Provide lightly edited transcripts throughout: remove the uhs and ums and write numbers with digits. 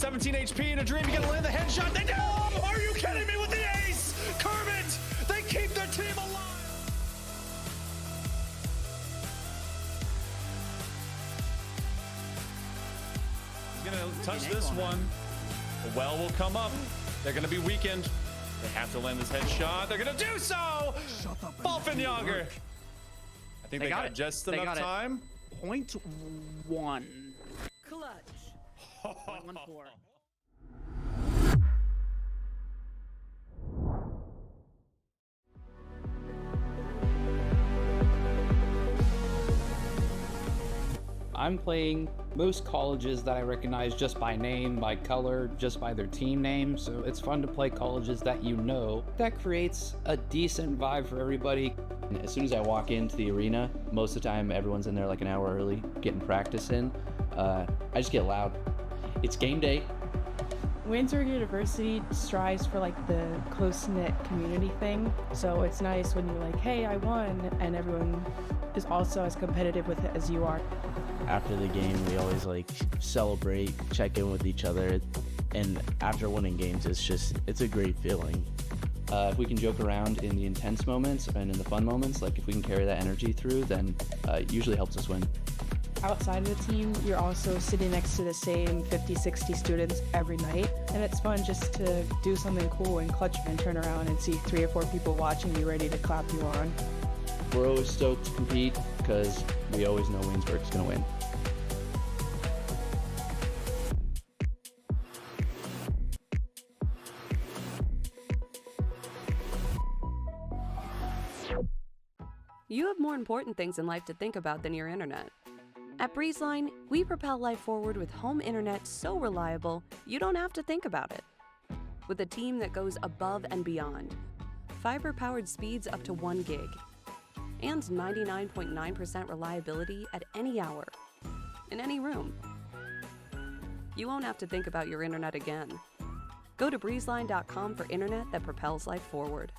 17 HP in a dream. You gotta land the headshot. They do! Are you kidding me with the ace? Kermit! They keep their team alive! He's gonna touch this one. The well will come up. They're gonna be weakened. They have to land this headshot. They're gonna do so! Balfinjager! I think they got just enough time. 0.1. Clutch. 0.14. I'm playing most colleges that I recognize just by name, by color, just by their team name, so it's fun to play colleges that you know. That creates a decent vibe for everybody. As soon as I walk into the arena, most of the time everyone's in there like an hour early, getting practice in. I just get loud. It's game day. Windsor University strives for like the close-knit community thing, so it's nice when you're like, hey, I won, and everyone is also as competitive with it as you are. After the game, we always like celebrate, check in with each other, and after winning games, it's a great feeling. If we can joke around in the intense moments and in the fun moments, like if we can carry that energy through, then it usually helps us win. Outside of the team, you're also sitting next to the same 50, 60 students every night, and it's fun just to do something cool and clutch and turn around and see 3 or 4 people watching you ready to clap you on. We're always stoked to compete because we always know Waynesburg's going to win. You have more important things in life to think about than your internet. At BreezeLine, we propel life forward with home internet so reliable, you don't have to think about it. With a team that goes above and beyond. Fiber-powered speeds up to 1 gig. And 99.9% reliability at any hour. In any room. You won't have to think about your internet again. Go to breezeline.com for internet that propels life forward.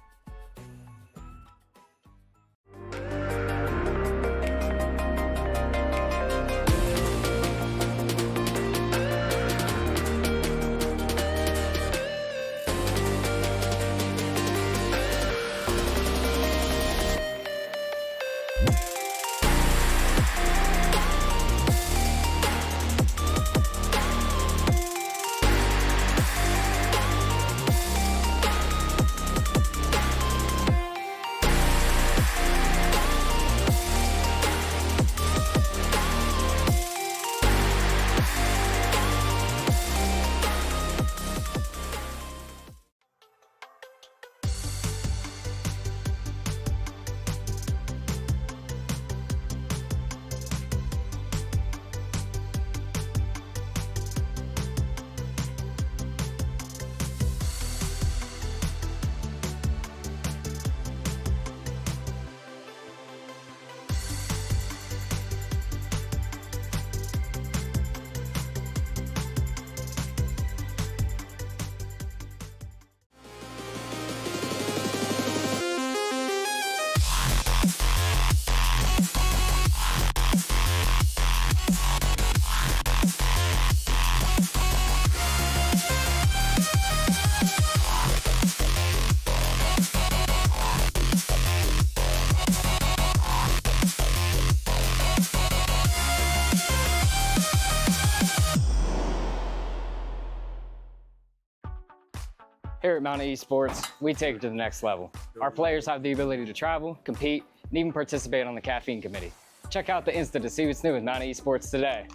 Here at Manor Esports, we take it to the next level. Our players have the ability to travel, compete, and even participate on the caffeine committee. Check out the Insta to see what's new with Manor Esports today.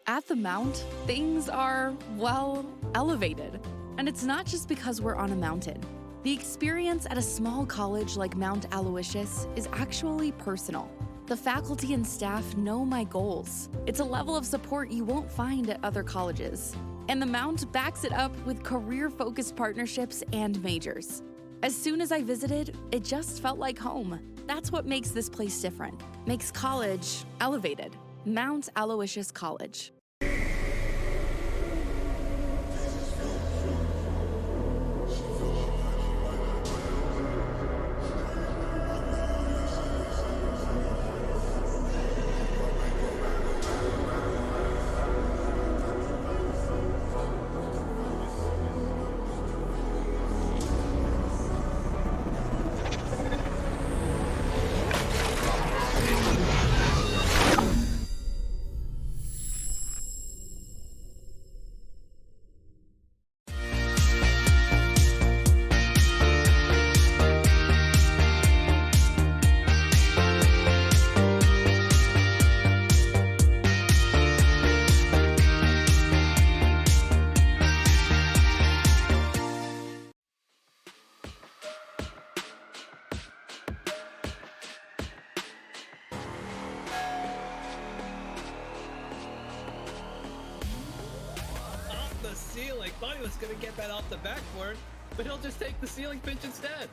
At the Mount, things are, well, elevated. And it's not just because we're on a mountain. The experience at a small college like Mount Aloysius is actually personal. The faculty and staff know my goals. It's a level of support you won't find at other colleges. And the Mount backs it up with career-focused partnerships and majors. As soon as I visited, it just felt like home. That's what makes this place different. Makes college elevated. Mount Aloysius College. thought he was going to get that off the backboard, but he'll just take the ceiling pinch instead.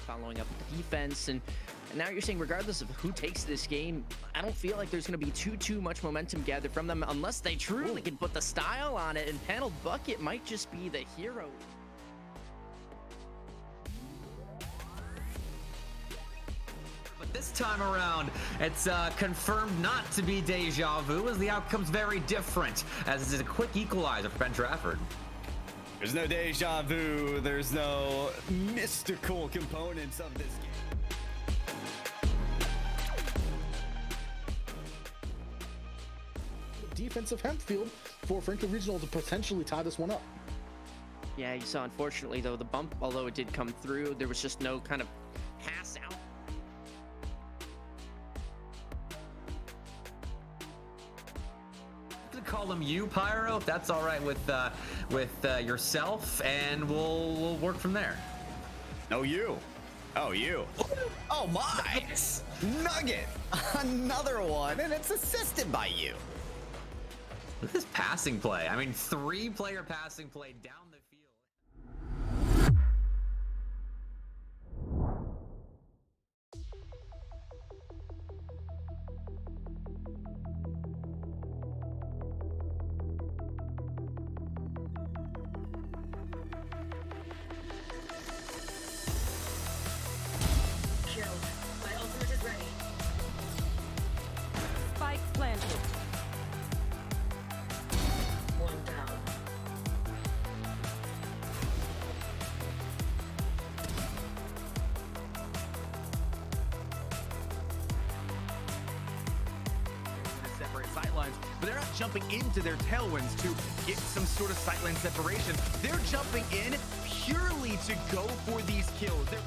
Following up the defense, and now you're saying regardless of who takes this game, I don't feel like there's going to be too much momentum gathered from them unless they truly can put the style on it, and Panel Bucket might just be the hero. But this time around, it's confirmed not to be deja vu, as the outcome's very different, as this is a quick equalizer for Penn Trafford. There's no deja vu, there's no mystical components of this game. Defensive Hempfield for Franklin Regional to potentially tie this one up. Yeah, you saw, unfortunately, though, the bump, although it did come through, there was just no kind of pass out. Call him you, Pyro, if that's all right with yourself, and we'll work from there. No, you. Oh, you. Oh, my. Nice. Nugget. Another one, and it's assisted by you. Look at this passing play. I mean, 3-player passing play down the field. Spike planted. One down. Separate sightlines, but they're not jumping into their tailwinds to get some sort of sightline separation. They're jumping in purely to go for these kills. They're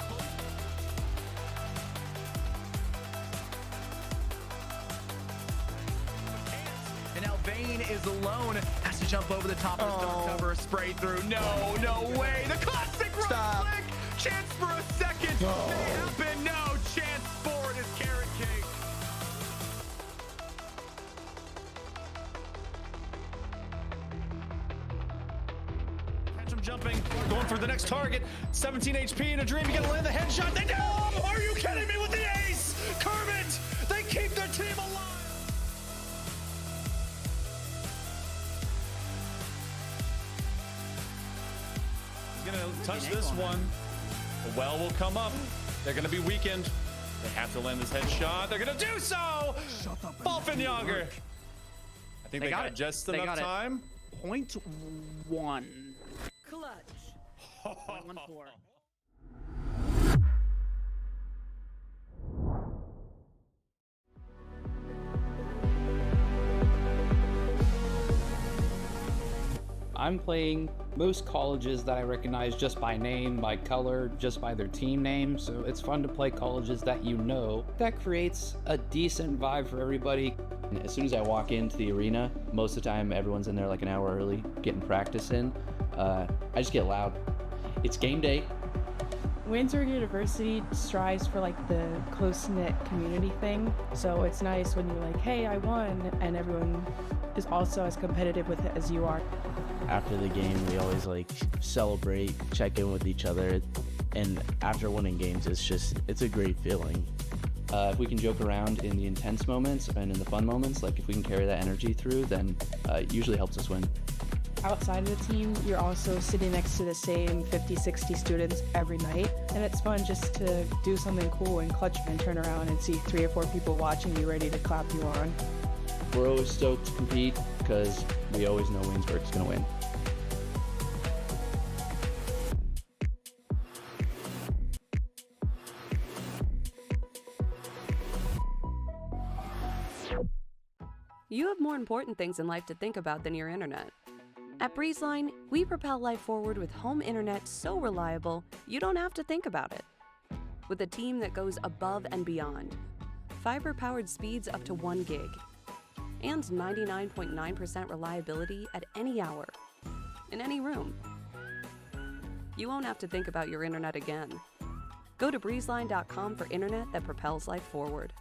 and now Vayne is alone, has to jump over the top of the stone cover, spray through. No way. The classic right click. Chance for a second. May happen. No chance for it is carrot cake. Catch him jumping, going for the next target. 17 HP in a dream. You gotta land the headshot. They do! Are you kidding me with the ace? Kermit! They keep their team alive! He's gonna touch this one. The well will come up. They're gonna be weakened. They have to land this headshot. They're gonna do so! Wolfenjager! I think they got just enough time. Point one. Clutch. 1-4. I'm playing most colleges that I recognize just by name, by color, just by their team name, so it's fun to play colleges that you know. That creates a decent vibe for everybody. As soon as I walk into the arena, most of the time everyone's in there like an hour early, getting practice in. I just get loud. It's game day. Windsor University strives for like the close-knit community thing, so it's nice when you're like, hey, I won, and everyone is also as competitive with it as you are. After the game, we always like celebrate, check in with each other, and after winning games, it's a great feeling. If we can joke around in the intense moments and in the fun moments, like if we can carry that energy through, then it usually helps us win. Outside of the team, you're also sitting next to the same 50-60 students every night, and it's fun just to do something cool and clutch and turn around and see 3 or 4 people watching you ready to clap you on. We're always stoked to compete because we always know Winsburg's going to win. You have more important things in life to think about than your internet. At BreezeLine, we propel life forward with home internet so reliable, you don't have to think about it. With a team that goes above and beyond, fiber-powered speeds up to 1 gig, and 99.9% reliability at any hour, in any room. You won't have to think about your internet again. Go to breezeline.com for internet that propels life forward.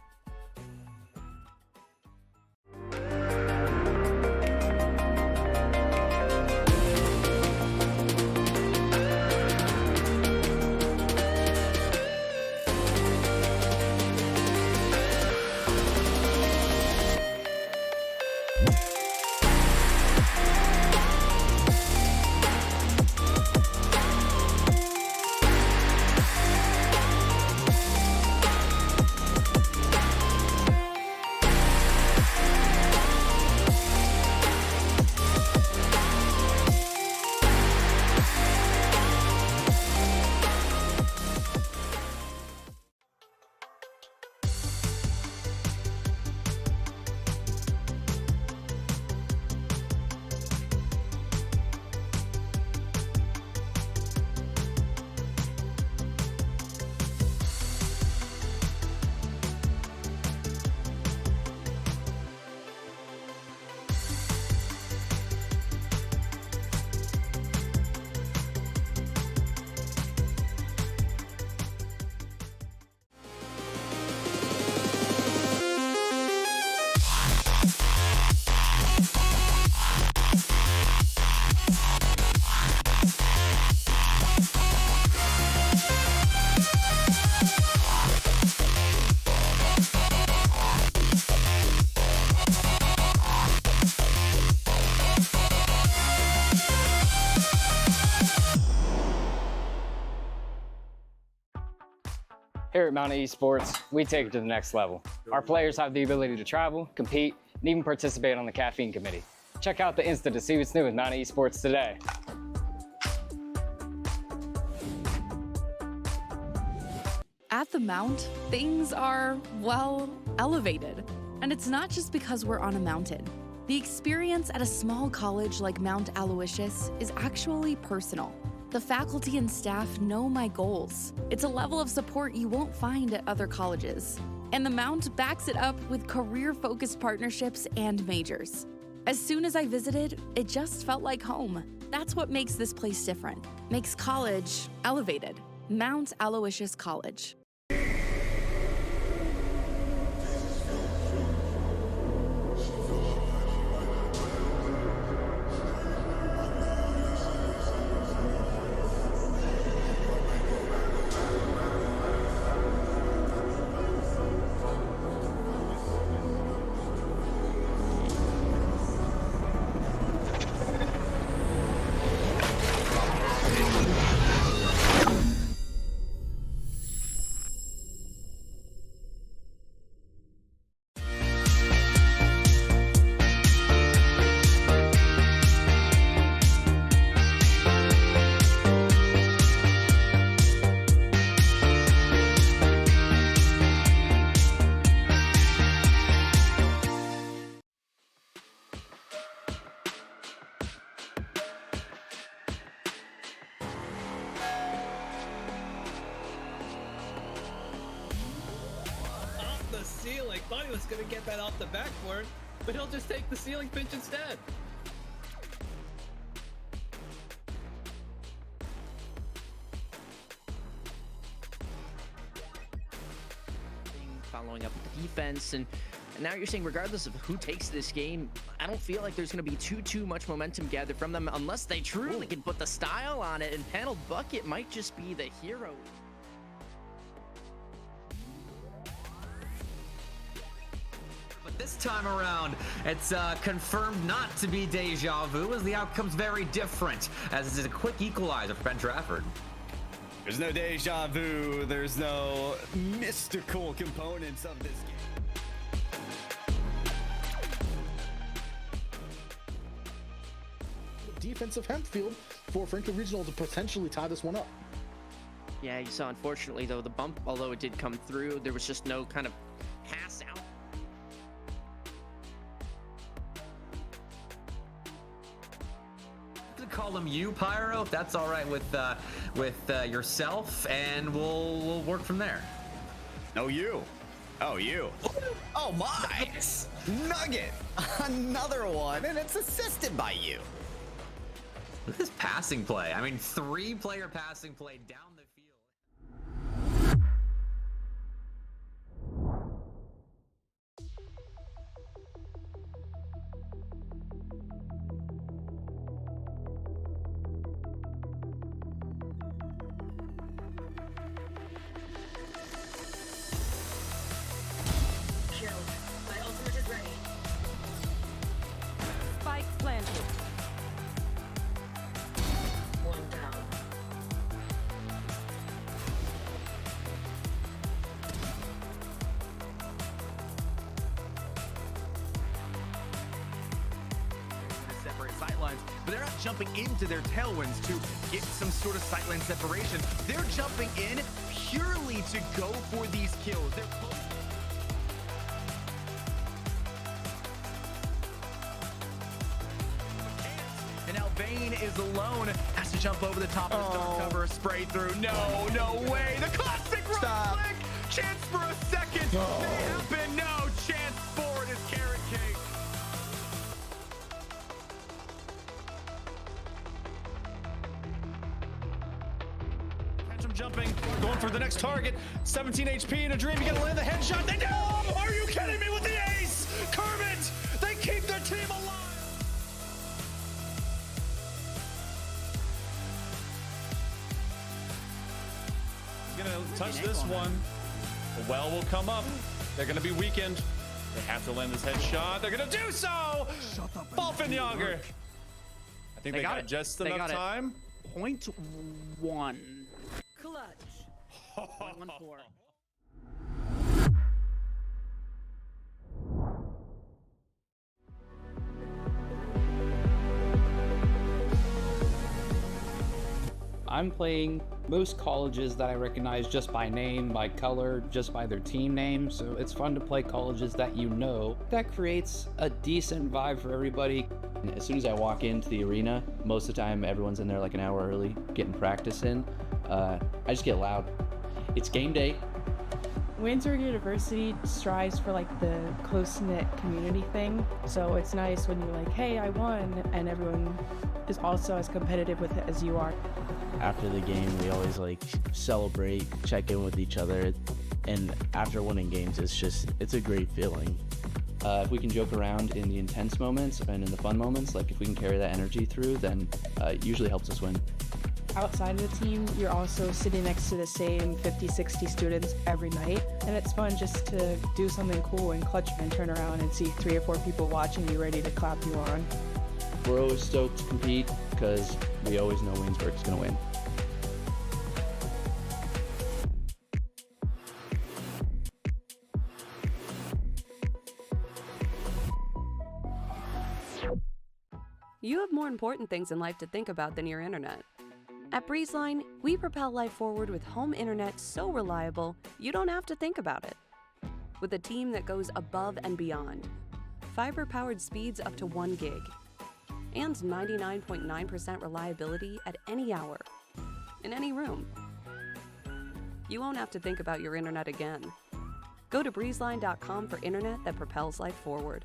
Here at Manor Esports, we take it to the next level. Our players have the ability to travel, compete, and even participate on the caffeine committee. Check out the Insta to see what's new with Manor Esports today. At the Mount, things are, well, elevated. And it's not just because we're on a mountain. The experience at a small college like Mount Aloysius is actually personal. The faculty and staff know my goals. It's a level of support you won't find at other colleges. And the Mount backs it up with career-focused partnerships and majors. As soon as I visited, it just felt like home. That's what makes this place different. Makes college elevated. Mount Aloysius College. The ceiling. Thought he was gonna get that off the backboard, but he'll just take the ceiling pinch instead. Following up with the defense, and now you're saying regardless of who takes this game, I don't feel like there's going to be too much momentum gathered from them unless they truly can put the style on it, and Panel Bucket might just be the hero. This time around, it's confirmed not to be deja vu, as the outcome's very different, as this is a quick equalizer for Penn Trafford. There's no deja vu, there's no mystical components of this game. Defensive hemp field for Franklin Regional to potentially tie this one up. Yeah, you saw, unfortunately, though, the bump, although it did come through, there was just no kind of pass out. Call him you, Pyro, if that's all right with yourself, and we'll work from there. No, you. Oh, you. Oh, my. Nugget. Another one, and it's assisted by you. Look at this passing play. I mean, 3-player passing play down the field. jumping into their tailwinds to get some sort of sightline separation. They're jumping in purely to go for these kills. And now Vayne is alone, has to jump over the top of the stone cover, spray through. No way. The classic right click. Chance for a second. May happen. No chance for it is carrot cake. Catch him jumping, going for the next target. 17 HP in a dream. You gotta land the headshot. They do! Are you kidding me with the ace? Kermit! They keep their team alive! He's gonna touch this one. The well will come up. They're gonna be weakened. They have to land this headshot. They're gonna do so! Wolfenjager! I think they got just enough time. Point one. Clutch. 1-4. I'm playing most colleges that I recognize just by name, by color, just by their team name, so it's fun to play colleges that you know. That creates a decent vibe for everybody. As soon as I walk into the arena, most of the time everyone's in there like an hour early, getting practice in. I just get loud. It's game day. Waynesburg University strives for like the close-knit community thing, so it's nice when you're like, hey, I won, and everyone is also as competitive with it as you are. After the game, we always like celebrate, check in with each other, and after winning games, it's a great feeling. If we can joke around in the intense moments and in the fun moments, like if we can carry that energy through, then it usually helps us win. Outside of the team, you're also sitting next to the same 50-60 students every night, and it's fun just to do something cool and clutch and turn around and see 3 or 4 people watching you ready to clap you on. We're always stoked to compete because we always know Waynesburg's going to win. You have more important things in life to think about than your internet. At Breezeline, we propel life forward with home internet so reliable, you don't have to think about it. With a team that goes above and beyond, fiber-powered speeds up to 1 gig, and 99.9% reliability at any hour, in any room. You won't have to think about your internet again. Go to breezeline.com for internet that propels life forward.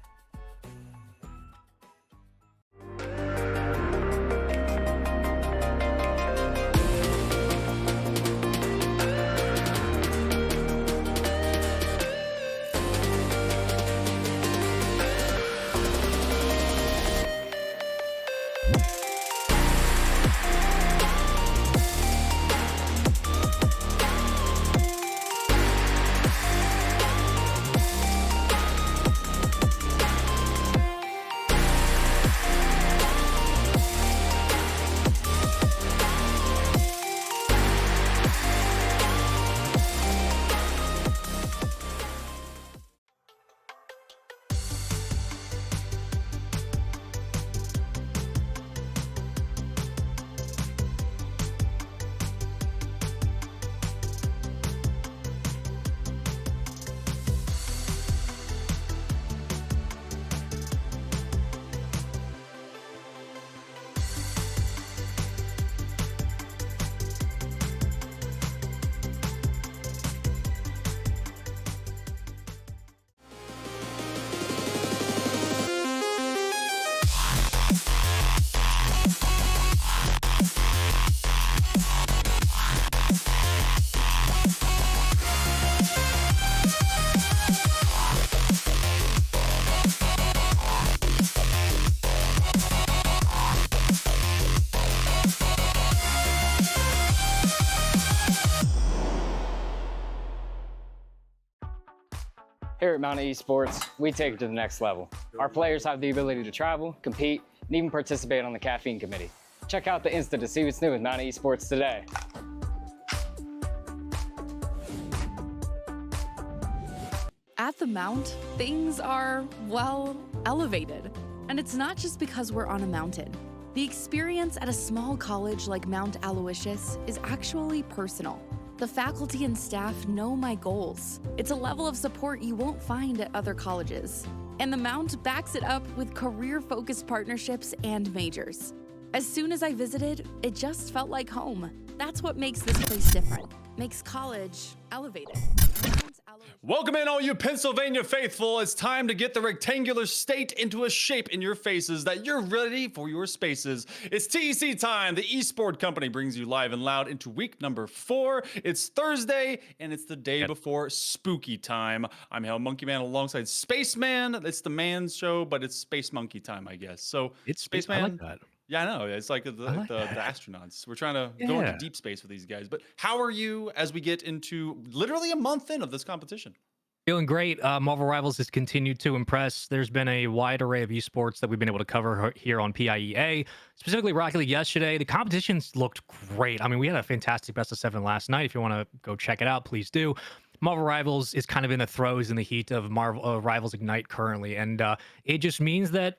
Here at Manor Esports, we take it to the next level. Our players have the ability to travel, compete, and even participate on the caffeine committee. Check out the Insta to see what's new with Manor Esports today. At the Mount, things are, well, elevated. And it's not just because we're on a mountain. The experience at a small college like Mount Aloysius is actually personal. The faculty and staff know my goals. It's a level of support you won't find at other colleges. And the Mount backs it up with career-focused partnerships and majors. As soon as I visited, it just felt like home. That's what makes this place different, makes college elevated. Welcome in, all you Pennsylvania faithful. It's time to get the rectangular state into a shape in your faces that you're ready for your spaces. It's TEC time. The Esport Company brings you live and loud into week number 4. It's Thursday, and it's the day before spooky time. I'm Hell Monkey Man alongside Spaceman. It's the man's show, but it's Space Monkey time, I guess. So it's Spaceman. I like that. Yeah, I know. It's like the astronauts. We're trying to go into deep space with these guys. But how are you as we get into literally a month in of this competition? Feeling great. Marvel Rivals has continued to impress. There's been a wide array of esports that we've been able to cover here on PIEA, specifically Rocket League yesterday. The competitions looked great. I mean, we had a fantastic best of 7 last night. If you want to go check it out, please do. Marvel Rivals is kind of in the throes in the heat of Marvel Rivals Ignite currently, and it just means that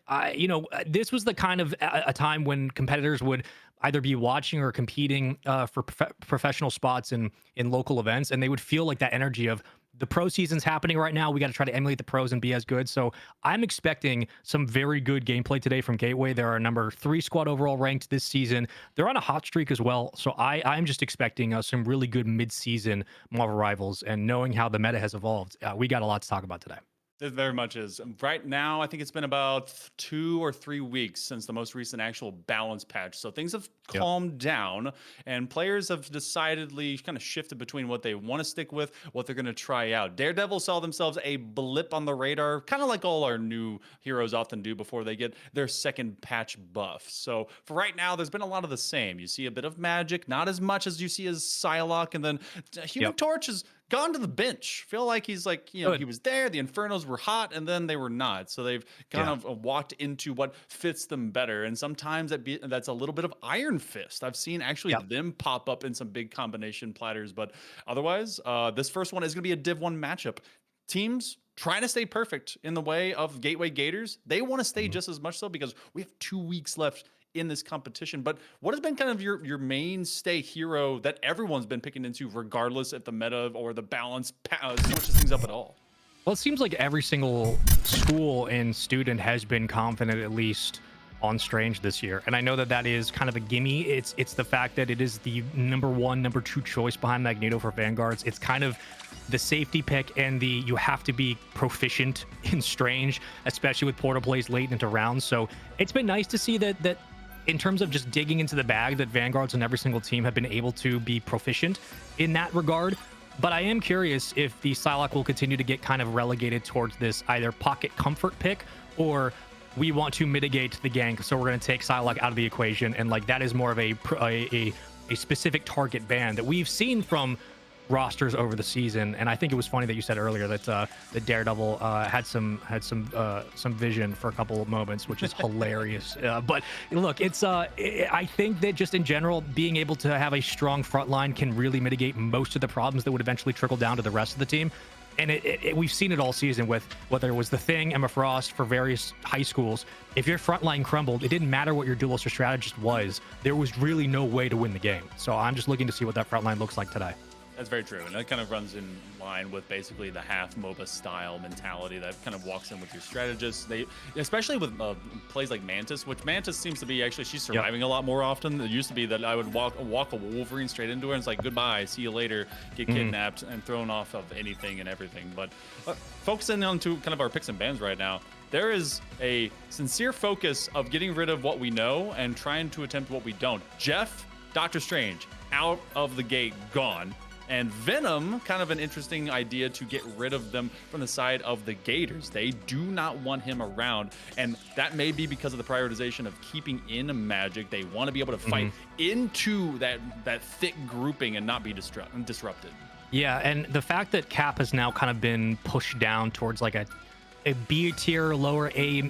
this was the kind of a time when competitors would either be watching or competing for professional spots in local events, and they would feel like that energy of the pro season's happening right now. We got to try to emulate the pros and be as good. So I'm expecting some very good gameplay today from Gateway. They're our number 3 squad overall ranked this season. They're on a hot streak as well. So I'm just expecting some really good mid-season Marvel Rivals, and knowing how the meta has evolved, we got a lot to talk about today. It very much is. Right now, I think it's been about 2 or 3 weeks since the most recent actual balance patch. So things have calmed down, and players have decidedly kind of shifted between what they want to stick with, what they're going to try out. Daredevil saw themselves a blip on the radar, kind of like all our new heroes often do before they get their second patch buff. So for right now, there's been a lot of the same. You see a bit of magic, not as much as you see as Psylocke, and then Human Torch is gone to the bench. Feel like he's like, he was there, the Infernos were hot, and then they were not. So they've kind of walked into what fits them better. And sometimes that's a little bit of Iron Fist. I've seen actually them pop up in some big combination platters. But otherwise, this first one is going to be a Div 1 matchup. Teams trying to stay perfect in the way of Gateway Gators. They want to stay just as much so because we have 2 weeks left in this competition. But what has been kind of your mainstay hero that everyone's been picking into, regardless if the meta or the balance switches things up at all? Well, it seems like every single school and student has been confident at least on Strange this year, and I know that is kind of a gimme. It's the fact that it is the number 1, number 2 choice behind Magneto for Vanguards. It's kind of the safety pick, and you have to be proficient in Strange, especially with portal plays late into rounds. So it's been nice to see that in terms of just digging into the bag, that Vanguards on every single team have been able to be proficient in that regard. But I am curious if the Psylocke will continue to get kind of relegated towards this either pocket comfort pick, or we want to mitigate the gank, so we're going to take Psylocke out of the equation, and like that is more of a specific target ban that we've seen from rosters over the season. And I think it was funny that you said earlier that the Daredevil had some vision for a couple of moments, which is hilarious. But look, it's I think that just in general, being able to have a strong front line can really mitigate most of the problems that would eventually trickle down to the rest of the team. And we've seen it all season with whether it was the Thing, Emma Frost for various high schools. If your front line crumbled, it didn't matter what your duelist or strategist was. There was really no way to win the game. So I'm just looking to see what that front line looks like today. That's very true, and that kind of runs in line with basically the half MOBA style mentality that kind of walks in with your strategists. They, especially with plays like Mantis, which Mantis seems to be actually, she's surviving a lot more often. It used to be that I would walk a Wolverine straight into her and it's like, goodbye, see you later, get kidnapped and thrown off of anything and everything. But focusing on to kind of our picks and bans right now, there is a sincere focus of getting rid of what we know and trying to attempt what we don't. Jeff, Doctor Strange, out of the gate, gone. And Venom, kind of an interesting idea to get rid of them from the side of the Gators. They do not want him around, and that may be because of the prioritization of keeping in Magic. They want to be able to fight into that thick grouping and not be disrupted. Yeah, and the fact that Cap has now kind of been pushed down towards like a B tier, lower A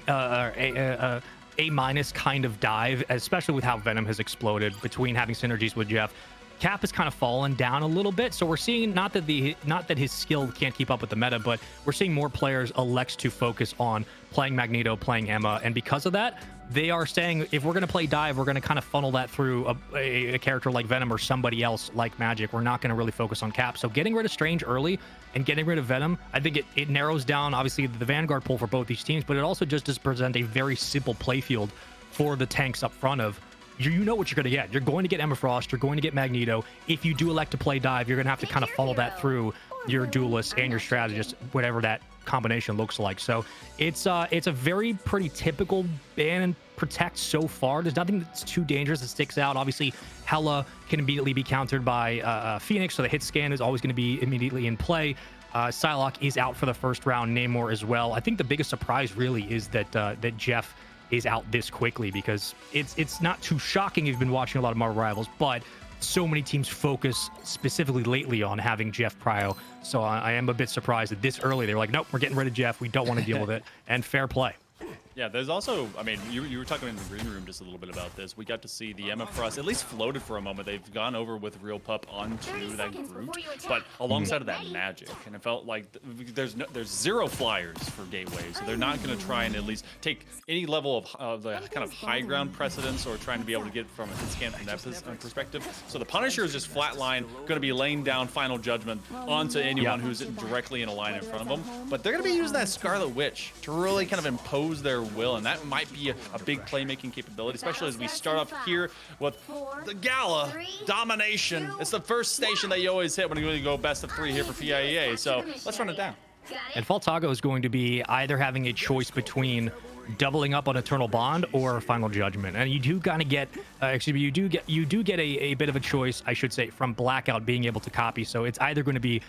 minus kind of dive, especially with how Venom has exploded between having synergies with Jeff. Cap has kind of fallen down a little bit. So we're seeing not that his skill can't keep up with the meta, but we're seeing more players elect to focus on playing Magneto, playing Emma, and because of that, they are saying if we're going to play dive, we're going to kind of funnel that through a character like Venom or somebody else like Magic. We're not going to really focus on Cap. So getting rid of Strange early and getting rid of Venom, I think it narrows down obviously the Vanguard pool for both these teams, but it also just does present a very simple play field for the tanks up front of you know what you're going to get. You're going to get Emma Frost. You're going to get Magneto. If you do elect to play dive, you're going to have to kind of funnel that through your duelist and your strategist, whatever that combination looks like. So it's a very pretty typical ban and protect so far. There's nothing that's too dangerous that sticks out. Obviously, Hela can immediately be countered by Phoenix, so the hit scan is always going to be immediately in play. Psylocke is out for the first round. Namor as well. I think the biggest surprise really is that Jeff is out this quickly, because it's not too shocking if you've been watching a lot of Marvel Rivals, but so many teams focus specifically lately on having Jeff Prio. So I am a bit surprised that this early they're like, nope, we're getting rid of Jeff. We don't want to deal with it. And fair play. Yeah, there's also, I mean, you were talking in the green room just a little bit about this. We got to see the Emma Frost at least floated for a moment. They've gone over with Real Pup onto that Groot, but alongside of that Magic. And it felt like there's zero flyers for Gateway, so they're not going to try and at least take any level of the kind of high ground precedence or trying to be able to get from a hit scan from that perspective. So the Punisher is just flatline, going to be laying down Final Judgment onto anyone who's directly in a line in front of them. But they're going to be using that Scarlet Witch to really kind of impose their will, and that might be a big playmaking capability, especially as we start off here with the Gala Domination. It's the first station that you always hit when you go best of 3 here for PIEA, so let's run it down. And Faltago is going to be either having a choice between doubling up on Eternal Bond or Final Judgment, and you do kind of get you do get a bit of a choice, I should say, from Blackout being able to copy. So it's either going to be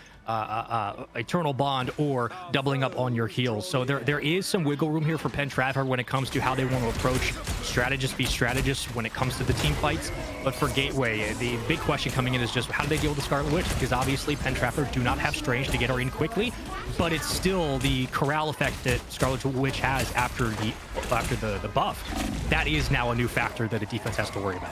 Eternal Bond or doubling up on your heals. So there is some wiggle room here for Penn Trafford when it comes to how they want to approach strategists be strategists when it comes to the team fights. But for Gateway, the big question coming in is just how do they deal with the Scarlet Witch, because obviously Penn Trafford do not have Strange to get her in quickly, but it's still the corral effect that Scarlet Witch has after the buff. That is now a new factor that a defense has to worry about.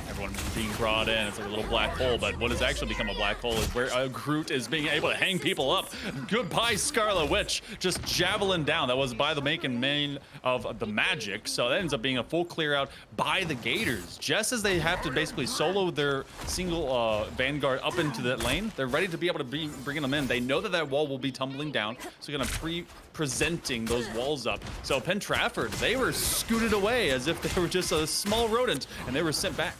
Everyone being brought in, it's like a little black hole, but what has actually become a black hole is where Groot is being able to hang people up. Goodbye, Scarlet Witch, just javelin down. That was by the main of the Magic, so that ends up being a full clear out by the Gators. Just as they have to basically solo their single Vanguard up into that lane, they're ready to be able to be bringing them in. They know that that wall will be tumbling down, so you're gonna presenting those walls up. So Penn Trafford, they were scooted away as if they were just a small rodent, and they were sent back.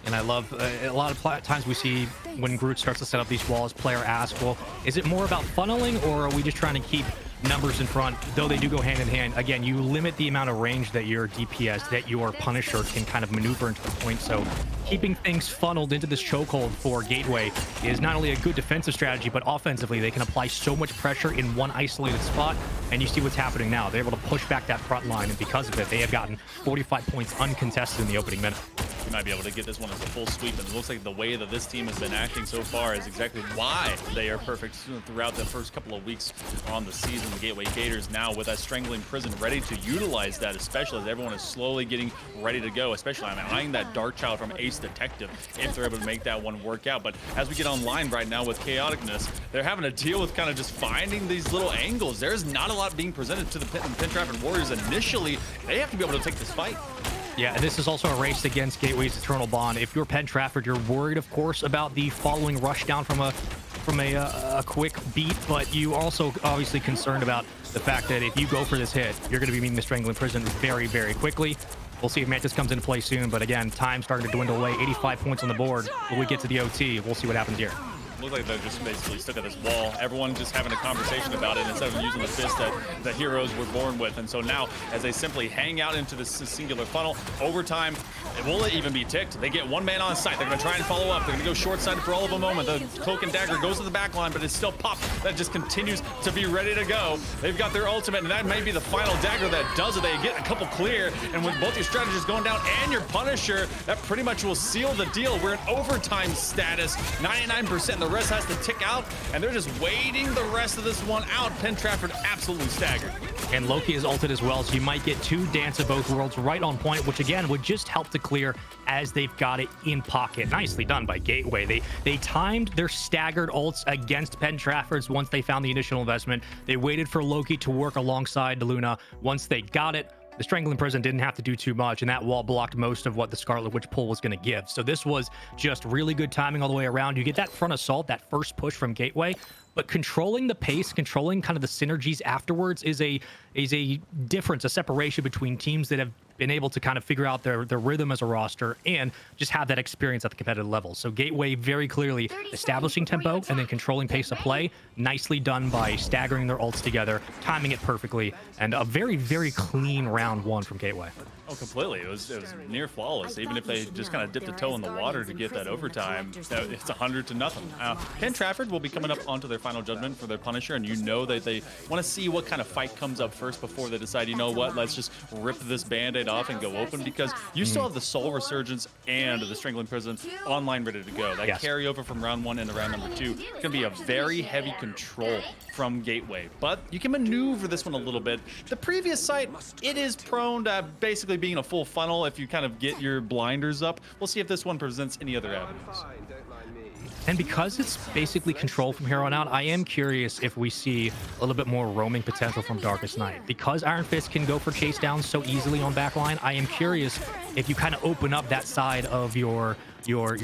And I love a lot of times we see when Groot starts to set up these walls, player asks, well, is it more about funneling, or are we just trying to keep numbers in front? Though they do go hand in hand. Again, you limit the amount of range that your DPS, that your Punisher can kind of maneuver into the point. So keeping things funneled into this chokehold for Gateway is not only a good defensive strategy, but offensively, they can apply so much pressure in one isolated spot. And you see what's happening now. They're able to push back that front line, and because of it, they have gotten 45 points uncontested in the opening minute. You might be able to get this one as a full sweep, and it looks like the way that this team has been acting so far is exactly why they are perfect throughout the first couple of weeks on the season. The Gateway Gators now with that Strangling Prison ready to utilize that, especially as everyone is slowly getting ready to go, especially I'm eyeing that Dark Child from Ace Detective if they're able to make that one work out. But as we get online right now with Chaoticness, they're having to deal with kind of just finding these little angles. There's not a lot being presented to the Penn Trafford Warriors initially. They have to be able to take this fight. Yeah, and this is also a race against Gateway's Eternal Bond. If you're Penn Trafford, you're worried, of course, about the following rush down from a quick beat, but you also obviously concerned about the fact that if you go for this hit, you're going to be meeting the Strangling Prison very, very quickly. We'll see if Mantis comes into play soon, but again, time starting to dwindle away. 85 points on the board. When we get to the OT, we'll see what happens here. Looks like they're just basically stuck at this wall. Everyone just having a conversation about it instead of using the fist that the heroes were born with. And so now, as they simply hang out into this singular funnel, overtime, it will even be ticked. They get one man on site. They're going to try and follow up. They're going to go short-sided for all of a moment. The Cloak and Dagger goes to the back line, but it's still Pop that just continues to be ready to go. They've got their ultimate, and that may be the final dagger that does it. They get a couple clear, and with both your strategists going down and your Punisher, that pretty much will seal the deal. We're in overtime status, 99%. The The rest has to tick out, and they're just waiting the rest of this one out. Penn Trafford absolutely staggered. And Loki is ulted as well, so you might get 2 Dance of Both Worlds right on point, which again would just help to clear as they've got it in pocket. Nicely done by Gateway. They timed their staggered ults against Penn Trafford's once they found the initial investment. They waited for Loki to work alongside Luna. Once they got it, the Strangling Prison didn't have to do too much, and that wall blocked most of what the Scarlet Witch pull was going to give. So this was just really good timing all the way around. You get that front assault, that first push from Gateway, but controlling the pace, controlling kind of the synergies afterwards is a difference, a separation between teams that have been able to kind of figure out their rhythm as a roster and just have that experience at the competitive level. So Gateway very clearly establishing tempo and then controlling pace of play. Nicely done by staggering their ults together, timing it perfectly, and a very, very clean round 1 from Gateway. Oh, completely. It was near flawless. Even if they just kind of dipped a toe in the water to get that overtime, it's 100-0. Penn Trafford will be coming up onto their final judgment for their Punisher, and you know that they want to see what kind of fight comes up first before they decide, you know what, let's just rip this Band-Aid off and go open, because you still have the Soul Resurgence and the Strangling Prison online ready to go. That carryover from round 1 into round number 2 is going to be a very heavy control from Gateway, but you can maneuver this one a little bit. The previous site, it is prone to basically being a full funnel if you kind of get your blinders up. We'll see if this one presents any other avenues. And because it's basically control from here on out, I am curious if we see a little bit more roaming potential from Darkest Night. Because Iron Fist can go for chase downs so easily on backline, I am curious if you kind of open up that side of your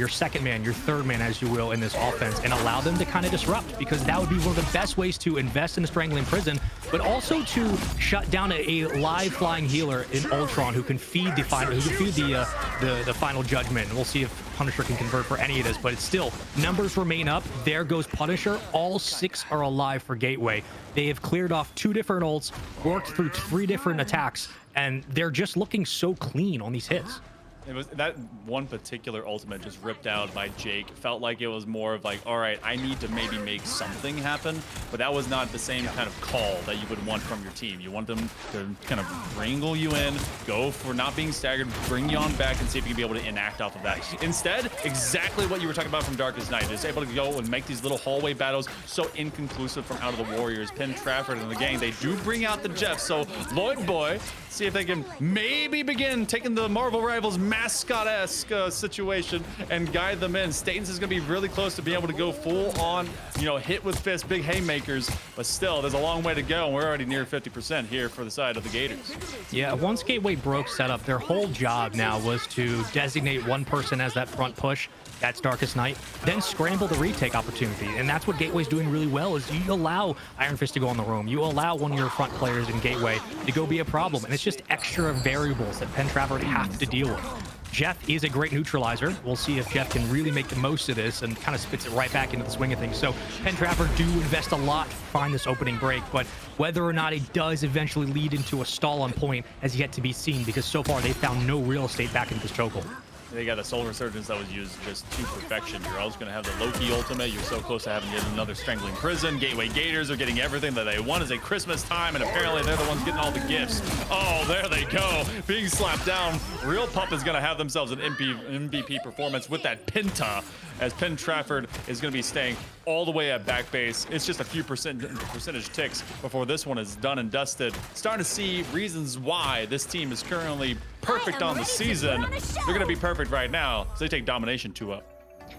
second man, your third man, as you will, in this offense, and allow them to kind of disrupt, because that would be one of the best ways to invest in the Strangling Prison, but also to shut down a live flying healer in Ultron who can feed the final judgment. We'll see if Punisher can convert for any of this, but it's still, numbers remain up. There goes Punisher. All 6 are alive for Gateway. They have cleared off 2 different ults, worked through 3 different attacks, and they're just looking so clean on these hits. It was that one particular ultimate just ripped out by Jake. Felt like it was more of like, all right, I need to maybe make something happen, but that was not the same kind of call that you would want from your team. You want them to kind of wrangle you in, go for not being staggered, bring you on back, and see if you can be able to enact off of that. Instead, exactly what you were talking about from Darkest Night, just able to go and make these little hallway battles so inconclusive from out of the Warriors. Penn Trafford and the gang, they do bring out the Jeff, so Lloyd Boy, see if they can maybe begin taking the Marvel Rivals mascot-esque situation and guide them in. Statons is going to be really close to being able to go full on, hit with fist, big haymakers, but still, there's a long way to go, and we're already near 50% here for the side of the Gators. Yeah, once Gateway broke setup, their whole job now was to designate one person as that front push. That's Darkest Night, then scramble the retake opportunity. And that's what Gateway's doing really well, is you allow Iron Fist to go on the roam. You allow one of your front players in Gateway to go be a problem. And it's just extra variables that Penn Trafford have to deal with. Jeff is a great neutralizer. We'll see if Jeff can really make the most of this and kind of spits it right back into the swing of things. So Penn Trafford do invest a lot to find this opening break, but whether or not it does eventually lead into a stall on point has yet to be seen, because so far they've found no real estate back into this chokehold. They got a Soul Resurgence that was used just to perfection. You're always going to have the Loki ultimate. You're so close to having yet another Strangling Prison. Gateway Gators are getting everything that they want. It's a Christmas time, and apparently they're the ones getting all the gifts. Oh, there they go. Being slapped down. Real Pup is going to have themselves an MVP performance with that Penta, as Penn Trafford is going to be staying all the way at back base. It's just a few percentage ticks before this one is done and dusted. Starting to see reasons why this team is currently perfect on the season. They're going to be perfect right now, so they take domination 2-up.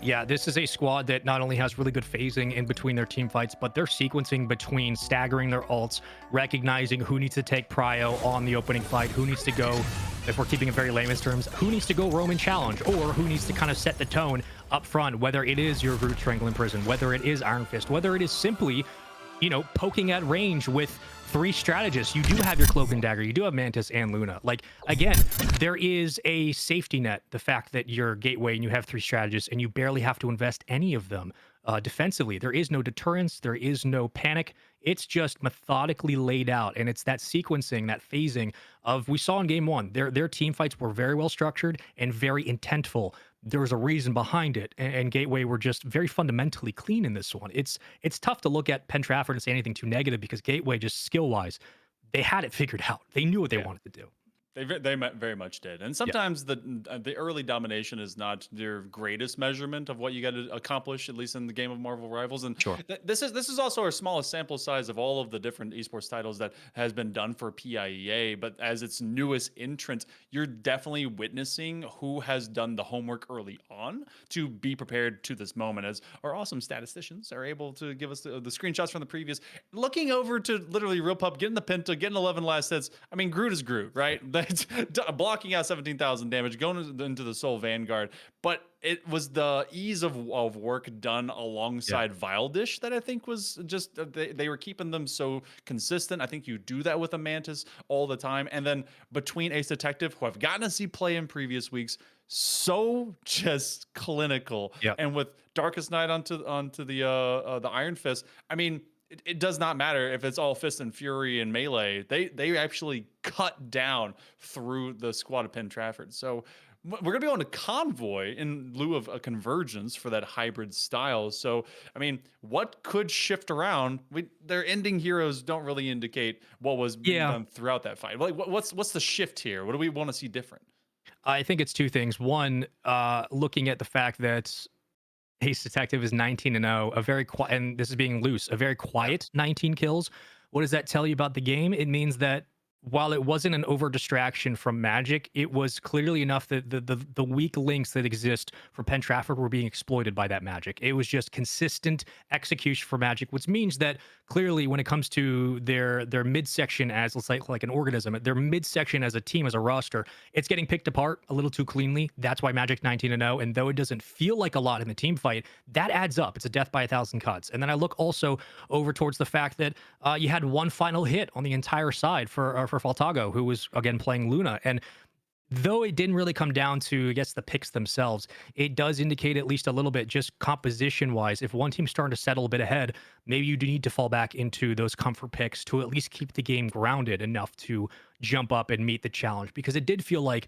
Yeah, this is a squad that not only has really good phasing in between their team fights, but they're sequencing between staggering their ults, recognizing who needs to take prio on the opening fight, who needs to go, if we're keeping it very layman's terms, who needs to go Roman challenge, or who needs to kind of set the tone up front, whether it is your Root Strangling Prison, whether it is Iron Fist, whether it is simply, poking at range with 3 strategists. You do have your Cloak and Dagger, you do have Mantis and Luna. Like, again, there is a safety net, the fact that you're Gateway and you have 3 strategists and you barely have to invest any of them defensively. There is no deterrence, there is no panic. It's just methodically laid out, and it's that sequencing, that phasing of, we saw in game 1, their team fights were very well structured and very intentful. There was a reason behind it, and Gateway were just very fundamentally clean in this one. It's tough to look at Penn Trafford and say anything too negative, because Gateway, just skill-wise, they had it figured out. They knew what they wanted to do. They very much did, and sometimes the early domination is not their greatest measurement of what you got to accomplish, at least in the game of Marvel Rivals. And this is also our smallest sample size of all of the different esports titles that has been done for PIEA. But as its newest entrant, you're definitely witnessing who has done the homework early on to be prepared to this moment. As our awesome statisticians are able to give us the screenshots from the previous, looking over to literally Real Pup getting the Penta, getting 11 last hits. I mean, Groot is Groot, right? Blocking out 17,000 damage, going into the Soul Vanguard. But it was the ease of work done alongside Vile Dish that I think was just, they were keeping them so consistent. I think you do that with a Mantis all the time. And then between Ace Detective, who I've gotten to see play in previous weeks, so just clinical. And with Darkest Night onto the Iron Fist, I mean, it does not matter if it's all Fist and Fury and Melee. They actually cut down through the squad of Penn Trafford. So we're going to be on a Convoy in lieu of a Convergence for that hybrid style. So, I mean, what could shift around? Their ending heroes don't really indicate what was being done throughout that fight. Like, what's the shift here? What do we want to see different? I think it's two things. One, looking at the fact that Ace Detective is 19-0, a very quiet, and this is being loose, a very quiet 19 kills. What does that tell you about the game? It means that while it wasn't an over distraction from Magic, it was clearly enough that the weak links that exist for Penn Trafford were being exploited by that Magic. It was just consistent execution for Magic, which means that clearly when it comes to their midsection as like an organism, their midsection as a team, as a roster, it's getting picked apart a little too cleanly. That's why Magic 19-0. And though it doesn't feel like a lot in the team fight, that adds up. It's a death by 1,000 cuts. And then I look also over towards the fact that you had one final hit on the entire side for Faltago, who was again playing Luna. And though it didn't really come down to, I guess, the picks themselves, it does indicate at least a little bit, just composition wise, if one team's starting to settle a bit ahead, maybe you do need to fall back into those comfort picks to at least keep the game grounded enough to jump up and meet the challenge. Because it did feel like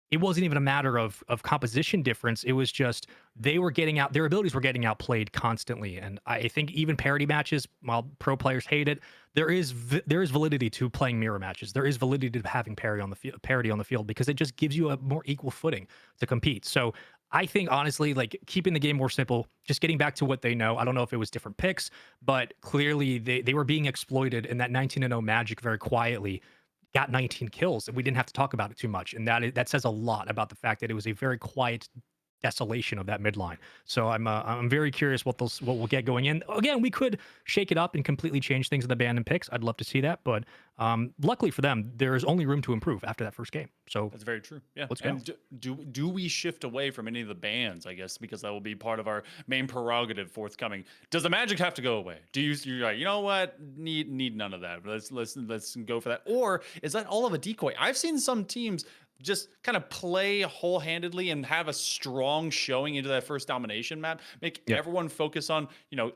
it wasn't even a matter of composition difference. It was just their abilities were getting outplayed constantly. And I think even parity matches, while pro players hate it, there is validity to playing mirror matches. There is validity to having parity on the field because it just gives you a more equal footing to compete. So I think honestly, like keeping the game more simple, just getting back to what they know. I don't know if it was different picks, but clearly they were being exploited, and that 19-0 Magic very quietly got 19 kills, and we didn't have to talk about it too much. And that says a lot about the fact that it was a very quiet desolation of that midline. So I'm very curious what we'll get going in. Again, we could shake it up and completely change things in the ban and picks. I'd love to see that, but luckily for them, there is only room to improve after that first game. So that's very true. Yeah, let's go. And do we shift away from any of the bans? I guess because that will be part of our main prerogative forthcoming. Does the Magic have to go away? You're like, you know what? Need none of that. Let's go for that. Or is that all of a decoy? I've seen some teams just kind of play whole-handedly and have a strong showing into that first domination map, make everyone focus on,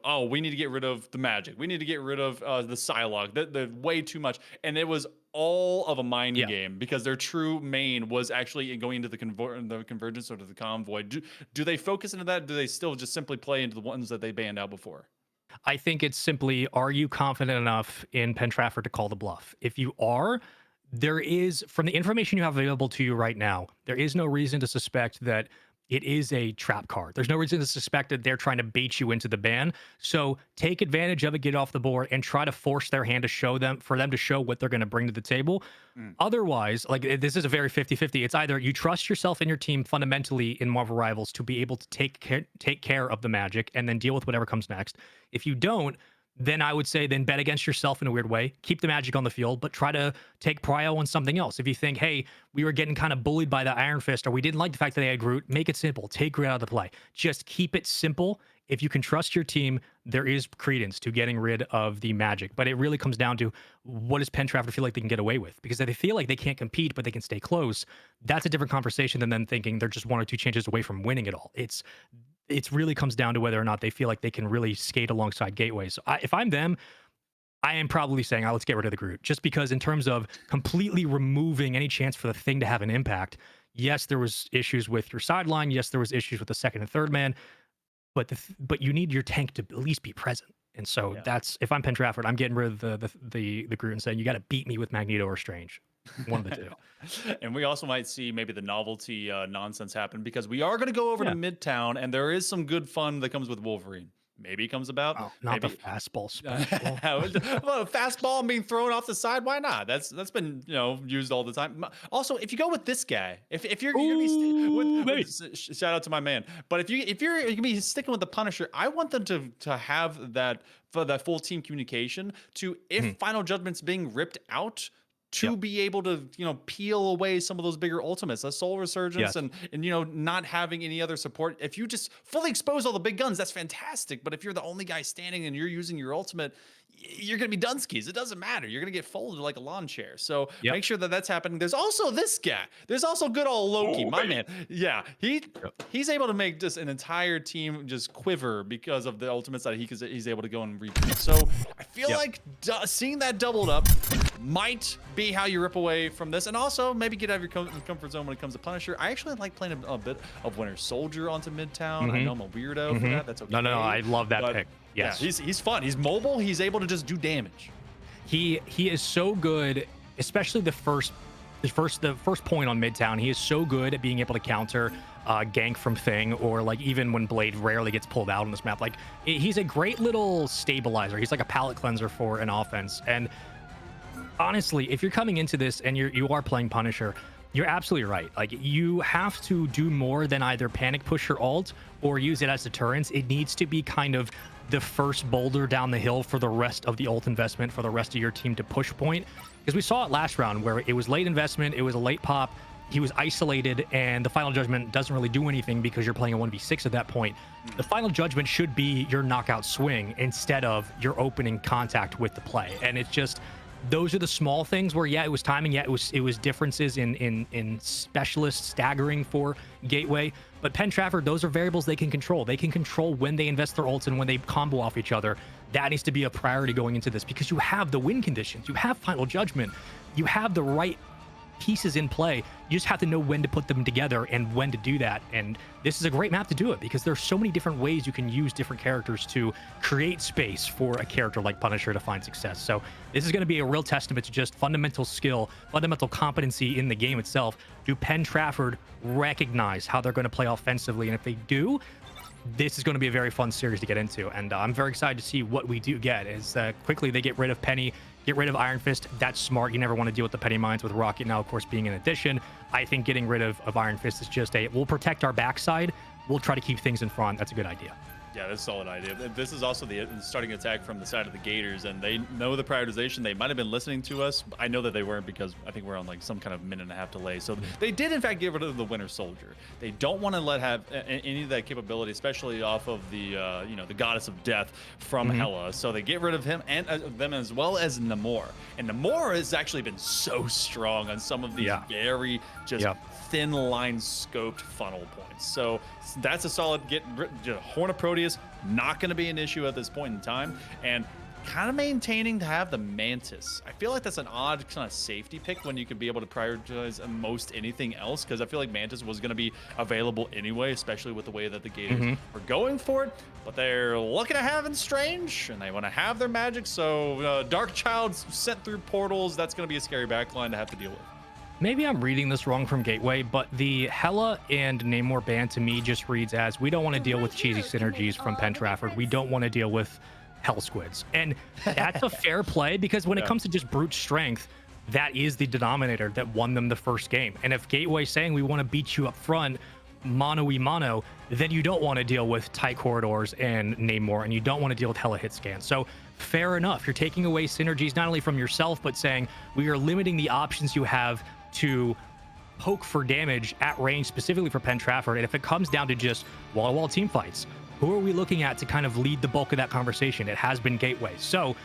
oh, we need to get rid of the Magic. We need to get rid of the Psylocke, the way too much. And it was all of a mind game because their true main was actually going into the Convergence or to the Convoy. Do they focus into that? Do they still just simply play into the ones that they banned out before? I think it's simply, are you confident enough in Penn Trafford to call the bluff? If you are, there is, from the information you have available to you right now, there is no reason to suspect that it is a trap card. There's no reason to suspect that they're trying to bait you into the ban. So take advantage of it, get off the board, and try to force their hand for them to show what they're going to bring to the table. Otherwise, like this is a very 50-50. It's either you trust yourself and your team fundamentally in Marvel Rivals to be able to take care of the Magic and then deal with whatever comes next. If you don't, then I would say then bet against yourself in a weird way. Keep the Magic on the field, but try to take prio on something else. If you think, hey, we were getting kind of bullied by the Iron Fist, or we didn't like the fact that they had Groot, make it simple. Take Groot out of the play. Just keep it simple. If you can trust your team, there is credence to getting rid of the Magic. But it really comes down to, what does Penn Trafford feel like they can get away with? Because if they feel like they can't compete, but they can stay close, that's a different conversation than them thinking they're just one or two changes away from winning it all. It really comes down to whether or not they feel like they can really skate alongside Gateways. So if I'm them, I am probably saying, let's get rid of the Groot. Just because in terms of completely removing any chance for the thing to have an impact, yes, there was issues with your sideline. Yes, there was issues with the second and third man. But you need your tank to at least be present. And so that's, if I'm Penn Trafford, I'm getting rid of the Groot and saying, you got to beat me with Magneto or Strange. One of the two. And we also might see maybe the novelty nonsense happen because we are going to go over to Midtown, and there is some good fun that comes with Wolverine. Maybe it comes about. Oh, not maybe the fastball special. Well, fastball being thrown off the side, why not? That's been used all the time. Also, if you go with this guy, if you're gonna be shout out to my man, but if you're gonna be sticking with the Punisher, I want them to have that for that full team communication to if Final Judgment's being ripped out, to be able to, peel away some of those bigger ultimates, a Soul Resurgence, and not having any other support. If you just fully expose all the big guns, that's fantastic. But if you're the only guy standing and you're using your ultimate, you're going to be Dunskies. It doesn't matter. You're going to get folded like a lawn chair. So make sure that that's happening. There's also this guy. There's also good old Loki, my man. Yeah, he's able to make just an entire team just quiver because of the ultimates that he's able to go and repeat. So I feel like seeing that doubled up might be how you rip away from this, and also maybe get out of your comfort zone when it comes to Punisher. I actually like playing a bit of Winter Soldier onto Midtown. I know I'm a weirdo for that. That's okay. No, I love that pick. Yes, yeah, he's fun. He's mobile. He's able to just do damage. He is so good, especially the first point on Midtown. He is so good at being able to counter gank from Thing, or like even when Blade rarely gets pulled out on this map. Like he's a great little stabilizer. He's like a palate cleanser for an offense. And honestly, if you're coming into this and you are playing Punisher, you're absolutely right. Like, you have to do more than either panic push your ult or use it as deterrence. It needs to be kind of the first boulder down the hill for the rest of the ult investment, for the rest of your team to push point. Because we saw it last round where it was late investment, it was a late pop, he was isolated, and the Final Judgment doesn't really do anything because you're playing a 1v6 at that point. The Final Judgment should be your knockout swing instead of your opening contact with the play. And it's just, those are the small things where, it was timing, it was differences in specialist staggering for Gateway. But Penn Trafford, those are variables they can control. They can control when they invest their ults and when they combo off each other. That needs to be a priority going into this because you have the win conditions. You have Final Judgment. You have the right pieces in play. You just have to know when to put them together and when to do that. And this is a great map to do it because there's so many different ways you can use different characters to create space for a character like Punisher to find success. So this is going to be a real testament to just fundamental skill, fundamental competency in the game itself. Do Penn Trafford recognize how they're going to play offensively? And if they do, this is going to be a very fun series to get into. And I'm very excited to see what we do get as quickly they get rid of Penny, get rid of Iron Fist. That's smart. You never want to deal with the Penny Mines with Rocket now, of course, being an addition. I think getting rid of Iron Fist is just we'll protect our backside. We'll try to keep things in front. That's a good idea. Yeah, that's a solid idea. This is also the starting attack from the side of the Gators, and they know the prioritization. They might have been listening to us. I know that they weren't because I think we're on like some kind of minute and a half delay. So they did, in fact, get rid of the Winter Soldier. They don't want to have any of that capability, especially off of the the Goddess of Death from Hela. So they get rid of him and them, as well as Namor. And Namor has actually been so strong on some of these very just thin line scoped funnel points. So that's a solid get. Horn of Proteus, not going to be an issue at this point in time. And kind of maintaining to have the Mantis. I feel like that's an odd kind of safety pick when you can be able to prioritize most anything else, because I feel like Mantis was going to be available anyway, especially with the way that the Gators were going for it. But they're looking at having Strange, and they want to have their magic. So Dark Child's sent through portals. That's going to be a scary backline to have to deal with. Maybe I'm reading this wrong from Gateway, but the Hela and Namor ban to me just reads as, we don't want to deal with cheesy synergies from Penn Trafford. We don't want to deal with Hell Squids. And that's a fair play, because when it comes to just brute strength, that is the denominator that won them the first game. And if Gateway's saying we want to beat you up front, mano-y-mano, then you don't want to deal with tight corridors and Namor, and you don't want to deal with Hela hit scan. So fair enough. You're taking away synergies not only from yourself, but saying we are limiting the options you have to poke for damage at range, specifically for Penn Trafford. And if it comes down to just wall-to-wall team fights, who are we looking at to kind of lead the bulk of that conversation? It has been Gateway. So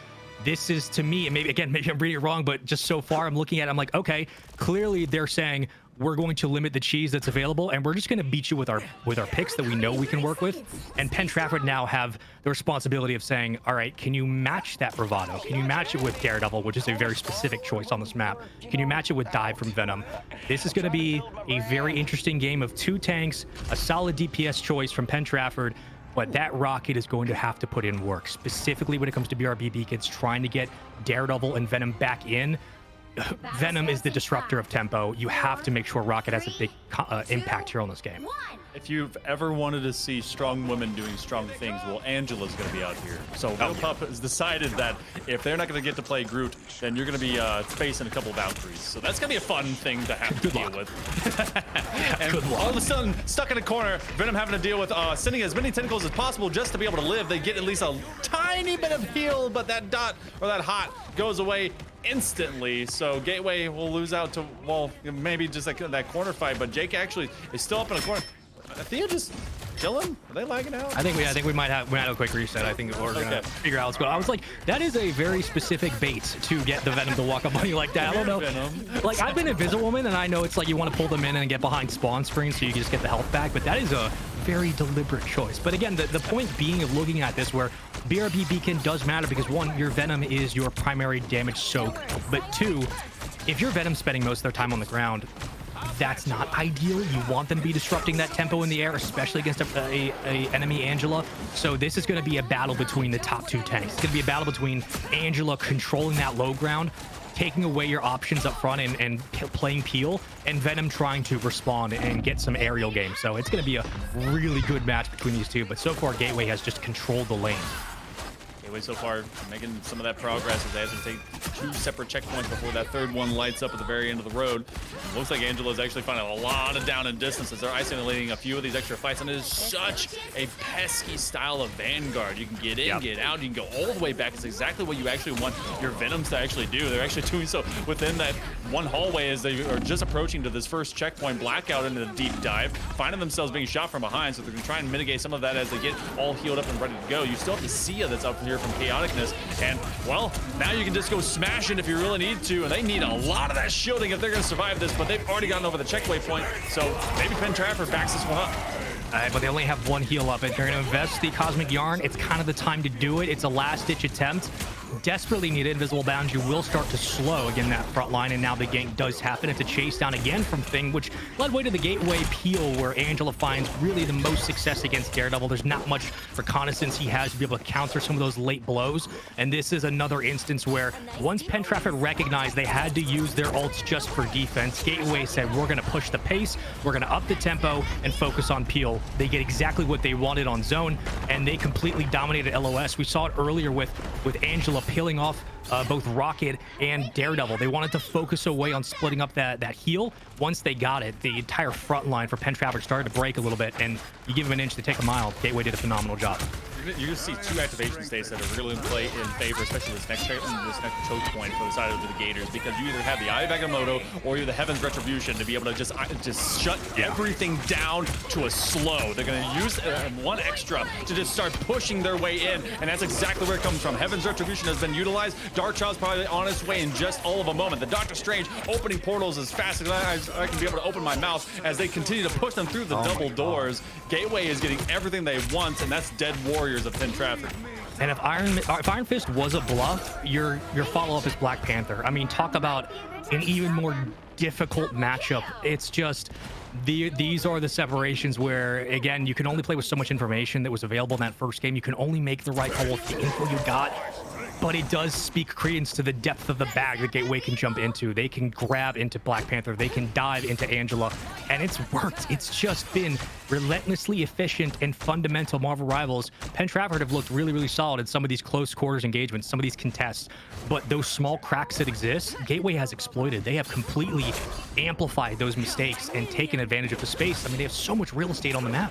this is, to me, and maybe I'm reading it wrong, but just so far I'm looking at it, I'm like, okay, clearly they're saying we're going to limit the cheese that's available, and we're just going to beat you with our picks that we know we can work with. And Penn Trafford now have the responsibility of saying, all right, can you match that bravado? Can you match it with Daredevil, which is a very specific choice on this map? Can you match it with Dive from Venom? This is going to be a very interesting game of two tanks, a solid DPS choice from Penn Trafford, but that Rocket is going to have to put in work, specifically when it comes to BRB beacons, trying to get Daredevil and Venom back in. Venom is the disruptor of tempo. You have to make sure Rocket has a big impact here on this game. If you've ever wanted to see strong women doing strong things, well, Angela's going to be out here. So Hilltop has decided that if they're not going to get to play Groot, then you're going to be facing a couple of Valkyries. So that's going to be a fun thing to have to deal with. And all of a sudden, stuck in a corner, Venom having to deal with sending as many tentacles as possible just to be able to live. They get at least a tiny bit of heal, but that dot or that hot goes away instantly. So Gateway will lose out to, well, maybe just like that corner fight, but Jake actually is still up in a corner. Thea just chilling? Are they lagging out? I think we might have a quick reset. I think we're gonna figure out what's going on. I was like, that is a very specific bait to get the Venom to walk up on you like that. I don't know. Venom. Like, I've been Invisible Woman, and I know it's like you want to pull them in and get behind spawn screen so you can just get the health back, but that is a very deliberate choice. But again, the point being of looking at this where BRB Beacon does matter because one, your Venom is your primary damage soak, but two, if your Venom spending most of their time on the ground, that's not ideal. You want them to be disrupting that tempo in the air, especially against a enemy Angela. So this is going to be a battle between the top two tanks. It's going to be a battle between Angela controlling that low ground, taking away your options up front and playing Peel, and Venom trying to respond and get some aerial game. So it's going to be a really good match between these two. But so far, Gateway has just controlled the lane. Gateway so far making some of that progress as they have to take 2 separate checkpoints before that third one lights up at the very end of the road. It looks like Angela's actually finding a lot of down and distance as they're isolating a few of these extra fights, and it is such a pesky style of Vanguard. You can get in, get out, you can go all the way back. It's exactly what you actually want your Venoms to actually do. They're actually doing so within that one hallway as they are just approaching to this first checkpoint, Blackout into the deep dive, finding themselves being shot from behind, so they're going to try and mitigate some of that as they get all healed up and ready to go. You still have the Sia that's up here from Chaoticness, and well, now you can just go smashing if you really need to, and they need a lot of that shielding if they're going to survive this, but they've already gotten over the checkpoint point, so maybe Penn Trafford backs this one up. But they only have one heal up. If they're going to invest the Cosmic Yarn, it's kind of the time to do it. It's a last-ditch attempt. Desperately need Invisible Bound. You will start to slow again that front line, and now the gank does happen. It's a chase down again from Thing, which led way to the Gateway Peel, where Angela finds really the most success against Daredevil. There's not much reconnaissance he has to be able to counter some of those late blows, and this is another instance where once Penn Trafford recognized they had to use their ults just for defense, Gateway said, we're going to push the pace, we're going to up the tempo, and focus on Peel. They get exactly what they wanted on zone, and they completely dominated LOS. We saw it earlier with Angela peeling off both Rocket and Daredevil. They wanted to focus away on splitting up that heal. Once they got it, the entire front line for Penn Trafford started to break a little bit, and you give them an inch, they take a mile. Gateway did a phenomenal job. You're going to see 2 activation states that are really in play in favor, especially this next choke point for the side of the Gators, because you either have the Eye of Agamotto or you're the Heaven's Retribution to be able to just shut everything down to a slow. They're going to use 1 extra to just start pushing their way in, and that's exactly where it comes from. Heaven's Retribution has been utilized. Darkchild's probably on its way in just all of a moment. The Doctor Strange opening portals as fast as I can be able to open my mouth as they continue to push them through the double doors. Gateway is getting everything they want, and that's Dead Warriors of Penn Trafford. And if Iron Fist was a bluff, your follow-up is Black Panther. I mean, talk about an even more difficult matchup. It's just these are the separations where, again, you can only play with so much information that was available in that first game. You can only make the right call with the info you got. But it does speak credence to the depth of the bag that Gateway can jump into. They can grab into Black Panther. They can dive into Angela. And it's worked. It's just been relentlessly efficient and fundamental Marvel Rivals. Penn Trafford have looked really, really solid in some of these close quarters engagements, some of these contests. But those small cracks that exist, Gateway has exploited. They have completely amplified those mistakes and taken advantage of the space. I mean, they have so much real estate on the map.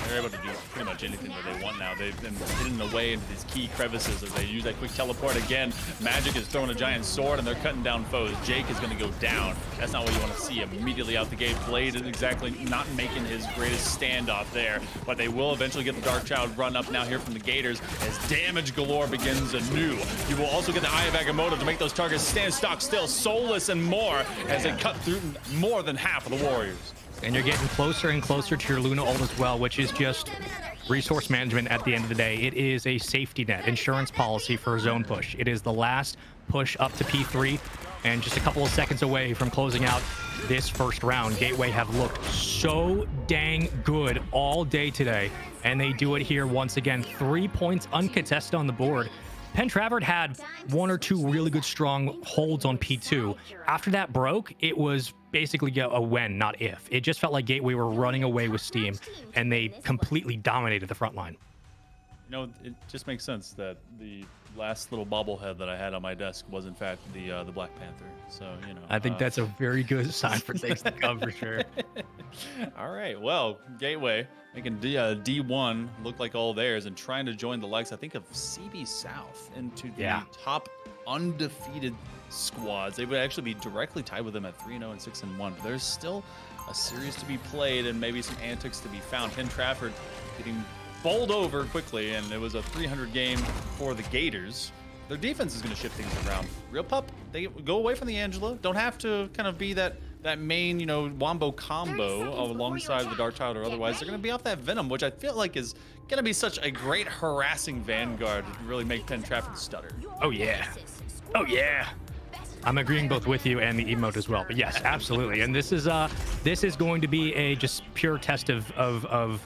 They're able to do pretty much anything that they want now. They've been hidden away into these key crevices as they use that quick teleport again. Magic is throwing a giant sword and they're cutting down foes. Jake is going to go down. That's not what you want to see immediately out the gate. Blade is exactly not making his greatest standoff there, but they will eventually get the Darkchild run up now here from the Gators as damage galore begins anew. You will also get the Eye of Agamotto to make those targets stand stock still, soulless and more as they cut through more than half of the Warriors. And you're getting closer and closer to your Luna ult as well, which is just resource management at the end of the day. It is a safety net, insurance policy for a zone push. It is the last push up to P3, and just a couple of seconds away from closing out this first round. Gateway have looked so dang good all day today, and they do it here once again. 3 points uncontested on the board. Penn Trafford had 1 or 2 really good strong holds on P2. After that broke, it was basically a when, not if. It just felt like Gateway were running away with steam, and they completely dominated the front line. You know, it just makes sense that the last little bobblehead that I had on my desk was in fact the Black Panther. So, you know, I think that's a very good sign for things to come for sure. All right, well, Gateway making D1 look like all theirs and trying to join the likes, I think, of CB South into the top undefeated squads. They would actually be directly tied with them at 3-0 and 6-1. But there's still a series to be played and maybe some antics to be found. Penn Trafford getting bowled over quickly, and it was a 300 game for the Gators. Their defense is going to shift things around. Real Pup, they go away from the Angela. Don't have to kind of be that main, you know, wombo combo alongside the Dark Child or otherwise. They're going to be off that Venom, which I feel like is going to be such a great harassing vanguard to really make Penn Trafford stutter. Oh, yeah. Oh, yeah. I'm agreeing both with you and the emote as well. But yes, absolutely. And this is going to be a just pure test of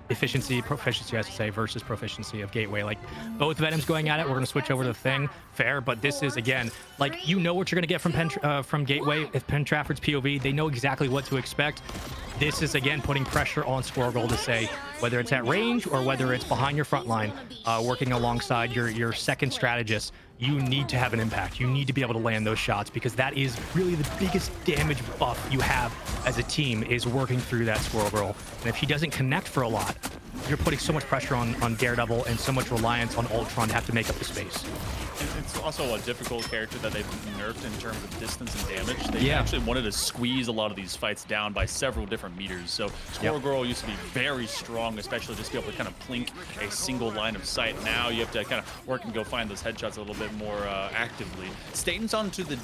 efficiency, proficiency, I should say, versus proficiency of Gateway. Like, both Venoms going at it. We're going to switch over to the Thing. Fair, but this is, again, like, you know what you're going to get from Gateway. If Penn Trafford's POV, they know exactly what to expect. This is, again, putting pressure on Squirrel Girl to say, whether it's at range or whether it's behind your front line, working alongside your second strategist, you need to have an impact. You need to be able to land those shots, because that is really the biggest damage buff you have as a team, is working through that Squirrel Girl. And if she doesn't connect for a lot, you're putting so much pressure on Daredevil and so much reliance on Ultron to have to make up the space. It's also a difficult character that they've nerfed in terms of distance and damage. They actually wanted to squeeze a lot of these fights down by several different meters. So Squirrel Girl used to be very strong, especially just to be able to kind of plink a single line of sight. Now you have to kind of work and go find those headshots a little bit more actively. Staten's onto the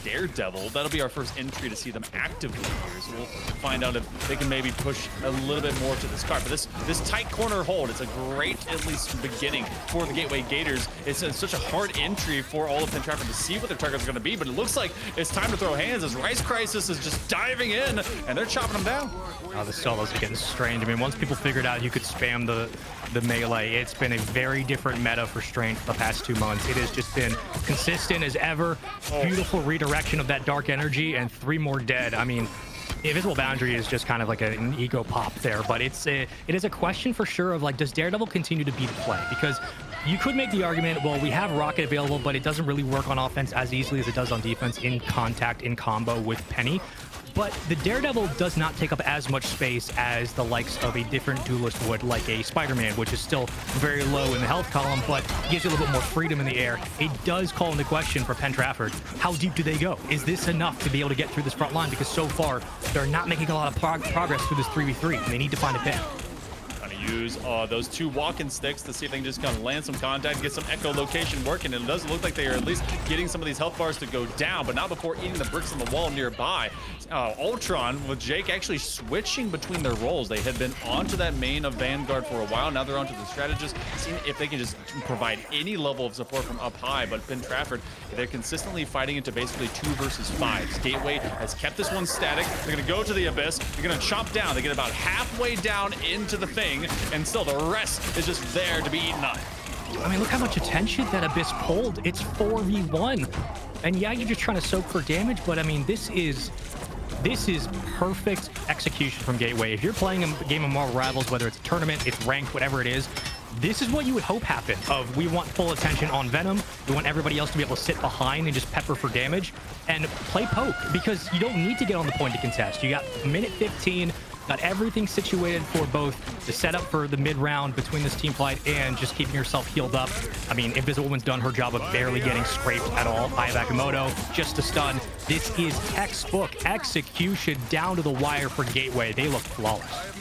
Daredevil. That'll be our first entry to see them actively here. So we'll find out if they can maybe push a little bit more to this card. But this tight corner hold, it's a great, at least, beginning for the Gateway Gators. It's such a hard entry for all of Penn Trafford to see what their targets are going to be, but it looks like it's time to throw hands as Rice Crisis is just diving in, and they're chopping them down. Oh, the solos are getting strange. I mean, once people figured out you could spam the melee, it's been a very different meta for Strange for the past 2 months. It has just been consistent as ever. Beautiful redirection of that dark energy, and 3 more dead. I mean, Invisible Boundary is just kind of like an ego pop there, but it is a question for sure of, like, does Daredevil continue to be the play? Because you could make the argument, well, we have Rocket available, but it doesn't really work on offense as easily as it does on defense in contact, in combo with Penny. But the Daredevil does not take up as much space as the likes of a different duelist would, like a Spider-Man, which is still very low in the health column, but gives you a little bit more freedom in the air. It does call into question for Penn Trafford, how deep do they go? Is this enough to be able to get through this front line? Because so far, they're not making a lot of progress through this 3v3, and they need to find a pin. Use those 2 walking sticks to see if they can just kind of land some contact, get some echolocation working. And it does look like they are at least getting some of these health bars to go down, but not before eating the bricks on the wall nearby. Ultron with Jake actually switching between their roles. They had been onto that main of Vanguard for a while. Now they're onto the strategist, seeing if they can just provide any level of support from up high. But Penn Trafford, they're consistently fighting into basically 2 versus 5. Gateway has kept this one static. They're going to go to the Abyss. They're going to chop down. They get about halfway down into the Thing, and still the rest is just there to be eaten up. I mean, look how much attention that Abyss pulled. It's 4v1. And yeah, you're just trying to soak for damage, but I mean, this is perfect execution from Gateway. If you're playing a game of Marvel Rivals, whether it's a tournament, it's ranked, whatever it is, this is what you would hope happen. We want full attention on Venom. We want everybody else to be able to sit behind and just pepper for damage and play poke, because you don't need to get on the point to contest. You got minute 15, got everything situated for both the setup for the mid-round between this team fight and just keeping yourself healed up. I mean, Invisible Woman's done her job of barely getting scraped at all. Aya Bakamoto, just a stun. This is textbook execution down to the wire for Gateway. They look flawless.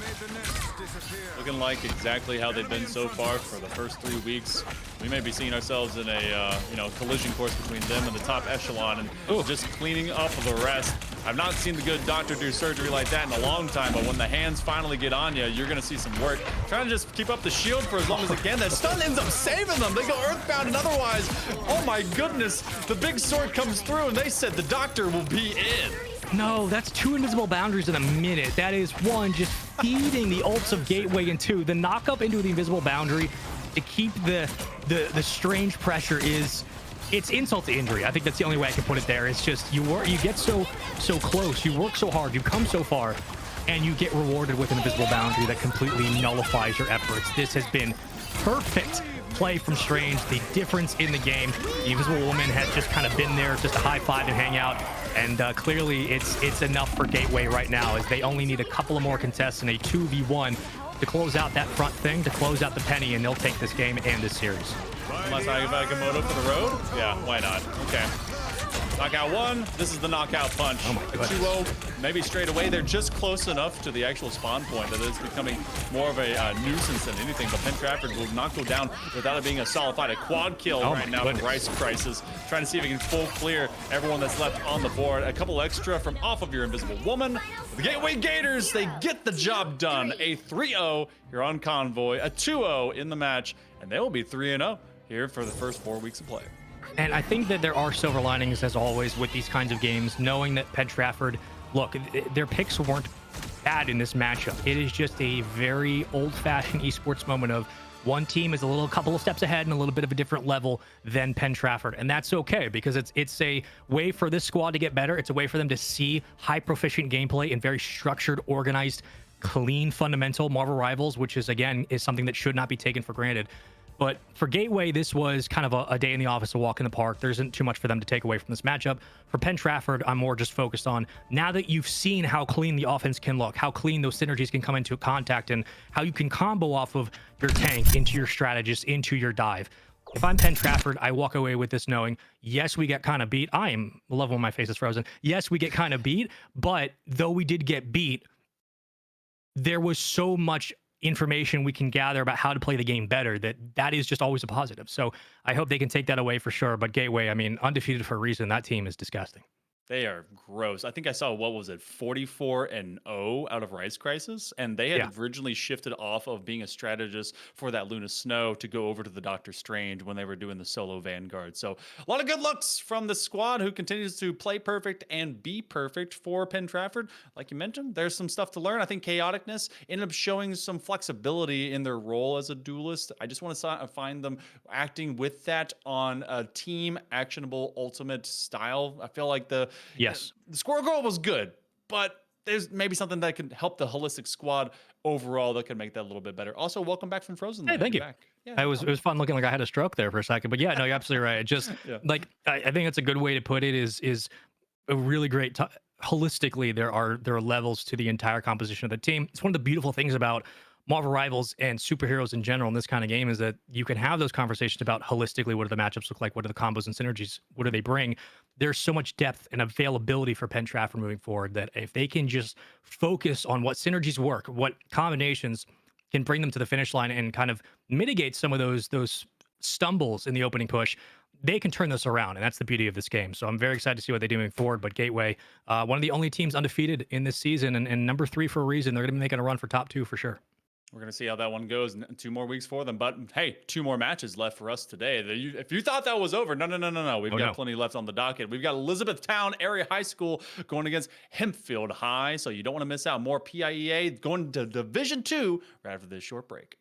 Looking like exactly how they've been so far for the first 3 weeks. We may be seeing ourselves in a collision course between them and the top echelon, and just cleaning up the rest. I've not seen the good doctor do surgery like that in a long time, but when the hands finally get on you, you're going to see some work. Trying to just keep up the shield for as long as it can. That stun ends up saving them. They go earthbound, and otherwise, oh my goodness, the big sword comes through, and they said the doctor will be in. No, that's 2 invisible boundaries in a minute. That is 1, just feeding the ults of Gateway, and 2, the knock up into the invisible boundary to keep the strange pressure is, it's insult to injury. I think that's the only way I can put it there. It's just you get so close, you work so hard, you come so far, and you get rewarded with an invisible boundary that completely nullifies your efforts. This has been perfect play from Strange. The difference in the game, the Invisible Woman has just kind of been there, just a high five and hang out. And clearly it's enough for Gateway right now, as they only need a couple of more contests in a 2v1 to close out that front thing, to close out the penny, and they'll take this game and this series. Unless I back a moto for the road? Yeah, why not? Okay. Knockout 1. This is the knockout punch. Oh my goodness. 2-0, maybe straight away. They're just close enough to the actual spawn point that it's becoming more of a nuisance than anything. But Penn Trafford will not go down without it being a solid fight. A quad kill right now for Rice Crisis. Trying to see if he can full clear everyone that's left on the board. A couple extra from off of your Invisible Woman. The Gateway Gators, they get the job done. A 3-0 here on Convoy. A 2-0 in the match. And they will be 3-0 here for the first 4 weeks of play. And I think that there are silver linings, as always, with these kinds of games, knowing that Penn Trafford, look, their picks weren't bad in this matchup. It is just a very old-fashioned esports moment of one team is a couple of steps ahead and a little bit of a different level than Penn Trafford. And that's okay, because it's a way for this squad to get better. It's a way for them to see high proficient gameplay in very structured, organized, clean, fundamental Marvel Rivals, which is, again, is something that should not be taken for granted. But for Gateway, this was kind of a day in the office, a walk in the park. There isn't too much for them to take away from this matchup. For Penn Trafford, I'm more just focused on, now that you've seen how clean the offense can look, how clean those synergies can come into contact, and how you can combo off of your tank into your strategist, into your dive. If I'm Penn Trafford, I walk away with this knowing, yes, we get kind of beat. I love when my face is frozen. Yes, we get kind of beat, but though we did get beat, there was so much information we can gather about how to play the game better that is just always a positive. So I hope they can take that away for sure. But Gateway, I mean, undefeated for a reason. That team is disgusting. They are gross. I think I saw, what was it, 44-0 out of Rice Crisis, and they had originally shifted off of being a strategist for that Luna Snow to go over to the Doctor Strange when they were doing the solo Vanguard. So a lot of good looks from the squad, who continues to play perfect and be perfect for Penn Trafford. Like you mentioned, there's some stuff to learn. I think Chaoticness ended up showing some flexibility in their role as a duelist. I just want to find them acting with that on a team actionable ultimate style. I feel like the Squirrel Girl was good, but there's maybe something that could help the holistic squad overall that could make that a little bit better. Also, welcome back from Frozen. Hey, thank you. Yeah, it was fun looking like I had a stroke there for a second, but yeah, no, you're absolutely right. It just like, I think that's a good way to put it, is a really great holistically, there are levels to the entire composition of the team. It's one of the beautiful things about Marvel Rivals and superheroes in general in this kind of game, is that you can have those conversations about holistically, what do the matchups look like, what are the combos and synergies, what do they bring. There's so much depth and availability for Penn Trafford moving forward, that if they can just focus on what synergies work, what combinations can bring them to the finish line and kind of mitigate some of those stumbles in the opening push, they can turn this around. And that's the beauty of this game. So I'm very excited to see what they do moving forward. But Gateway, one of the only teams undefeated in this season, and number 3 for a reason. They're going to be making a run for top 2 for sure. We're going to see how that one goes in 2 more weeks for them. But hey, 2 more matches left for us today. If you thought that was over, no. We've got plenty left on the docket. We've got Elizabethtown Area High School going against Hempfield High. So you don't want to miss out. More PIEA going to Division 2 right after this short break.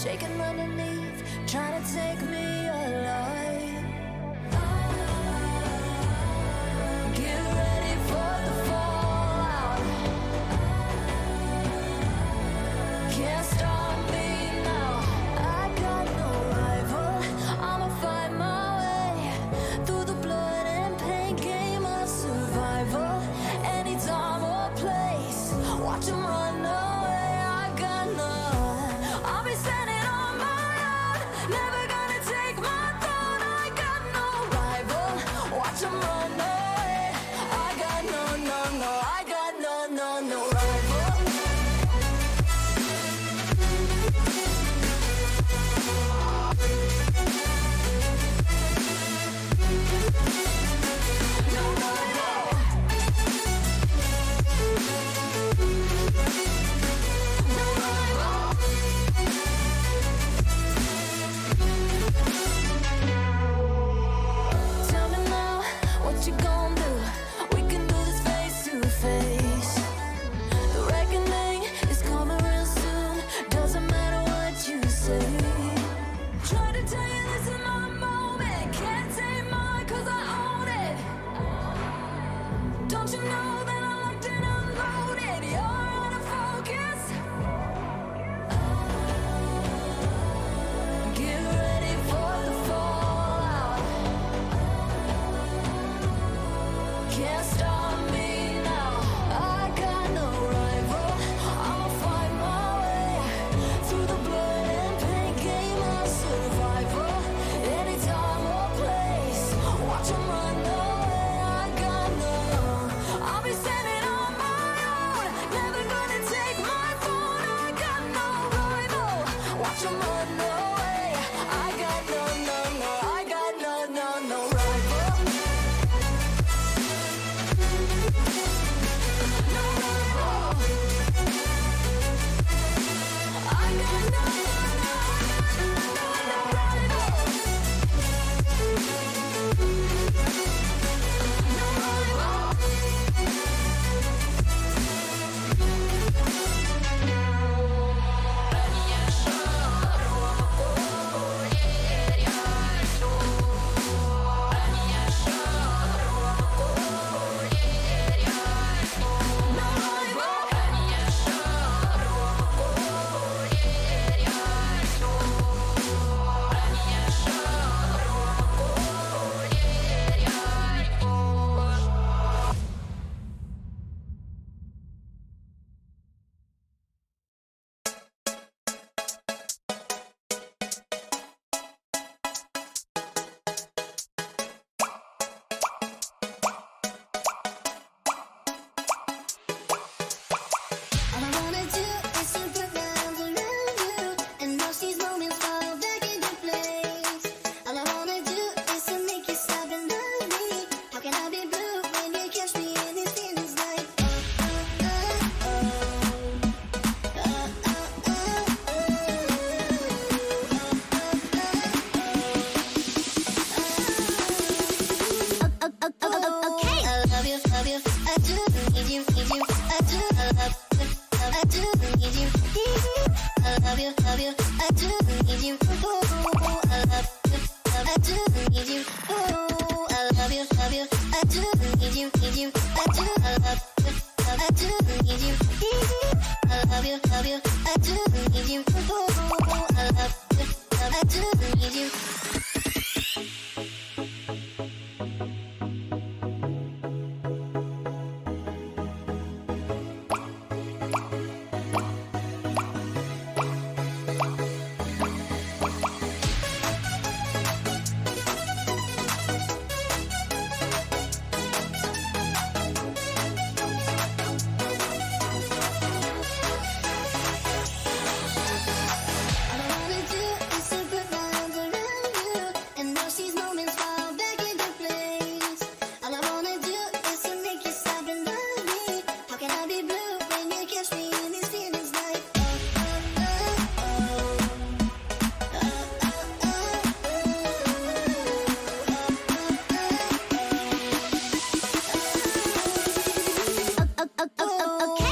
shaking underneath, trying to take me alive. Get ready for the fallout. Can't stop me now. I got no rival. I'ma find my way through the blood and pain game of survival. Anytime. watch them run away. I got none. I'll be standing on my own, never gonna take my throne. I got no rival, watch them run away. I got no, I got no rival. Tell me now, what you gonna do? We can do this face to face. The reckoning is coming real soon. Doesn't matter what you say. Try to tell you this is my moment. Can't take mine 'cause I own it. Don't you know that I locked and unloaded? You're out of focus. Get ready for the fallout. Can't stop me now. I got no rival. I'ma find my way through the blood and pain game of survival. Any time or place, watch 'em run away. I got no. I'll be standing on my own, never gonna take my phone. I got no rival. Watch 'em run away. I got no. I got no rival. All I wanna do is to put my arms around you and watch these moments fall back into place. All I wanna do is to make you stop and love me. How can I be blue when you catch me in these feelings like okay.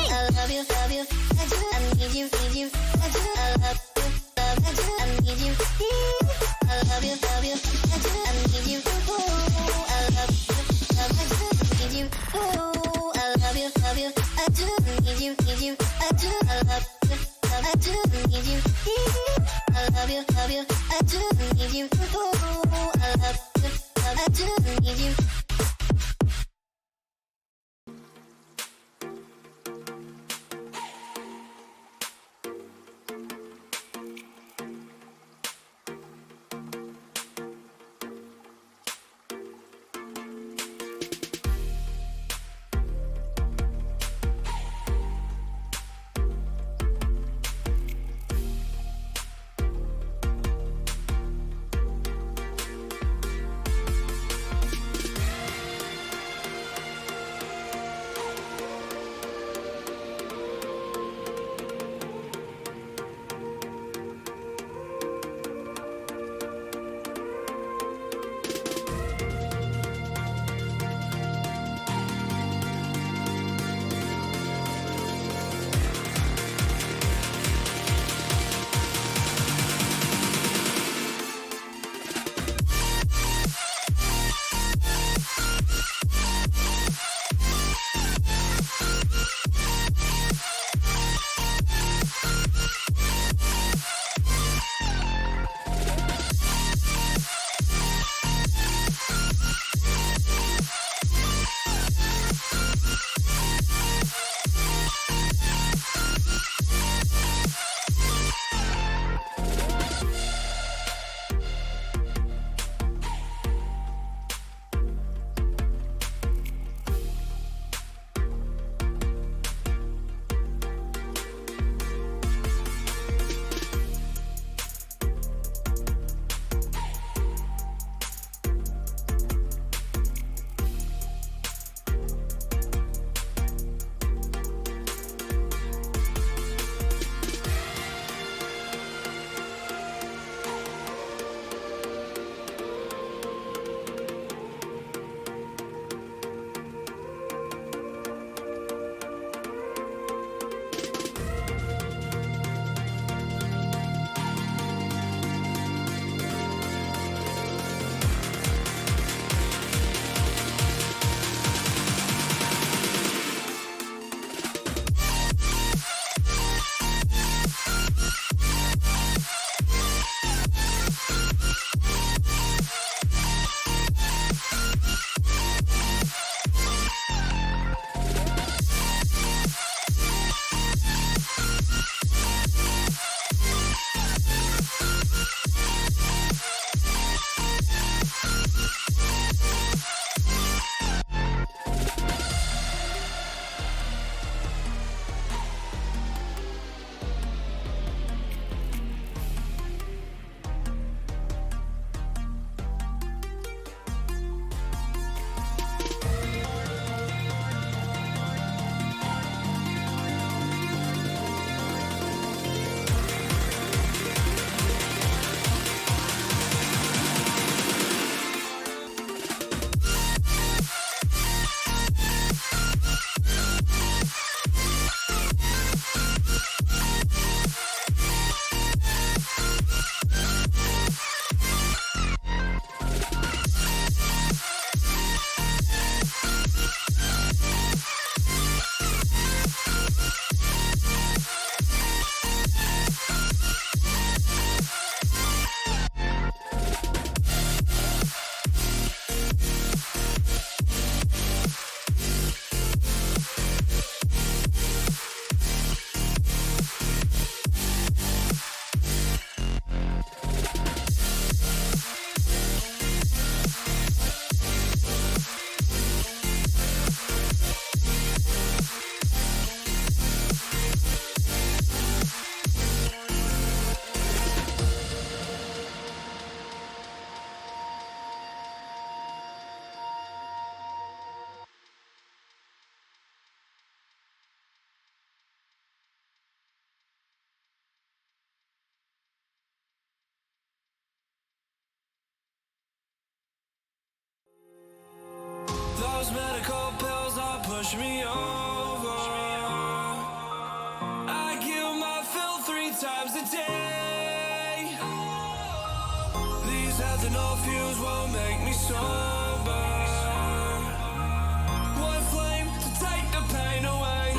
I love you, I do need you, I do, I do need you, I love you, I do need you, oh, I love you, I do need you, oh, I love you, I do need you, I do, I love you, I do need you, I love you, I do need you, oh, I love you, I do need you. chemical pills that push me over. I kill my fill 3 times a day. These ethanol fumes won't make me sober. One flame to take the pain away.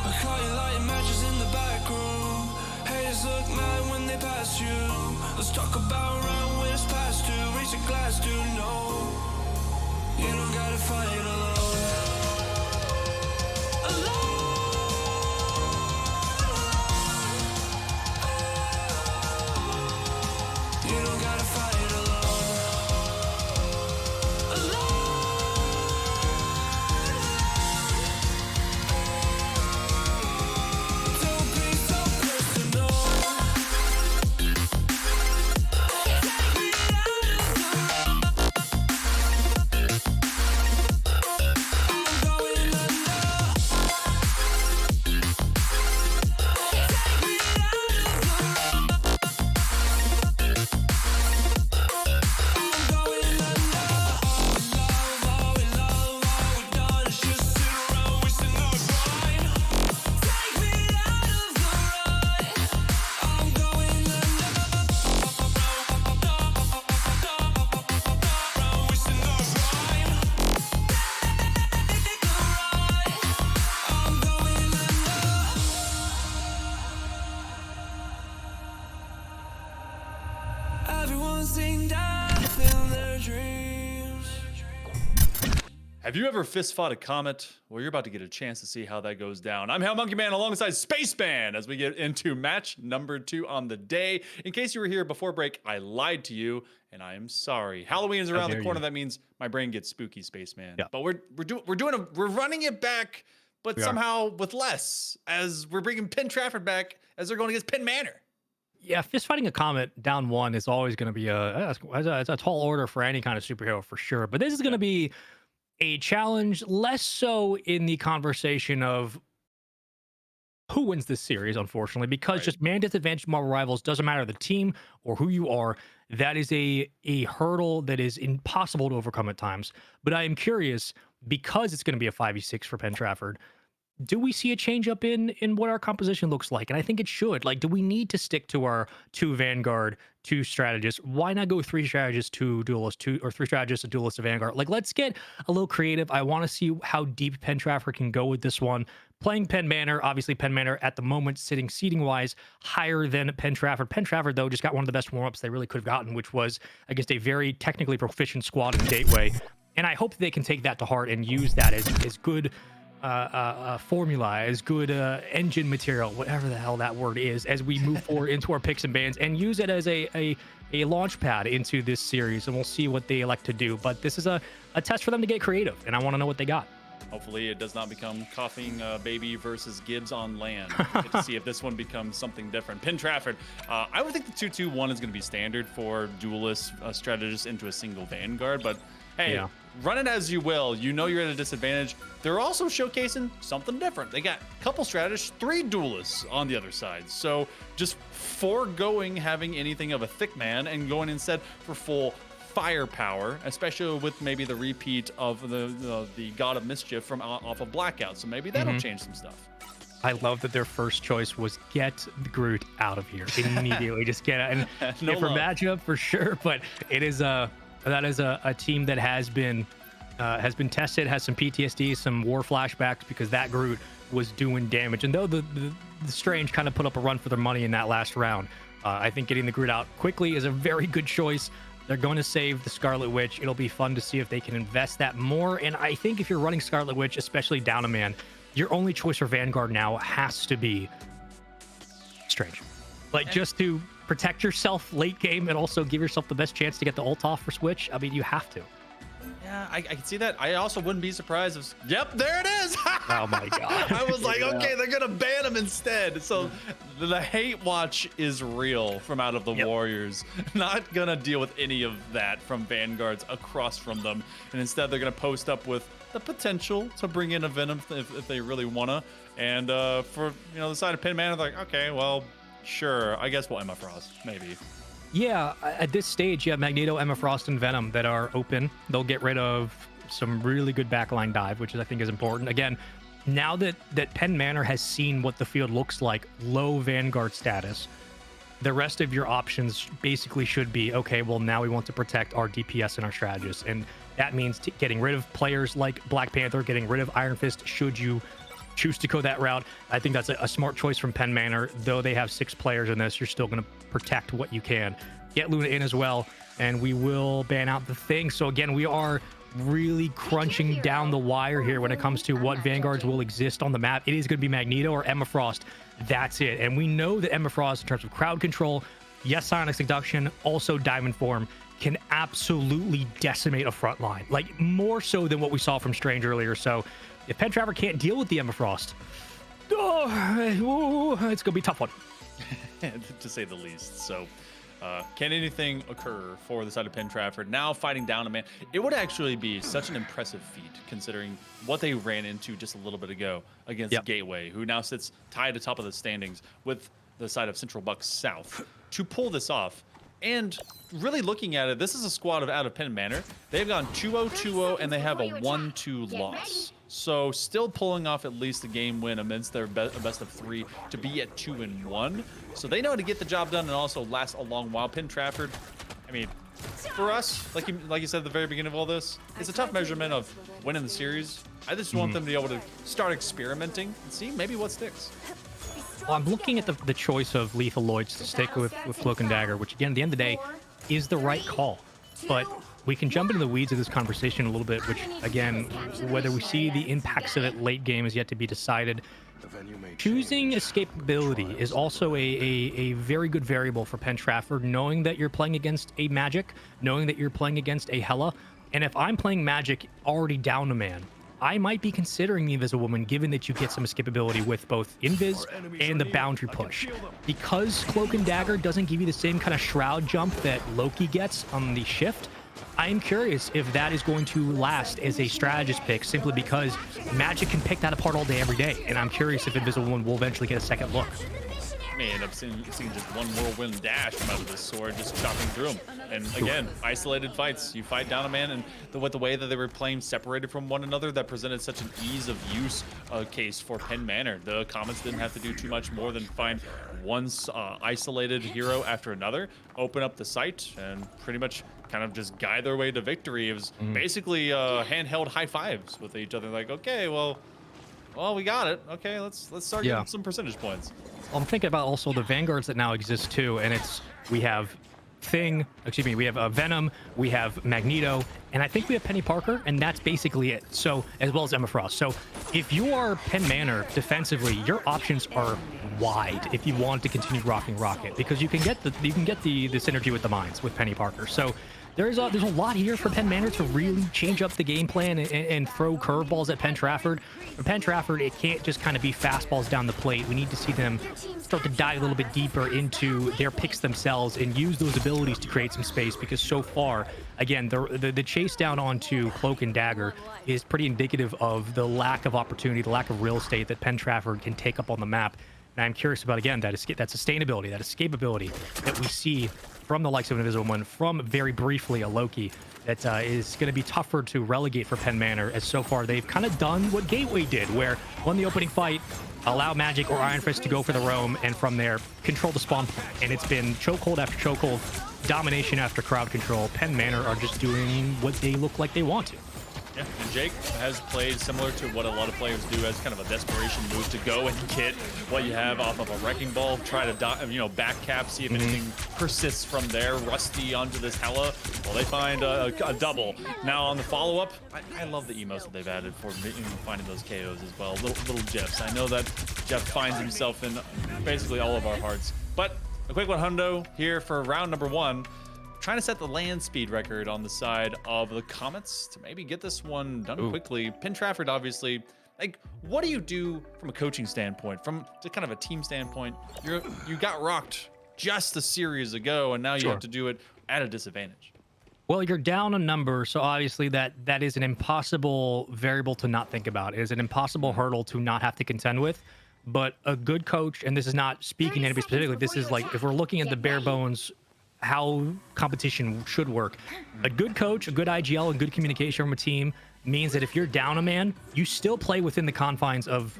I caught you lighting matches in the back room. Haters look mad when they pass you. Let's talk about around when it's past due. Reach a glass, do no. You don't gotta fight alone. You don't gotta fight alone. Don't be so personal. Take me out of the I'm going under. Take me out of the Everyone's seen death in their dreams. Have you ever fist fought a comet? Well, you're about to get a chance to see how that goes down. I'm Hell Monkey Man alongside Spaceman as we get into match number 2 on the day. In case you were here before break, I lied to you, and I am sorry. Halloween is around the corner. That means my brain gets spooky, Spaceman. Yeah. But we're running it back, but somehow with less, as we're bringing Penn Trafford back as they're going against Penn Manor. Yeah, fist fighting a comet down 1 is always going to be it's a tall order for any kind of superhero for sure. But this is going to be a challenge, less so in the conversation of who wins this series, unfortunately, because just man disadvantage Marvel Rivals doesn't matter the team or who you are. That is a hurdle that is impossible to overcome at times. But I am curious, because it's going to be a 5v6 for Penn Trafford, do we see a change up in what our composition looks like? And I think it should. Like, do we need to stick to our 2 Vanguard, 2 strategists? Why not go 3 strategists, 2 duelists, 2 or 3 strategists, a duelist, a Vanguard? Like, let's get a little creative. I want to see how deep Penn Trafford can go with this one. Playing Penn Manor, obviously Penn Manor at the moment sitting seating-wise higher than Penn Trafford. Penn Trafford, though, just got one of the best warm-ups they really could have gotten, which was against a very technically proficient squad in Gateway. And I hope they can take that to heart and use that as good formula, as good engine material, whatever the hell that word is, as we move forward into our picks and bans, and use it as a launch pad into this series, and we'll see what they elect to do. But this is a test for them to get creative, and I want to know what they got. Hopefully it does not become Coughing Baby versus Gibbs on land. Get to see if this one becomes something different. Penn Trafford, I would think the 2-2-1 is going to be standard for duelists, strategists into a single Vanguard, but hey, run it as you will. You know you're at a disadvantage. They're also showcasing something different. They got a couple strategists, 3 duelists on the other side. So just foregoing having anything of a thick man and going instead for full firepower, especially with maybe the repeat of the God of Mischief from off of Blackout. So maybe that'll change some stuff. I love that their first choice was get Groot out of here immediately. Just get it. And No different love. matchup for sure, but it is that is a team that has been tested, has some PTSD, some war flashbacks, because that Groot was doing damage. And though the Strange kind of put up a run for their money in that last round, I think getting the Groot out quickly is a very good choice. They're going to save the Scarlet Witch. It'll be fun to see if they can invest that more. And I think if you're running Scarlet Witch, especially down a man, your only choice for Vanguard now has to be Strange. Like, just to protect yourself late game and also give yourself the best chance to get the ult off for Switch. I mean, you have to. Yeah, I can see that. I also wouldn't be surprised if... Yep, there it is! Oh my god. I was like, okay, they're gonna ban him instead. So the hate watch is real from out of the Warriors. Not gonna deal with any of that from Vanguards across from them. And instead they're gonna post up with the potential to bring in a Venom if they really wanna. And for the side of Penn Manor, they're like, okay, well, sure, I guess we'll Emma Frost, maybe. Yeah, at this stage, you have Magneto, Emma Frost, and Venom that are open. They'll get rid of some really good backline dive, which I think is important. Again, now that Penn Manor has seen what the field looks like, low Vanguard status, the rest of your options basically should be, okay, well, now we want to protect our DPS and our strategists. And that means getting rid of players like Black Panther, getting rid of Iron Fist, should you choose to go that route. I think that's a smart choice from Penn Manor. Though they have 6 players in this, you're still going to protect what you can. Get Luna in as well, and we will ban out the Thing. So again, we are really crunching down the wire here when it comes to what Vanguards will exist on the map. It is going to be Magneto or Emma Frost. That's it. And we know that Emma Frost, in terms of crowd control, yes, Sonic Seduction, also Diamond Form, can absolutely decimate a front line. Like, more so than what we saw from Strange earlier. So if Penn Trafford can't deal with the Emma Frost, it's going to be a tough one. To say the least. So can anything occur for the side of Penn Trafford now fighting down a man? It would actually be such an impressive feat considering what they ran into just a little bit ago against Gateway, who now sits tied atop of the standings with the side of Central Bucks South, to pull this off. And really looking at it, this is a squad out of Penn Manor. They've gone 2-0, 2-0, and they have a 1-2 loss. So still pulling off at least a game win amidst their best of 3 to be at 2-1. So they know how to get the job done and also last a long while. Penn Trafford, I mean, for us, like you said at the very beginning of all this, it's a tough measurement of winning the series. I just want them to be able to start experimenting and see maybe what sticks. Well, I'm looking at the choice of Lethal Lloyds to stick with Cloak and Dagger, which again, at the end of the day, is the right call. But we can jump into the weeds of this conversation a little bit, which again, whether we see the impacts of it late game is yet to be decided. Choosing escapability is also a very good variable for Penn Trafford, knowing that you're playing against a Magic, knowing that you're playing against a Hela. And if I'm playing Magic already down a man, I might be considering the Invisible Woman, given that you get some escapability with both Invis and the Boundary Push. Because Cloak and Dagger doesn't give you the same kind of Shroud jump that Loki gets on the Shift, I'm curious if that is going to last as a strategist pick, simply because Magic can pick that apart all day, every day. And I'm curious if Invisible Woman will eventually get a second look. May end up seeing just one whirlwind dash come out of this sword, just chopping through him. And again, isolated fights. You fight down a man, and with the way that they were playing separated from one another, that presented such an ease of use case for Penn Manor. The Comets didn't have to do too much more than find one isolated hero after another, open up the site, and pretty much kind of just guide their way to victory. It was basically handheld high fives with each other. Like, okay, well, we got it. Okay, let's start getting some percentage points. Well, I'm thinking about also the Vanguards that now exist too, and we have Venom, we have Magneto, and I think we have Penny Parker, and that's basically it. So, as well as Emma Frost. So, if you are Penn Manor defensively, your options are wide if you want to continue rocking Rocket, because you can get the synergy with the mines with Penny Parker. So, there's a lot here for Penn Manor to really change up the game plan and throw curveballs at Penn Trafford. For Penn Trafford, it can't just kind of be fastballs down the plate. We need to see them start to dive a little bit deeper into their picks themselves and use those abilities to create some space, because so far, again, the chase down onto Cloak and Dagger is pretty indicative of the lack of opportunity, the lack of real estate that Penn Trafford can take up on the map. And I'm curious about, again, that sustainability, that escapability that we see from the likes of Invisible One, from very briefly a Loki, that is going to be tougher to relegate for Penn Manor, as so far they've kind of done what Gateway did, where won the opening fight, allow Magic or Iron Fist to go for the roam, and from there, control the spawn point. And it's been chokehold after chokehold, domination after crowd control. Penn Manor are just doing what they look like they want to. Yeah, and Jake has played similar to what a lot of players do as kind of a desperation move to go and get what you have off of a Wrecking Ball, try to back cap, see if anything persists from there. Rusty onto this Hela. Well, they find a double. Now on the follow-up, I love the emos that they've added for finding those KOs as well. Little GIFs. I know that Jeff finds himself in basically all of our hearts. But a quick one, Hundo, here for round number 1. Trying to set the land speed record on the side of the Comets to maybe get this one done quickly. Penn Trafford, obviously, like, what do you do from a coaching standpoint, from kind of a team standpoint? You got rocked just a series ago, and now you have to do it at a disadvantage. Well, you're down a number, so obviously that is an impossible variable to not think about. It is an impossible hurdle to not have to contend with. But a good coach, and this is not speaking to anybody specifically, this is like, if we're looking at the bare bones how competition should work, a good coach, a good IGL, and good communication from a team means that if you're down a man, you still play within the confines of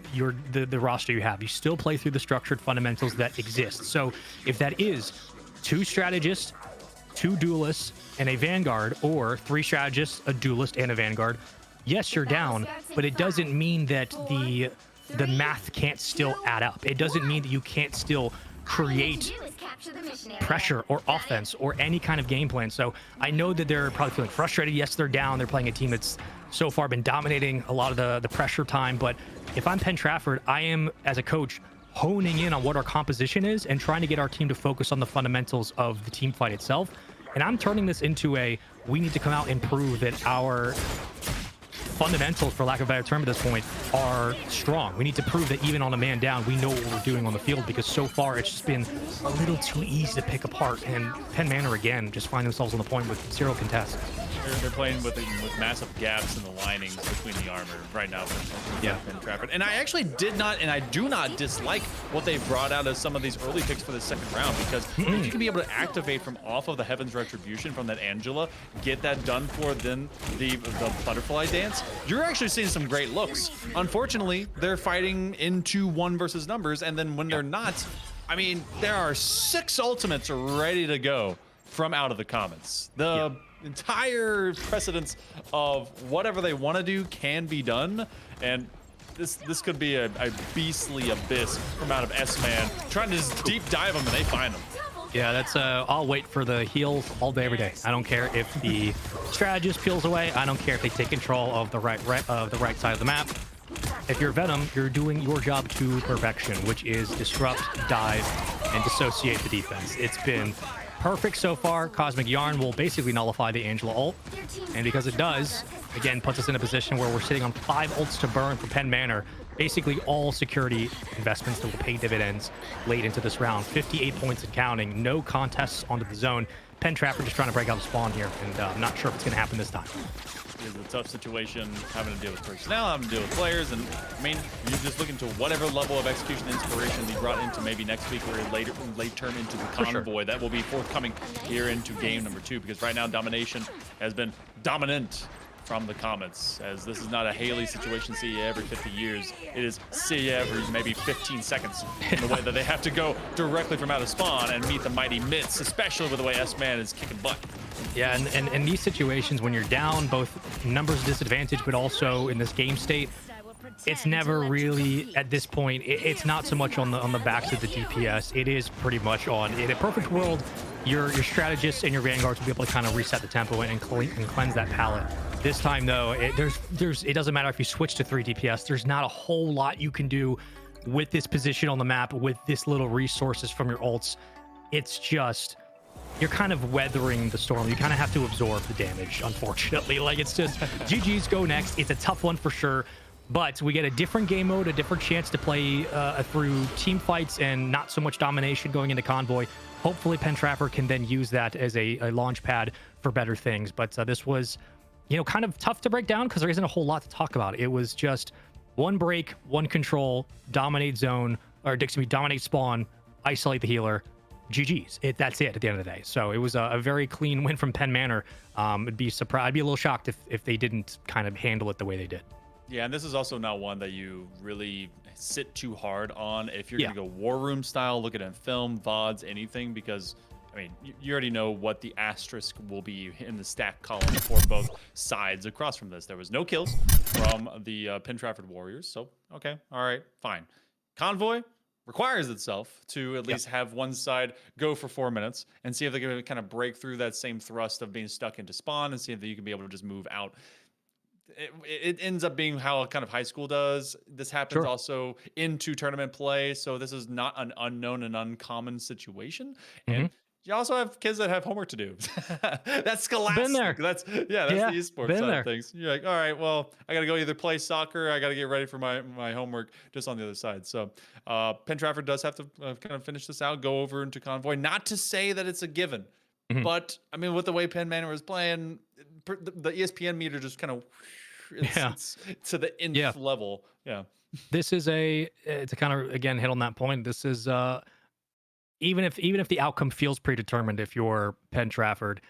the roster you have. You still play through the structured fundamentals that exist. So if that is 2 strategists, 2 duelists, and a vanguard, or 3 strategists, a duelist, and a vanguard, yes, you're down, but it doesn't mean that the math can't still add up. It doesn't mean that you can't still create pressure or offense or any kind of game plan. So I know that they're probably feeling frustrated. Yes, they're down. They're playing a team that's so far been dominating a lot of the pressure time. But if I'm Penn Trafford, I am, as a coach, honing in on what our composition is and trying to get our team to focus on the fundamentals of the team fight itself. And I'm turning this into we need to come out and prove that our fundamentals, for lack of a better term at this point, are strong. We need to prove that even on a man down, we know what we're doing on the field, because so far it's just been a little too easy to pick apart. And Penn Manor, again, just find themselves on the point with 0 contests. They're playing with massive gaps in the linings between the armor right now. Penn Trafford. And I actually did not, and I do not dislike what they brought out as some of these early picks for the second round, because if you can be able to activate from off of the Heaven's Retribution from that Angela, get that done for then the butterfly dance, you're actually seeing some great looks. Unfortunately, they're fighting into 1 versus numbers, and then when they're not, I mean, there are 6 ultimates ready to go from Out of the Commons. The entire precedence of whatever they want to do can be done, and this could be a beastly abyss from out of S-Man, trying to just deep dive them, and they find them. Yeah, that's I'll wait for the heals all day, every day. I don't care if the strategist peels away. I don't care if they take control of the right side of the map. If you're Venom, you're doing your job to perfection, which is disrupt, dive, and dissociate the defense. It's been perfect so far. Cosmic Yarn will basically nullify the Angela ult, and because it does, again, puts us in a position where we're sitting on 5 ults to burn for Penn Manor. Basically all security investments that will pay dividends late into this round. 58 points and counting. No contests onto the zone. Penn Trafford just trying to break out the spawn here, and I'm not sure if it's going to happen this time. It's a tough situation, having to deal with personnel, having to deal with players, and I mean, you're just looking to whatever level of execution inspiration be brought into maybe next week or late term into the convoy. That will be forthcoming here into game number 2, because right now domination has been dominant from the Comets, as this is not a Haley situation, see you every 50 years. It is see you every maybe 15 seconds in the way that they have to go directly from out of spawn and meet the mighty Mitts, especially with the way S-Man is kicking butt. Yeah, and these situations, when you're down, both numbers disadvantage, but also in this game state, it's never really, at this point, it's not so much on the backs of the DPS. It is pretty much on, in a perfect world, your strategists and your vanguards will be able to kind of reset the tempo and cleanse that palette. This time, though, it doesn't matter if you switch to 3 DPS. There's not a whole lot you can do with this position on the map, with this little resources from your ults. It's just, you're kind of weathering the storm. You kind of have to absorb the damage, unfortunately. Like, it's just, GG's go next. It's a tough one for sure, but we get a different game mode, a different chance to play through team fights and not so much domination going into convoy. Hopefully, Penn Trafford can then use that as a launch pad for better things. But this was, kind of tough to break down because there isn't a whole lot to talk about. It was just 1 break, 1 control, dominate zone, or dominate spawn, isolate the healer, GG's. That's it at the end of the day. So it was a very clean win from Penn Manor. I'd be a little shocked if they didn't kind of handle it the way they did. Yeah, and this is also not one that you really sit too hard on. If you're going to go War Room style, look at it in film, VODs, anything, because I mean, you already know what the asterisk will be in the stack column for both sides across from this. There was no kills from the Penn Trafford Warriors, so okay, all right, fine. Convoy requires itself to at least have one side go for 4 minutes and see if they can kind of break through that same thrust of being stuck into spawn and see if you can be able to just move out. It ends up being how kind of high school does. This happens also into tournament play, so this is not an unknown and uncommon situation. And you also have kids that have homework to do. That's scholastic. Been there. That's the esports side of things. You're like, all right, well, I got to go either play soccer, I got to get ready for my homework just on the other side. So Penn Trafford does have to kind of finish this out, go over into convoy. Not to say that it's a given, but I mean, with the way Penn Manor was playing, the ESPN meter just kind of it's to the nth level. Yeah. This is to kind of again hit on that point. This is even if the outcome feels predetermined, if you're Penn Trafford,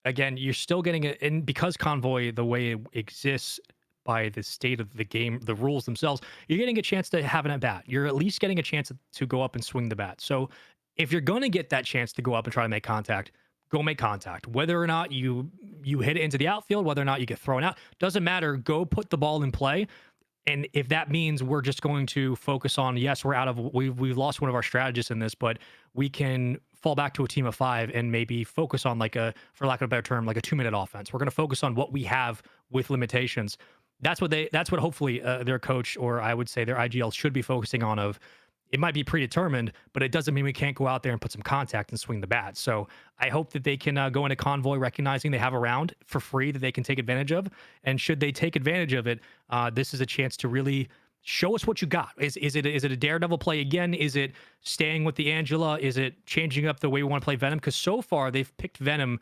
again, you're still getting it, and because Convoy, the way it exists by the state of the game, the rules themselves, you're getting a chance to have an at bat. You're at least getting a chance to go up and swing the bat. So if you're going to get that chance to go up and try to make contact, go make contact. Whether or not you hit it into the outfield, whether or not you get thrown out, doesn't matter. Go put the ball in play. And if that means we're just going to focus on, yes, we've lost one of our strategists in this, but we can fall back to a team of 5 and maybe focus on for lack of a better term, like a 2-minute offense. We're going to focus on what we have with limitations. That's what hopefully their coach, or I would say their IGL, should be focusing on. Of it might be predetermined, but it doesn't mean we can't go out there and put some contact and swing the bat. So I hope that they can go into Convoy recognizing they have a round for free that they can take advantage of. And should they take advantage of it, this is a chance to really show us what you got. Is it a daredevil play again? Is it staying with the Angela? Is it changing up the way we want to play Venom? Because so far they've picked Venom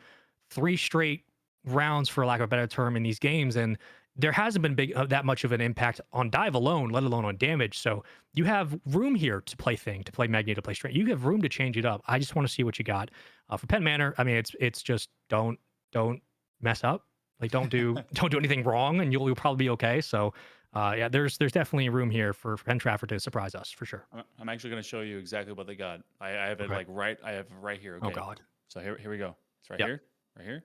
3 straight rounds, for lack of a better term, in these games, and there hasn't been that much of an impact on dive alone, let alone on damage. So you have room here to play Thing, to play Magneto, to play Strength. You have room to change it up. I just want to see what you got. For Penn Manor, I mean, it's just don't mess up. Like don't do anything wrong, and you'll probably be okay. So yeah, there's definitely room here for Penn Trafford to surprise us for sure. I'm actually going to show you exactly what they got. I have it I have it right here. Okay. Oh God. So here we go. It's right here. Right here.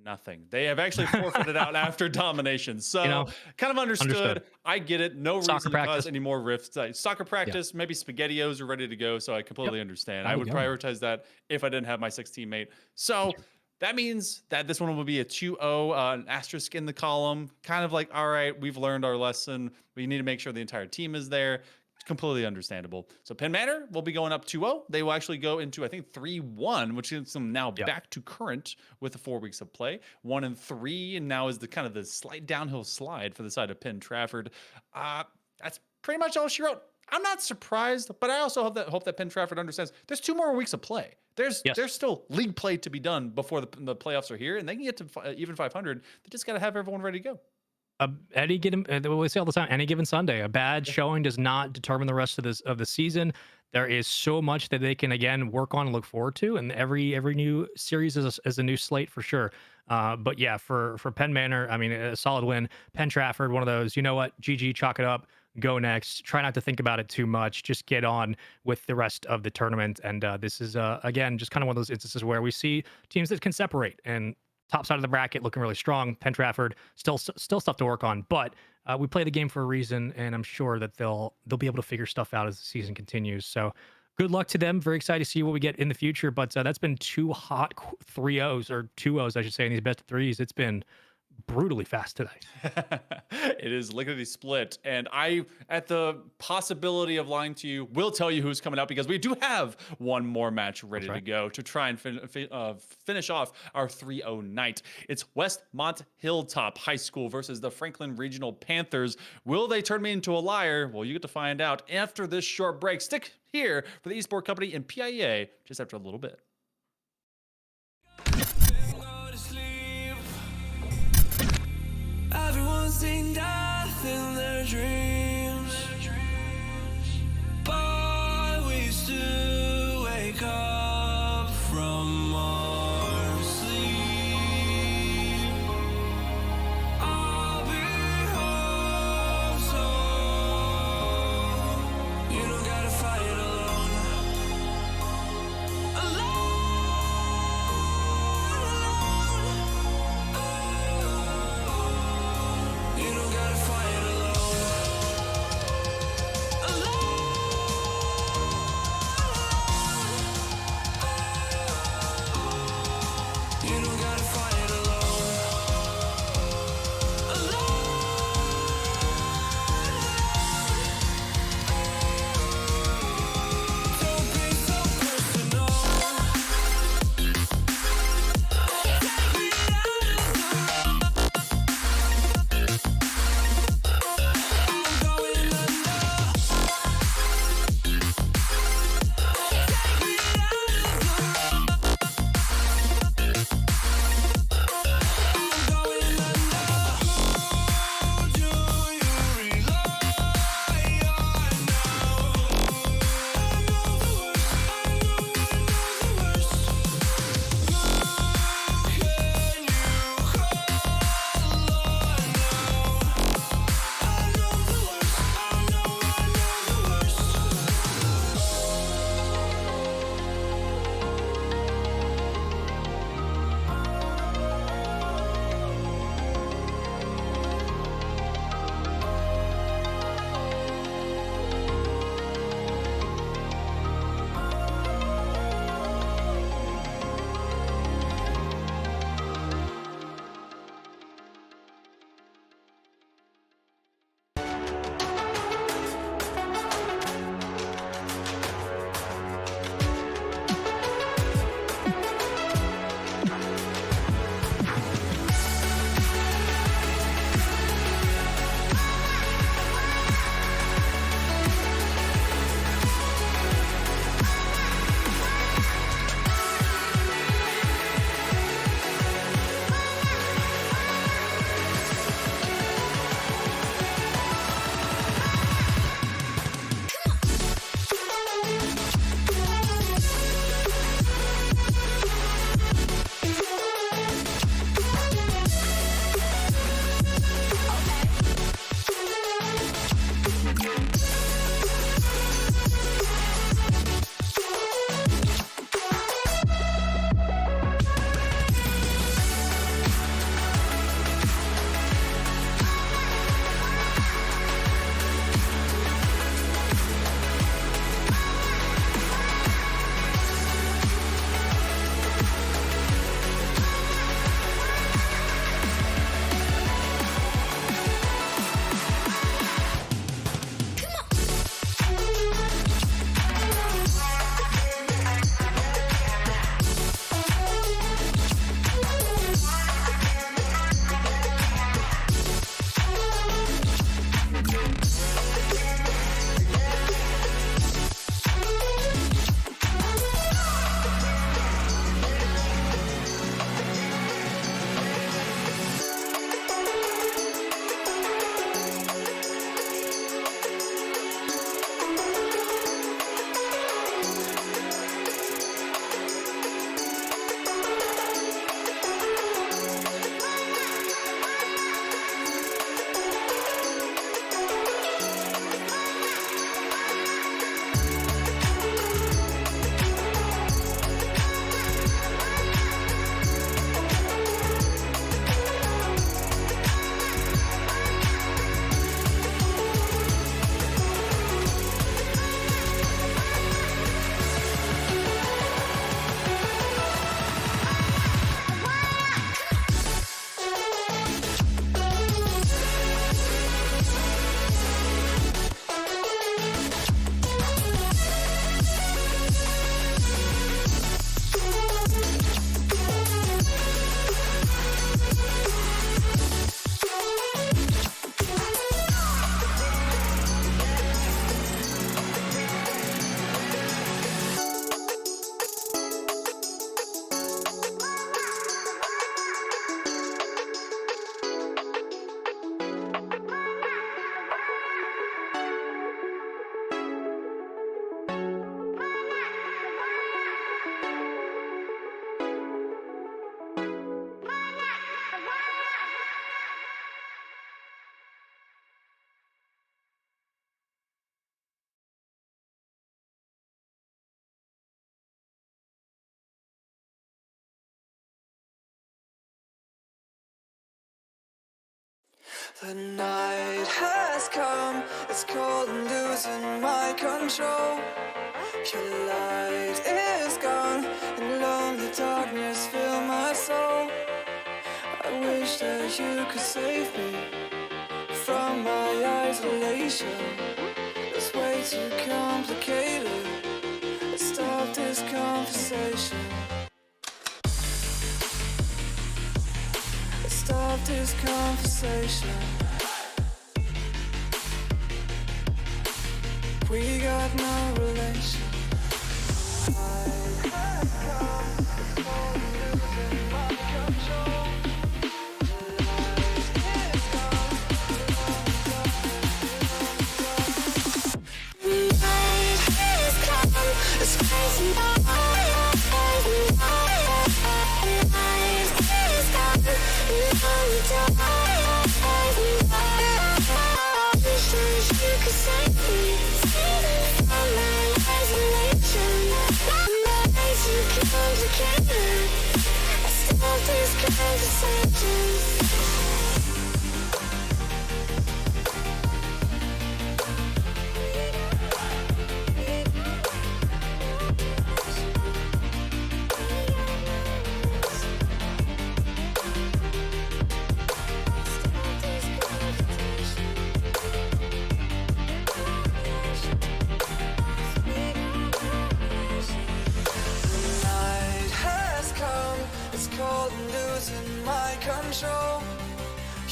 Nothing. They have actually forfeited out after domination. So kind of understood. I get it. No reason to cause any more rifts. Soccer practice, maybe SpaghettiOs are ready to go. So I completely understand. I would prioritize that if I didn't have my 6 teammate. So that means that this one will be a 2-0, an asterisk in the column. Kind of like, all right, we've learned our lesson. We need to make sure the entire team is there. Completely understandable. So Penn Manor will be going up 2-0. They will actually go into, I think, 3-1, which gets them now back to current with the 4 weeks of play. 1-3, and now is the kind of the slight downhill slide for the side of Penn Trafford. That's pretty much all she wrote. I'm not surprised, but I also hope that Penn Trafford understands there's 2 more weeks of play. There's still league play to be done before the playoffs are here, and they can get to even 500. They just got to have everyone ready to go. We say all the time, any given Sunday, a bad showing does not determine the rest of the season. There is so much that they can again work on and look forward to, and every new series is a new slate for sure. But yeah, for Penn Manor, I mean, a solid win. Penn Trafford, one of those. You know what? GG, chalk it up. Go next. Try not to think about it too much. Just get on with the rest of the tournament. And this is again just kind of one of those instances where we see teams that can separate, and top side of the bracket looking really strong. Penn Trafford still stuff to work on, but we play the game for a reason, and I'm sure that they'll be able to figure stuff out as the season continues. So good luck to them. Very excited to see what we get in the future. But that's been 2 hot 3-0s, or 2-0s, I should say, in these best of 3s. It's been brutally fast today. It is lickety split, and I, at the possibility of lying to you, will tell you who's coming out, because we do have one more match ready to go to try and finish off our 3-0 night. It's Westmont Hilltop High School versus the Franklin Regional Panthers. Will they turn me into a liar? Well, you get to find out after this short break. Stick here for the Esport Company and PIA just after a little bit. Everyone's seen death in their dreams, but we still wake up from our sleep. I'll be home soon. You don't gotta fight alone. The night has come, it's cold and losing my control. Your light is gone, and lonely darkness fill my soul. I wish that you could save me from my isolation. It's way too complicated. Let's stop this conversation. Let's stop this conversation. We got no relation. It's crazy.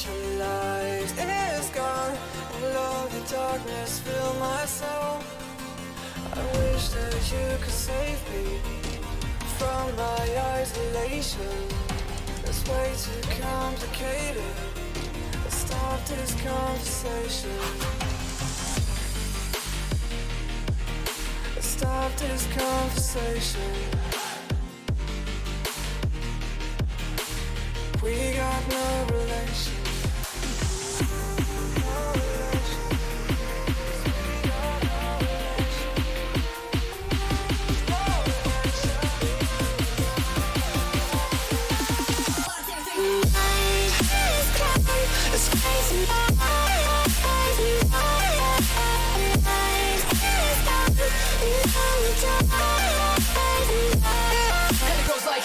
Your light is gone, and lonely darkness fill my soul. I wish that you could save me from my isolation. It's way too complicated. Let's stop this conversation. Let's stop this conversation. We got no relation. It's crazy. And it goes like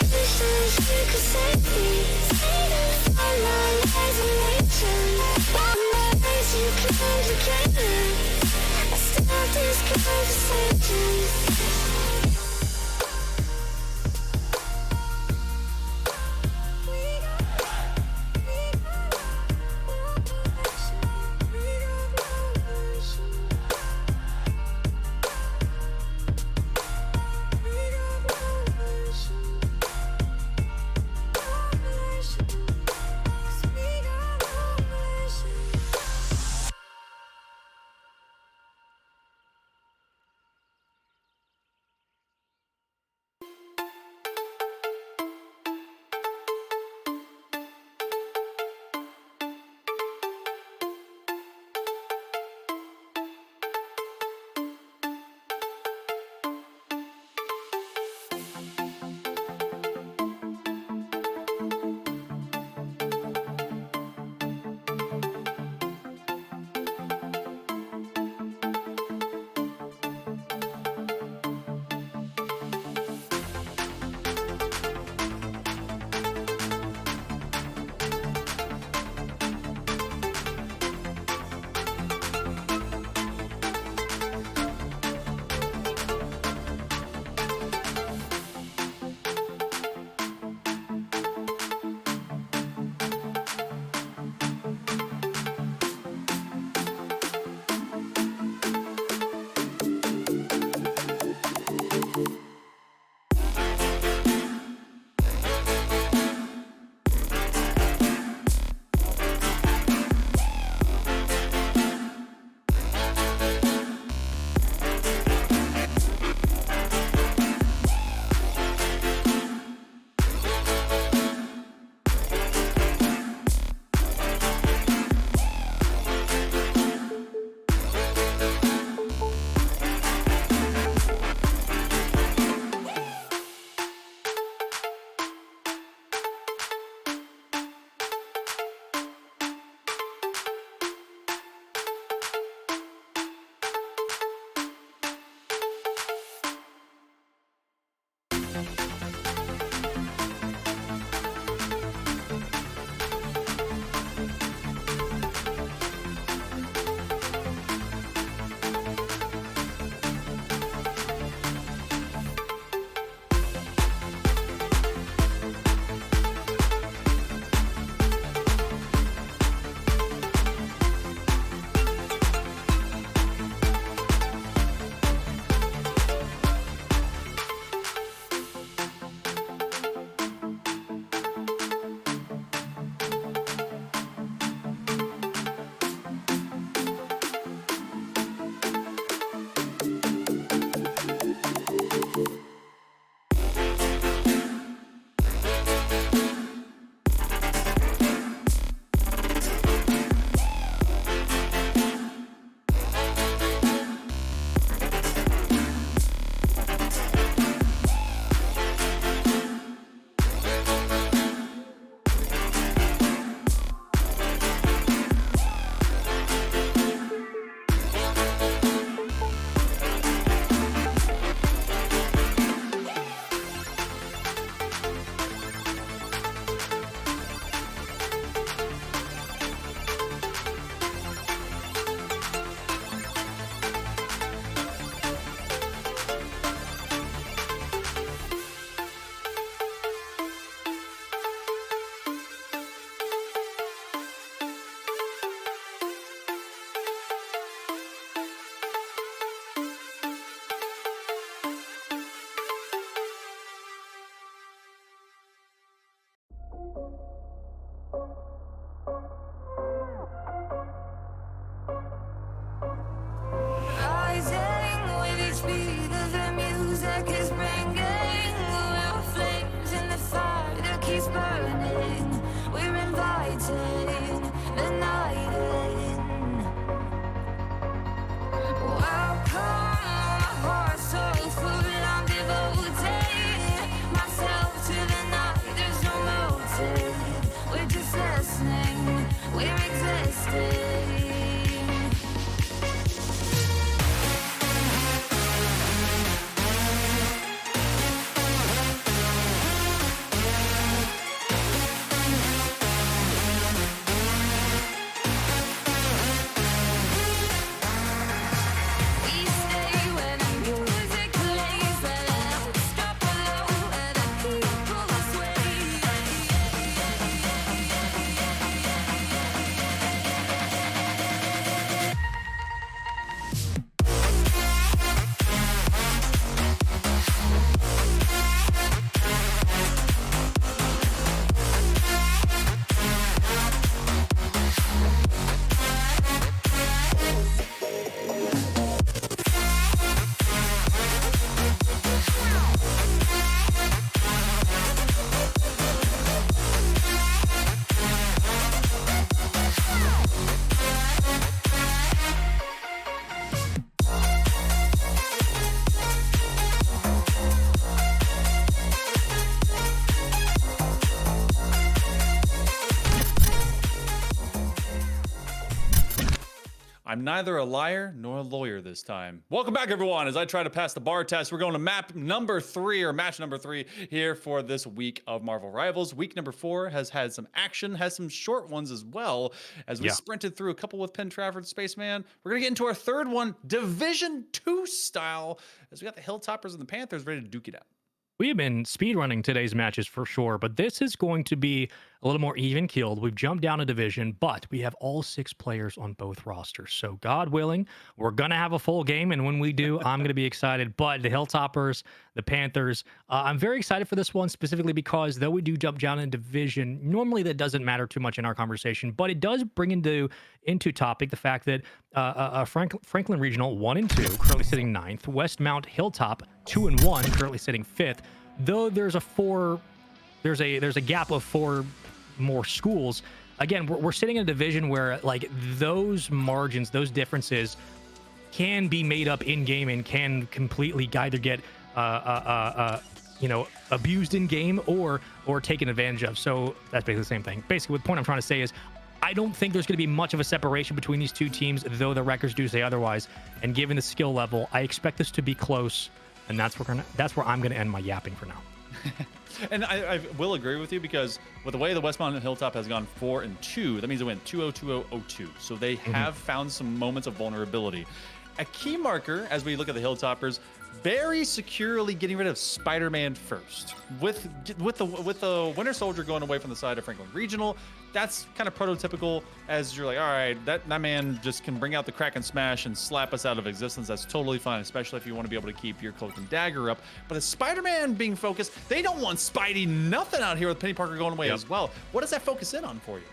I'm neither a liar nor a lawyer this time. Welcome back, everyone. As I try to pass the bar test, we're going to map number 3 or match number 3 here for this week of Marvel Rivals. Week number 4 has had some action, has some short ones as well. As we sprinted through a couple with Penn, Trafford, Spaceman, we're going to get into our third one, Division 2 style, as we got the Hilltoppers and the Panthers ready to duke it out. We have been speedrunning today's matches for sure, but this is going to be a little more even-keeled. We've jumped down a division, but we have all 6 players on both rosters. So God willing, we're going to have a full game, and when we do, I'm going to be excited. But the Hilltoppers, the Panthers, I'm very excited for this one specifically because though we do jump down a division, normally that doesn't matter too much in our conversation, but it does bring into topic the fact that Franklin Regional 1-2, currently sitting 9th, Westmont Hilltop 2-1, currently sitting 5th. Though there's a gap of 4 more schools. Again, we're sitting in a division where like those margins, those differences can be made up in game and can completely either get abused in game or taken advantage of. So that's basically the same thing. Basically, the point I'm trying to say is I don't think there's going to be much of a separation between these two teams, though the records do say otherwise. And given the skill level, I expect this to be close, and that's where I'm going to end my yapping for now. And I will agree with you because with the way the Westmont and Hilltop has gone 4-2, that means they went 2-0, 2-0, 0-2. So they have found some moments of vulnerability. A key marker as we look at the Hilltoppers, very securely getting rid of Spider-Man first. With the Winter Soldier going away from the side of Franklin Regional, that's kind of prototypical as you're like, all right, that man just can bring out the crack and smash and slap us out of existence. That's totally fine, especially if you want to be able to keep your cloak and dagger up. But as Spider-Man being focused, they don't want Spidey nothing out here with Penny Parker going away as well. What does that focus in on for you?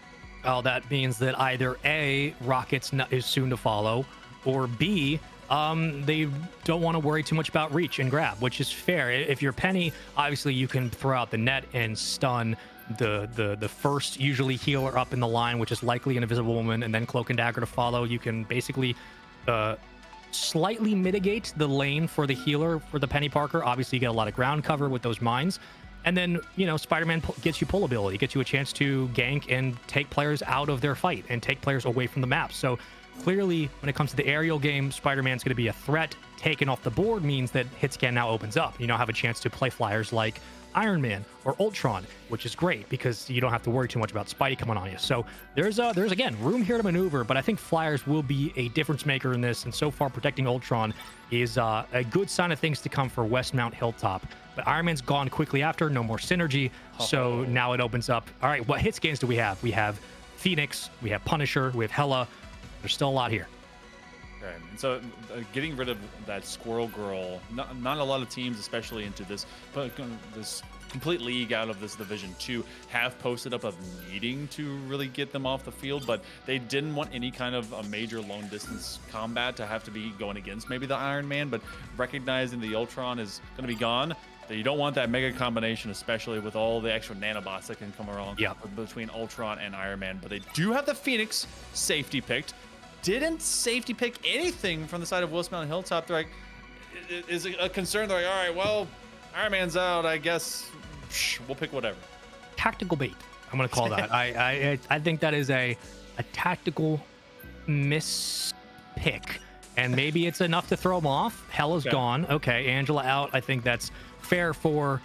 Well, that means that either A, Rockets is soon to follow, or B, they don't want to worry too much about reach and grab, which is fair. If you're Penny, obviously you can throw out the net and stun the first usually healer up in the line, which is likely an Invisible Woman, and then Cloak and Dagger to follow. You can basically slightly mitigate the lane for the healer for the Penny Parker. Obviously you get a lot of ground cover with those mines. And then, Spider-Man gets you pull ability, gets you a chance to gank and take players out of their fight and take players away from the map. So clearly, when it comes to the aerial game, Spider-Man's going to be a threat. Taken off the board means that hit scan now opens up. You now have a chance to play flyers like Iron Man or Ultron, which is great because you don't have to worry too much about Spidey coming on you. So there's again room here to maneuver, but I think flyers will be a difference maker in this. And so far, protecting Ultron is a good sign of things to come for Westmont Hilltop. But Iron Man's gone quickly after, no more synergy. So now it opens up. All right, what hit scans do we have? We have Phoenix, we have Punisher, we have Hela. There's still a lot here. Okay, and so getting rid of that Squirrel Girl, not a lot of teams, especially into this complete league out of this Division 2, have posted up of needing to really get them off the field, but they didn't want any kind of a major long distance combat to have to be going against maybe the Iron Man, but recognizing the Ultron is going to be gone. You don't want that mega combination, especially with all the extra nanobots that can come around between Ultron and Iron Man. But they do have the Phoenix safety picked. Didn't safety pick anything from the side of Westmont and Hilltop. They're like, is it a concern? They're like, all right, well, Iron Man's out. I guess we'll pick whatever. Tactical bait, I'm going to call that. I think that is a tactical mispick. And maybe it's enough to throw them off. Hela's gone. Okay, Angela out. I think that's fair for,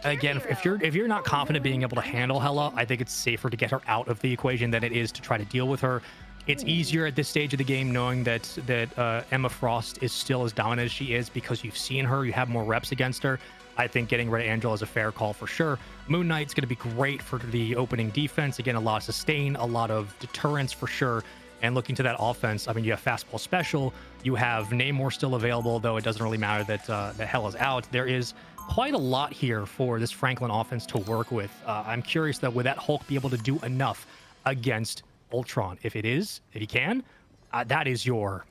again, if you're not confident being able to handle Hela, I think it's safer to get her out of the equation than it is to try to deal with her. It's easier at this stage of the game knowing that Emma Frost is still as dominant as she is because you've seen her, you have more reps against her. I think getting rid of Angela is a fair call for sure. Moon Knight's going to be great for the opening defense. Again, a lot of sustain, a lot of deterrence for sure. And looking to that offense, I mean, you have fastball special, you have Namor still available, though it doesn't really matter that Hela's out. There is quite a lot here for this Franklin offense to work with. I'm curious, though, would that Hulk be able to do enough against Ultron? If he can, that is your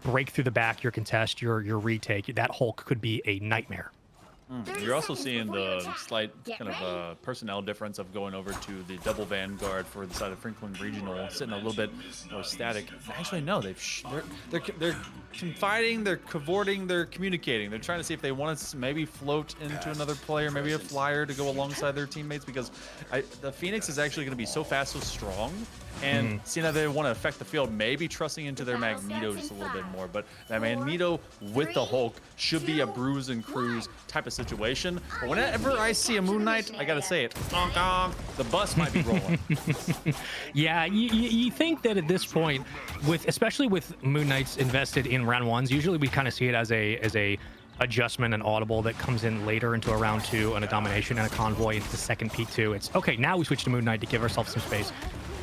break through the back, your contest, your retake. That Hulk could be a nightmare. You're also seeing the slight kind of personnel difference of going over to the double vanguard for the side of Franklin Regional, sitting a little bit more static. Actually, no, they're confiding, they're cavorting, they're communicating. They're trying to see if they want to maybe float into another player, maybe a flyer to go alongside their teammates, because the Phoenix is actually going to be so fast, so strong And seeing that they want to affect the field, maybe trusting into their Magneto just a little bit more. But that Magneto with the Hulk should be a bruise and cruise type of situation. But whenever I see a Moon Knight, I gotta say it, honk, honk, the bus might be rolling. Yeah, you think that at this point, especially with Moon Knights invested in round ones, usually we kind of see it as a adjustment and audible that comes in later into a round 2 and a domination and a convoy into the second P2. It's okay, now we switch to Moon Knight to give ourselves some space.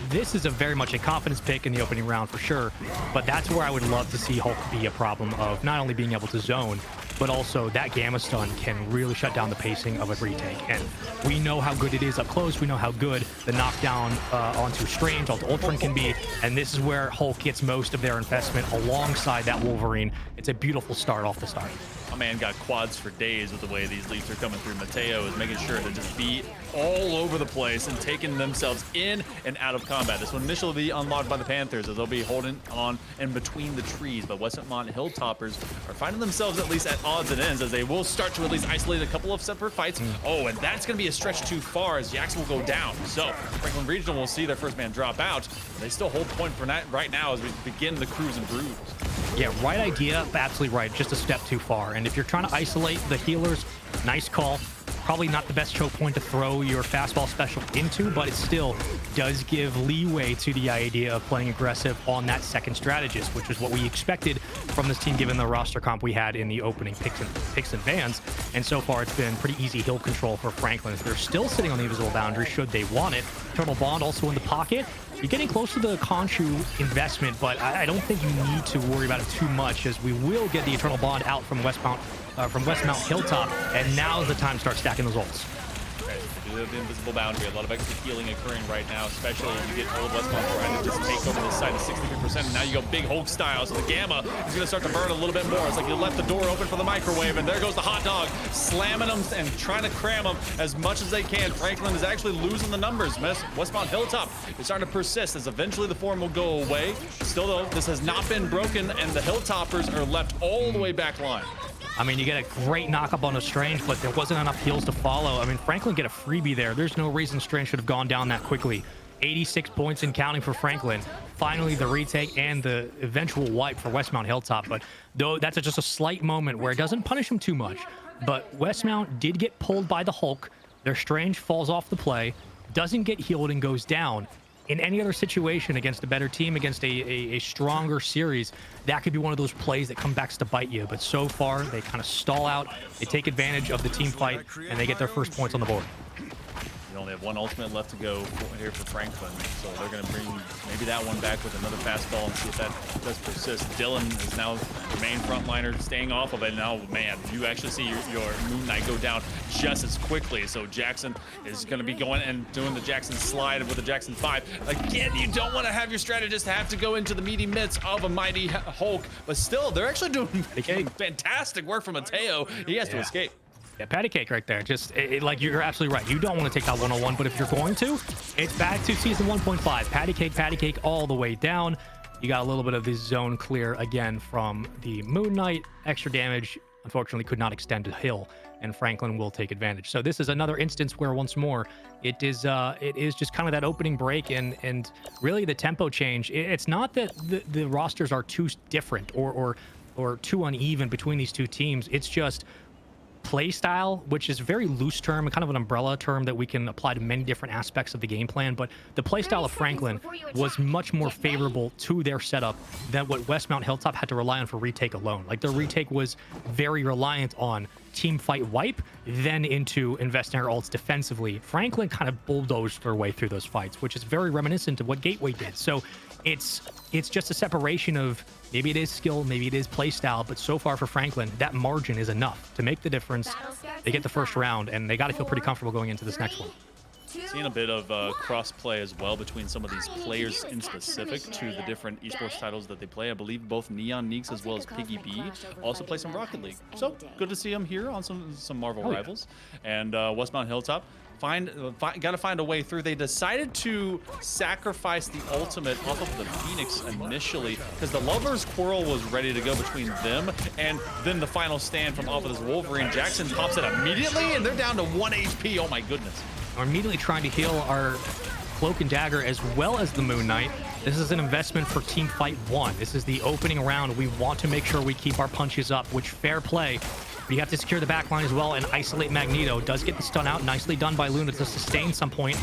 This is very much a confidence pick in the opening round for sure, but that's where I would love to see Hulk be a problem of not only being able to zone, but also that Gamma Stun can really shut down the pacing of a retake. And we know how good it is up close. We know how good the knockdown onto Strange, onto Ultron can be. And this is where Hulk gets most of their investment alongside that Wolverine. It's a beautiful start off the start. My man got quads for days with the way these leaps are coming through. Mateo is making sure to just be all over the place and taking themselves in and out of combat. This will initially be unlocked by the Panthers as they'll be holding on in between the trees. But Westmont Hilltoppers are finding themselves at least at odds and ends as they will start to at least isolate a couple of separate fights. Oh, and that's going to be a stretch too far as Jax will go down. So Franklin Regional will see their first man drop out. They still hold point for right now as we begin the cruise and bruise. Yeah, right idea, absolutely right. Just a step too far. And if you're trying to isolate the healers, nice call. Probably not the best choke point to throw your fastball special into, but it still does give leeway to the idea of playing aggressive on that second strategist, which is what we expected from this team given the roster comp we had in the opening picks and bans. And so far, it's been pretty easy hill control for Franklin. They're still sitting on the invisible boundary should they want it. Eternal Bond also in the pocket. You're getting close to the Khonshu investment, but I don't think you need to worry about it too much as we will get the Eternal Bond out from Westmont Hilltop, and now's the time to start stacking those ults. Okay, do have the invisible boundary. A lot of extra healing occurring right now, especially when you get all of Westmont trying to just take over this side of 63%. And now you go big Hulk style, so the Gamma is going to start to burn a little bit more. It's like you left the door open for the microwave, and there goes the hot dog, slamming them and trying to cram them as much as they can. Franklin is actually losing the numbers. Westmont Hilltop is starting to persist as eventually the form will go away. Still, though, this has not been broken, and the Hilltoppers are left all the way back line. I mean, you get a great knock-up on a Strange, but there wasn't enough heals to follow. I mean, Franklin get a freebie there. There's no reason Strange should have gone down that quickly. 86 points and counting for Franklin. Finally, the retake and the eventual wipe for Westmont Hilltop. But though that's just a slight moment where it doesn't punish him too much. But Westmont did get pulled by the Hulk. Their Strange falls off the play, doesn't get healed and goes down. In any other situation against a better team, against a stronger series, that could be one of those plays that come back to bite you. But so far, they kind of stall out, they take advantage of the team fight, and they get their first points on the board. You only have one ultimate left to go here for Franklin, so they're going to bring maybe that one back with another fastball and see if that does persist. Dylan is now the main frontliner, staying off of it. Now, man, you actually see your Moon Knight go down just as quickly. So Jackson is going to be going and doing the Jackson slide with the Jackson 5. Again, you don't want to have your strategist have to go into the meaty midst of a mighty Hulk, but still, they're actually doing fantastic work for Mateo. He has to escape. Yeah, patty cake right there. Just like you're absolutely right. You don't want to take that 101, but if you're going to, it's back to season 1.5. Patty cake all the way down. You got a little bit of the zone clear again from the Moon Knight. Extra damage, unfortunately, could not extend to Hill, and Franklin will take advantage. So this is another instance where once more it is just kind of that opening break and really the tempo change. It's not that the rosters are too different or too uneven between these two teams. It's just play style, which is a very loose term, kind of an umbrella term that we can apply to many different aspects of the game plan. But the play style of Franklin was much more favorable to their setup than what Westmont Hilltop had to rely on for retake alone. Like their retake was very reliant on team fight wipe, then into investing our ults defensively. Franklin kind of bulldozed their way through those fights, which is very reminiscent of what Gateway did. So it's just a separation of maybe it is skill, maybe it is play style, but so far for Franklin, that margin is enough to make the difference. They get the first round, and they got to feel pretty comfortable going into this next one. Seeing a bit of cross-play as well between some of these players in specific to the different esports titles that they play. I believe both Neon Neeks as well as Piggy B also play some Rocket League. So good to see them here on some Marvel rivals. And Westmont Hilltop, got to find a way through. They decided to sacrifice the ultimate off of the Phoenix initially because the Lovers Quarrel was ready to go between them, and then the final stand from off of this Wolverine. Jackson pops it immediately, and they're down to 1 HP. Oh my goodness. We're immediately trying to heal our Cloak and Dagger as well as the Moon Knight. This is an investment for Team Fight 1. This is the opening round. We want to make sure we keep our punches up, which fair play. But you have to secure the backline as well and isolate Magneto. Does get the stun out. Nicely done by Luna to sustain some point.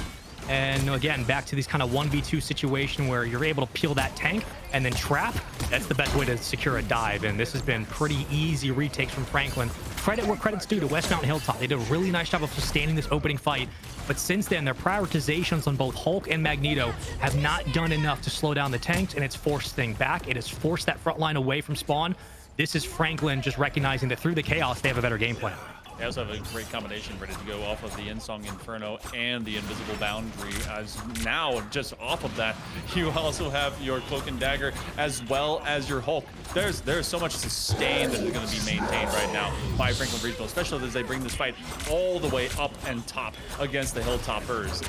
And again, back to these kind of 1v2 situation where you're able to peel that tank and then trap. That's the best way to secure a dive. And this has been pretty easy retakes from Franklin. Credit where credit's due to Westmont and Hilltop. They did a really nice job of sustaining this opening fight. But since then, their prioritizations on both Hulk and Magneto have not done enough to slow down the tanks, and it's forced things back. It has forced that front line away from spawn. This is Franklin just recognizing that through the chaos, they have a better game plan. They also have a great combination ready to go off of the Insong Inferno and the Invisible Boundary. As now, just off of that, you also have your Cloak and Dagger as well as your Hulk. There's so much sustain that is going to be maintained right now by Franklin Regional, especially as they bring this fight all the way up and top against the Hilltoppers.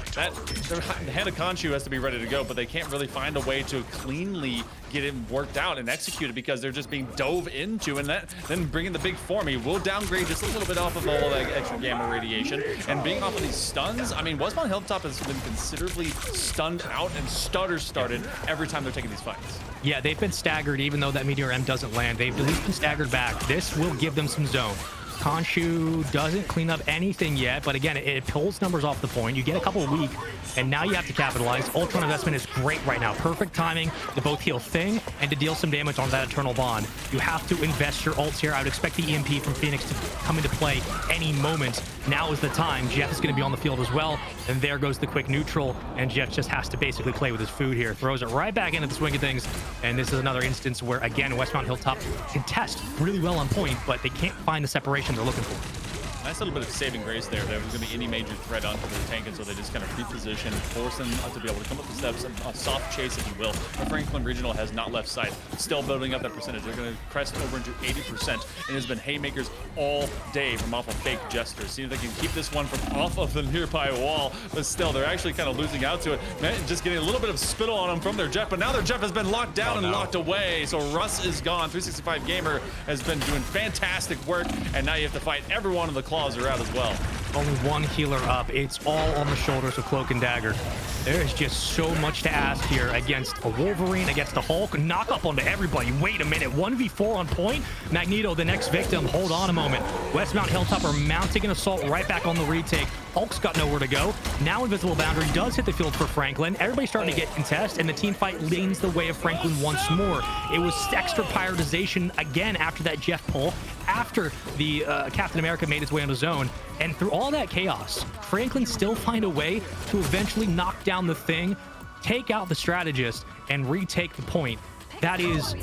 The Hand of Khonshu has to be ready to go, but they can't really find a way to cleanly get it worked out and executed because they're just being dove into, and then bringing the big form. He will downgrade just a little bit off of all that extra gamma radiation, and being off of these stuns. I mean, Westmont Hilltop has been considerably stunned out and started every time they're taking these fights. Yeah, they've been staggered even though that Meteor M doesn't land. They've at least been staggered back. This will give them some zone. Khonshu doesn't clean up anything yet, but again, it pulls numbers off the point. You get a couple weak, and now you have to capitalize. Ultron investment is great right now. Perfect timing to both heal Thing and to deal some damage on that Eternal Bond. You have to invest your ults here. I would expect the EMP from Phoenix to come into play any moment. Now is the time. Jeff is going to be on the field as well, and there goes the quick neutral, and Jeff just has to basically play with his food here. Throws it right back into the swing of things, and this is another instance where, again, Westmont Hilltop can test really well on point, but they can't find the separation they're looking for. Nice little bit of saving grace there. There was going to be any major threat onto the tank, and so they just kind of reposition, force them to be able to come up the steps, a soft chase, if you will. But Franklin Regional has not left sight, still building up that percentage. They're going to crest over into 80%, and it's been haymakers all day from off of Fake Jester. See if they can keep this one from off of the nearby wall, but still, they're actually kind of losing out to it. Man, just getting a little bit of spittle on them from their Jeff, but now their Jeff has been locked down and locked away, so Russ is gone. 365 Gamer has been doing fantastic work, and now you have to fight every one of the claws are out as well. Only one healer up. It's all on the shoulders of Cloak and Dagger. There is just so much to ask here against a Wolverine, against the Hulk. Knock up onto everybody. Wait a minute. 1v4 on point. Magneto, the next victim. Hold on a moment. Westmont Hilltop are mounting an assault right back on the retake. Hulk's got nowhere to go. Now Invisible Boundary does hit the field for Franklin. Everybody's starting to get contest, and the team fight leans the way of Franklin once more. It was extra prioritization again after that Jeff pull, after the Captain America made his way on his own. And through all that chaos, Franklin still find a way to eventually knock down the Thing, take out the strategist, and retake the point. That is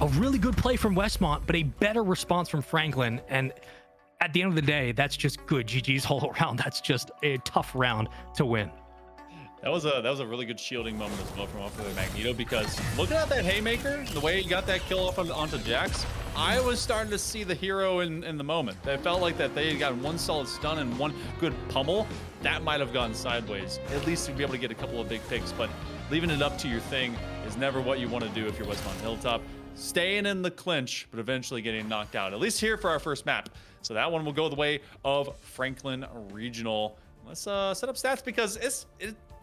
a really good play from Westmont, but a better response from Franklin. And at the end of the day, that's just good GG's all around. That's just a tough round to win. That was a really good shielding moment as well from off of the Magneto, because looking at that haymaker, the way he got that kill off onto Jax, I was starting to see the hero in the moment. It felt like that they had gotten one solid stun and one good pummel. That might have gone sideways. At least to be able to get a couple of big picks, but leaving it up to your Thing is never what you want to do if you're Westmont Hilltop. Staying in the clinch, but eventually getting knocked out. At least here for our first map. So that one will go the way of Franklin Regional. Let's set up stats, because it's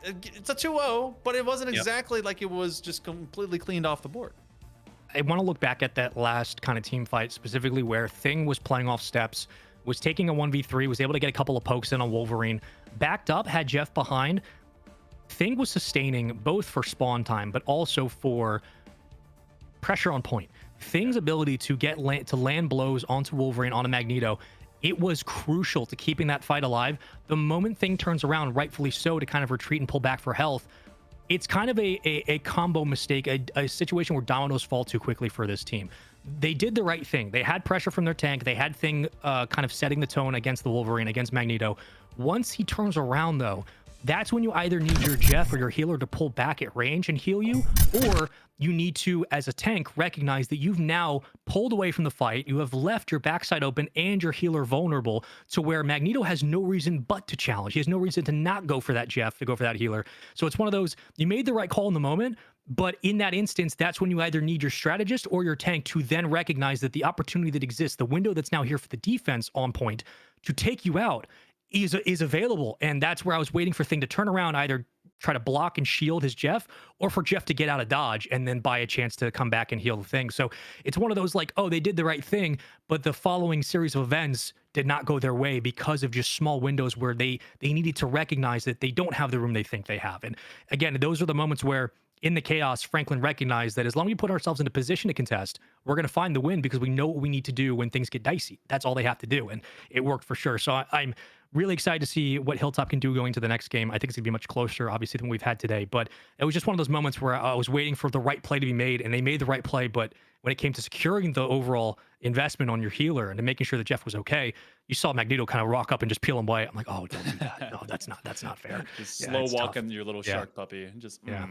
a 2-0, but it wasn't exactly like it was just completely cleaned off the board. I want to look back at that last kind of team fight, specifically where Thing was playing off steps, was taking a 1v3, was able to get a couple of pokes in on Wolverine, backed up, had Jeff behind. Thing was sustaining both for spawn time, but also for pressure on point. Thing's ability to land blows onto Wolverine, on a Magneto, it was crucial to keeping that fight alive. The moment Thing turns around, rightfully so, to kind of retreat and pull back for health, it's kind of a combo mistake, a situation where dominoes fall too quickly for this team. They did the right thing. They had pressure from their tank. They had Thing kind of setting the tone against the Wolverine, against Magneto. Once he turns around, though, that's when you either need your Jeff or your healer to pull back at range and heal you, or you need to, as a tank, recognize that you've now pulled away from the fight. You have left your backside open and your healer vulnerable, to where Magneto has no reason but to challenge. He has no reason to not go for that Jeff, to go for that healer. So it's one of those, you made the right call in the moment, but in that instance, that's when you either need your strategist or your tank to then recognize that the opportunity that exists, the window that's now here for the defense on point to take you out, is available. And that's where I was waiting for Thing to turn around, either try to block and shield his Jeff, or for Jeff to get out of dodge and then buy a chance to come back and heal the thing. So it's one of those like, oh, they did the right thing, but the following series of events did not go their way because of just small windows where they needed to recognize that they don't have the room they think they have. And again, those are the moments where in the chaos, Franklin recognized that as long as we put ourselves in a position to contest, we're going to find the win because we know what we need to do when things get dicey. That's all they have to do. And it worked for sure. So I'm really excited to see what Hilltop can do going to the next game. I think it's going to be much closer, obviously, than we've had today. But it was just one of those moments where I was waiting for the right play to be made, and they made the right play. But when it came to securing the overall investment on your healer and to making sure that Jeff was okay, you saw Magneto kind of rock up and just peel him away. I'm like, oh, don't do that. No, that's not fair. Just Yeah, slow it's walking tough. your little Yeah. shark puppy. Just Yeah.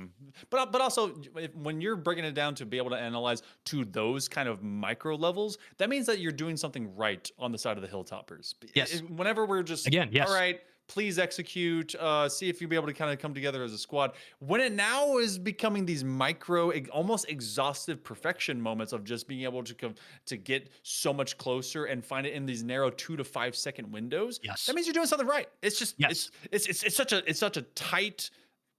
But also when you're breaking it down to be able to analyze to those kind of micro levels, that means that you're doing something right on the side of the Hilltoppers. Yes. Whenever we're just Again, yes. all right, please execute, see if you'll be able to kind of come together as a squad. When it now is becoming these micro, almost exhaustive perfection moments of just being able to get so much closer and find it in these narrow 2 to 5 second windows. Yes. That means you're doing something right. It's just Yes. it's such a tight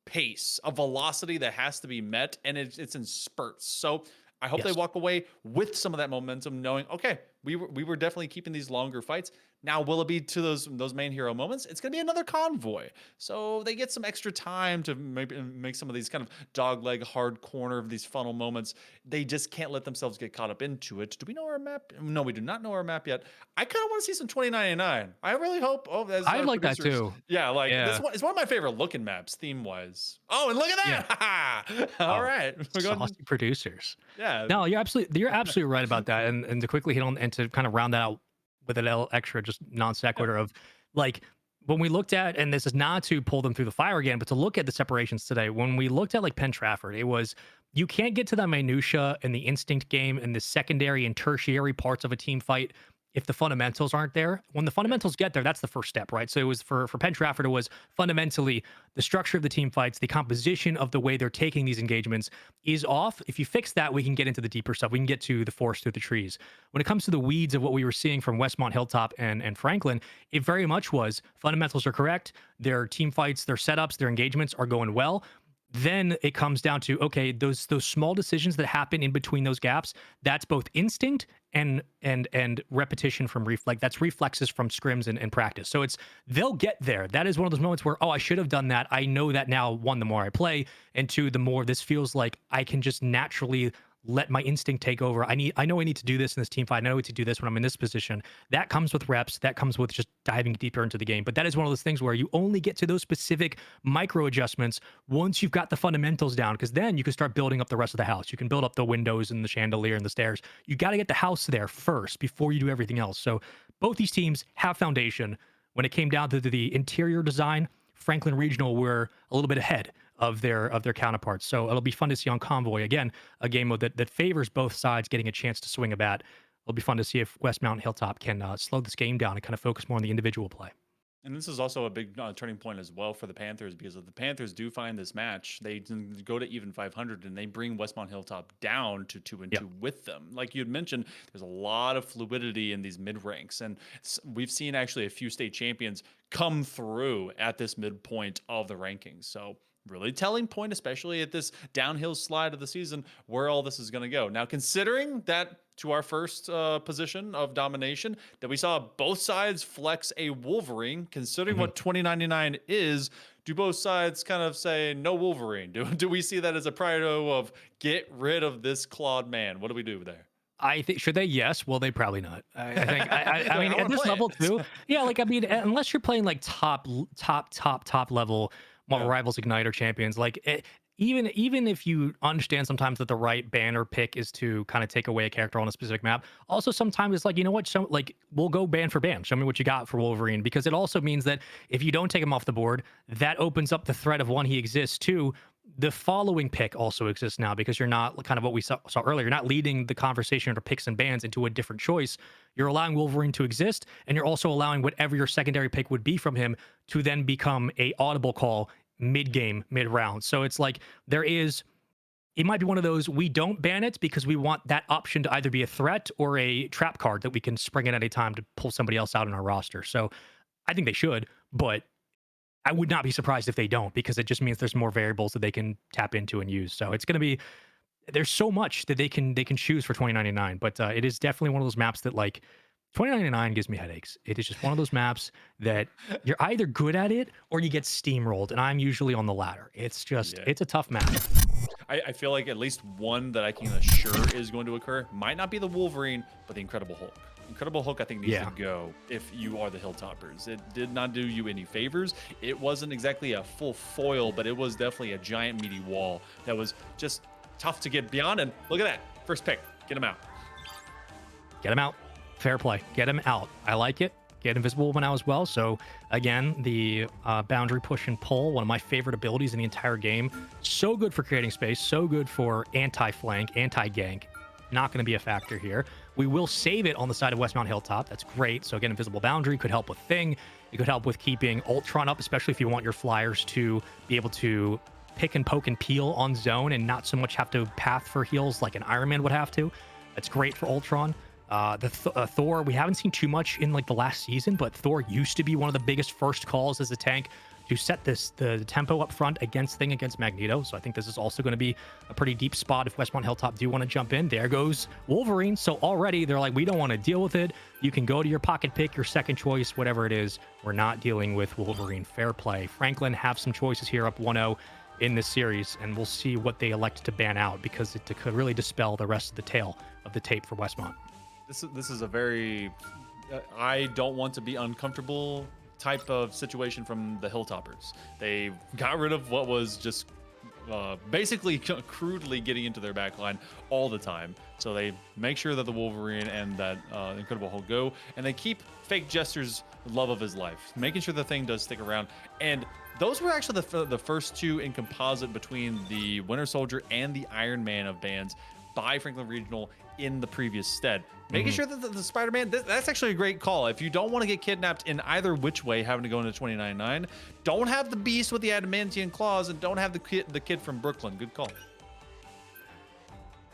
pace, a velocity that has to be met, and it's in spurts. So I hope they Yes. walk away with some of that momentum, knowing, okay, we were definitely keeping these longer fights. Now, will it be to those main hero moments? It's going to be another convoy. So they get some extra time to maybe make some of these kind of dogleg hard corner of these funnel moments. They just can't let themselves get caught up into it. Do we know our map? No, we do not know our map yet. I kind of want to see some 2099. I really hope. Oh, as I'd our like that producers- too. Yeah, like Yeah. this one. It's one of my favorite looking maps theme wise. Oh, and look at that! All right, we're going. Saucy producers. Yeah. No, you're absolutely right about that. And to quickly hit on and to kind of round that out with a little extra just non sequitur of like when we looked at, and this is not to pull them through the fire again, but to look at the separations today. When we looked at like Penn Trafford, it was you can't get to the minutia and the instinct game and the secondary and tertiary parts of a team fight if the fundamentals aren't there. When the fundamentals get there, that's the first step, right? So it was for Penn Trafford, it was fundamentally the structure of the team fights, the composition of the way they're taking these engagements is off. If you fix that, we can get into the deeper stuff. We can get to the forest through the trees. When it comes to the weeds of what we were seeing from Westmont, Hilltop, and Franklin, it very much was fundamentals are correct. Their team fights, their setups, their engagements are going well. Then it comes down to, okay, those small decisions that happen in between those gaps, that's both instinct and repetition from that's reflexes from scrims and practice. So they'll get there. That is one of those moments where, oh, I should have done that. I know that now, one, the more I play, and two, the more this feels like I can just naturally let my instinct take over. I know I need to do this in this team fight. I know I need to do this when I'm in this position. That comes with reps. That comes with just diving deeper into the game. But that is one of those things where you only get to those specific micro adjustments once you've got the fundamentals down, because then you can start building up the rest of the house. You can build up the windows and the chandelier and the stairs. You got to get the house there first before you do everything else. So both these teams have foundation. When it came down to the interior design, Franklin Regional were a little bit ahead of their counterparts. So it'll be fun to see on Convoy, again, a game mode that favors both sides getting a chance to swing a bat. It'll be fun to see if Westmont and Hilltop can slow this game down and kind of focus more on the individual play. And this is also a big turning point as well for the Panthers, because if the Panthers do find this match, they go to even 500 and they bring Westmont Hilltop down to 2-2 with them. Like you had mentioned, there's a lot of fluidity in these mid ranks, and we've seen actually a few state champions come through at this midpoint of the rankings. So really telling point, especially at this downhill slide of the season, where all this is going to go. Now, considering that to our first position of domination, that we saw both sides flex a Wolverine, considering what 2099 is, do both sides kind of say no Wolverine? Do we see that as a priority of get rid of this clawed man? What do we do there? I think, should they? Yes. Well, they probably not. I think. I mean, I at wanna this play level it. too. Yeah. Like, I mean, unless you're playing like top level Marvel Rivals Igniter champions, like even if you understand sometimes that the right banner pick is to kind of take away a character on a specific map, also sometimes it's like, you know what, so like we'll go ban for ban. Show me what you got for Wolverine, because it also means that if you don't take him off the board, that opens up the threat of one, he exists, two, the following pick also exists now, because you're not kind of what we saw earlier. You're not leading the conversation or picks and bans into a different choice. You're allowing Wolverine to exist, and you're also allowing whatever your secondary pick would be from him to then become a audible call mid-game, mid-round. So it's like it might be one of those, we don't ban it because we want that option to either be a threat or a trap card that we can spring in at any time to pull somebody else out in our roster. So I think they should, but I would not be surprised if they don't, because it just means there's more variables that they can tap into and use. So it's going to be, there's so much that they can choose for 2099, but it is definitely one of those maps that, like, 2099 gives me headaches. It is just one of those maps that you're either good at it or you get steamrolled, and I'm usually on the latter. It's just, it's a tough map. I feel like at least one that I can assure is going to occur might not be the Wolverine, but the Incredible Hulk. Incredible Hulk, I think, needs to go if you are the Hilltoppers. It did not do you any favors. It wasn't exactly a full foil, but it was definitely a giant meaty wall that was just tough to get beyond. And look at that. First pick. Get him out. Get him out. Fair play. Get him out. I like it. Get Invisible Woman out as well. So again, the boundary push and pull, one of my favorite abilities in the entire game. So good for creating space. So good for anti-flank, anti-gank. Not going to be a factor here. We will save it on the side of Westmont Hilltop. That's great. So again, Invisible Boundary could help with Thing. It could help with keeping Ultron up, especially if you want your flyers to be able to pick and poke and peel on zone and not so much have to path for heals like an Iron Man would have to. That's great for Ultron. Thor, we haven't seen too much in like the last season, but Thor used to be one of the biggest first calls as a tank to set the tempo up front against Magneto. So I think this is also going to be a pretty deep spot if Westmont Hilltop do want to jump in. There goes Wolverine. So already they're like, we don't want to deal with it. You can go to your pocket pick, your second choice, whatever it is. We're not dealing with Wolverine. Fair play. Franklin have some choices here up 1-0 in this series, and we'll see what they elect to ban out, because it could really dispel the rest of the tail of the tape for Westmont. This is a very I don't want to be uncomfortable type of situation from the Hilltoppers. They got rid of what was just basically crudely getting into their backline all the time. So they make sure that the Wolverine and that Incredible Hulk go, and they keep fake Jester's love of his life, making sure the Thing does stick around. And those were actually the first two in composite between the Winter Soldier and the Iron Man of bans by Franklin Regional in the previous stead. Making sure that the Spider-Man, that's actually a great call. If you don't want to get kidnapped in either which way, having to go into 2099, don't have the Beast with the adamantium claws, and don't have the kid from Brooklyn. Good call.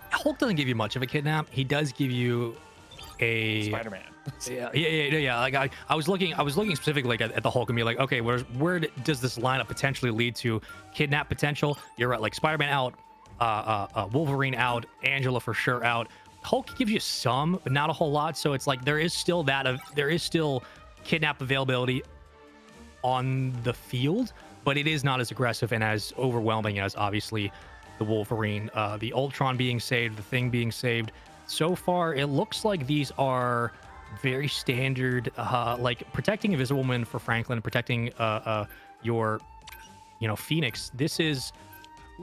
Hulk doesn't give you much of a kidnap. He does give you a Spider-Man. yeah. Like I was looking specifically at the Hulk and be like, okay, where does this lineup potentially lead to kidnap potential? You're right, like Spider-Man out, Wolverine out, Angela for sure out. Hulk gives you some, but not a whole lot. So it's like there is still kidnap availability on the field, but it is not as aggressive and as overwhelming as obviously the Wolverine, the Ultron being saved, the Thing being saved. So far, it looks like these are very standard, like protecting Invisible Woman for Franklin, protecting your, Phoenix.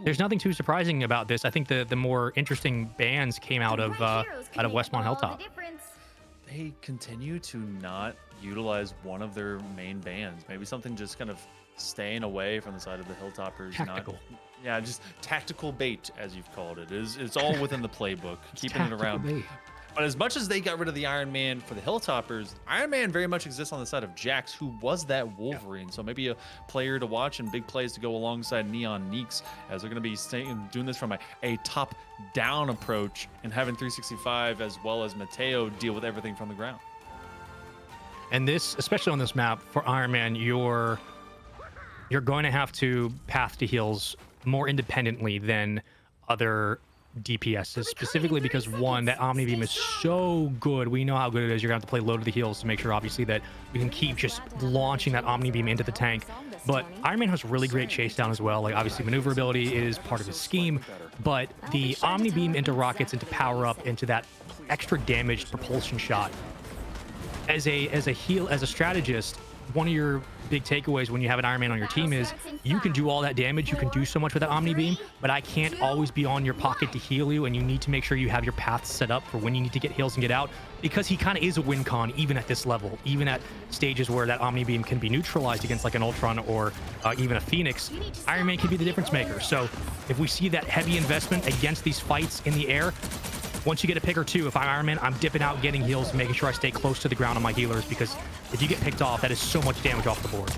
There's nothing too surprising about this. I think the more interesting bans came out of Westmont Hilltop. They continue to not utilize one of their main bans. Maybe something just kind of staying away from the side of the Hilltoppers. Tactical. Just tactical bait, as you've called it. It's all within the playbook, keeping it around. Bait. But as much as they got rid of the Iron Man for the Hilltoppers, Iron Man very much exists on the side of Jax, who was that Wolverine. So maybe a player to watch and big plays to go alongside Neon Neeks, as they're going to be doing this from a top-down approach and having 365 as well as Mateo deal with everything from the ground. And this, especially on this map, for Iron Man, you're going to have to path to heals more independently than other DPSs, specifically because one, that Omni Beam is so good. We know how good it is. You're gonna have to play low to the heals to make sure obviously that you can keep just launching that Omni Beam into the tank. But Iron Man has really great chase down as well. Like obviously maneuverability is part of his scheme, but the Omni Beam into rockets, into power up, into that extra damaged propulsion shot. As a strategist, one of your big takeaways when you have an Iron Man on your team is you can do all that damage, you can do so much with that Omni Beam, but I can't always be on your pocket to heal you, and you need to make sure you have your paths set up for when you need to get heals and get out, because he kind of is a win con even at this level, even at stages where that Omni Beam can be neutralized against like an Ultron or even a Phoenix. Iron Man can be the difference maker. So if we see that heavy investment against these fights in the air, once you get a pick or two, if I'm Iron Man, I'm dipping out, getting heals, making sure I stay close to the ground on my healers, because if you get picked off, that is so much damage off the board.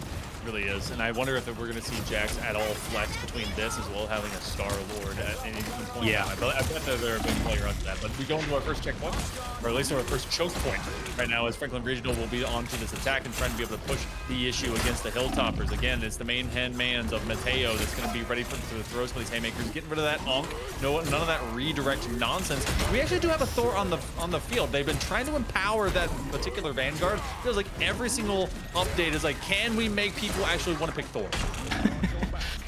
really is. And I wonder if we're going to see Jax at all flex between this as well as having a Star Lord at any point. Yeah. I bet they're a big player on that. But we go into our first checkpoint, or at least our first choke point right now, as Franklin Regional will be onto this attack and trying to be able to push the issue against the Hilltoppers. Again, it's the main mans of Mateo that's going to be ready for the throws for these haymakers, getting rid of that Unk. None of that redirect nonsense. We actually do have a Thor on the field. They've been trying to empower that particular Vanguard. Feels like every single update is like, can we make people actually want to pick Thor?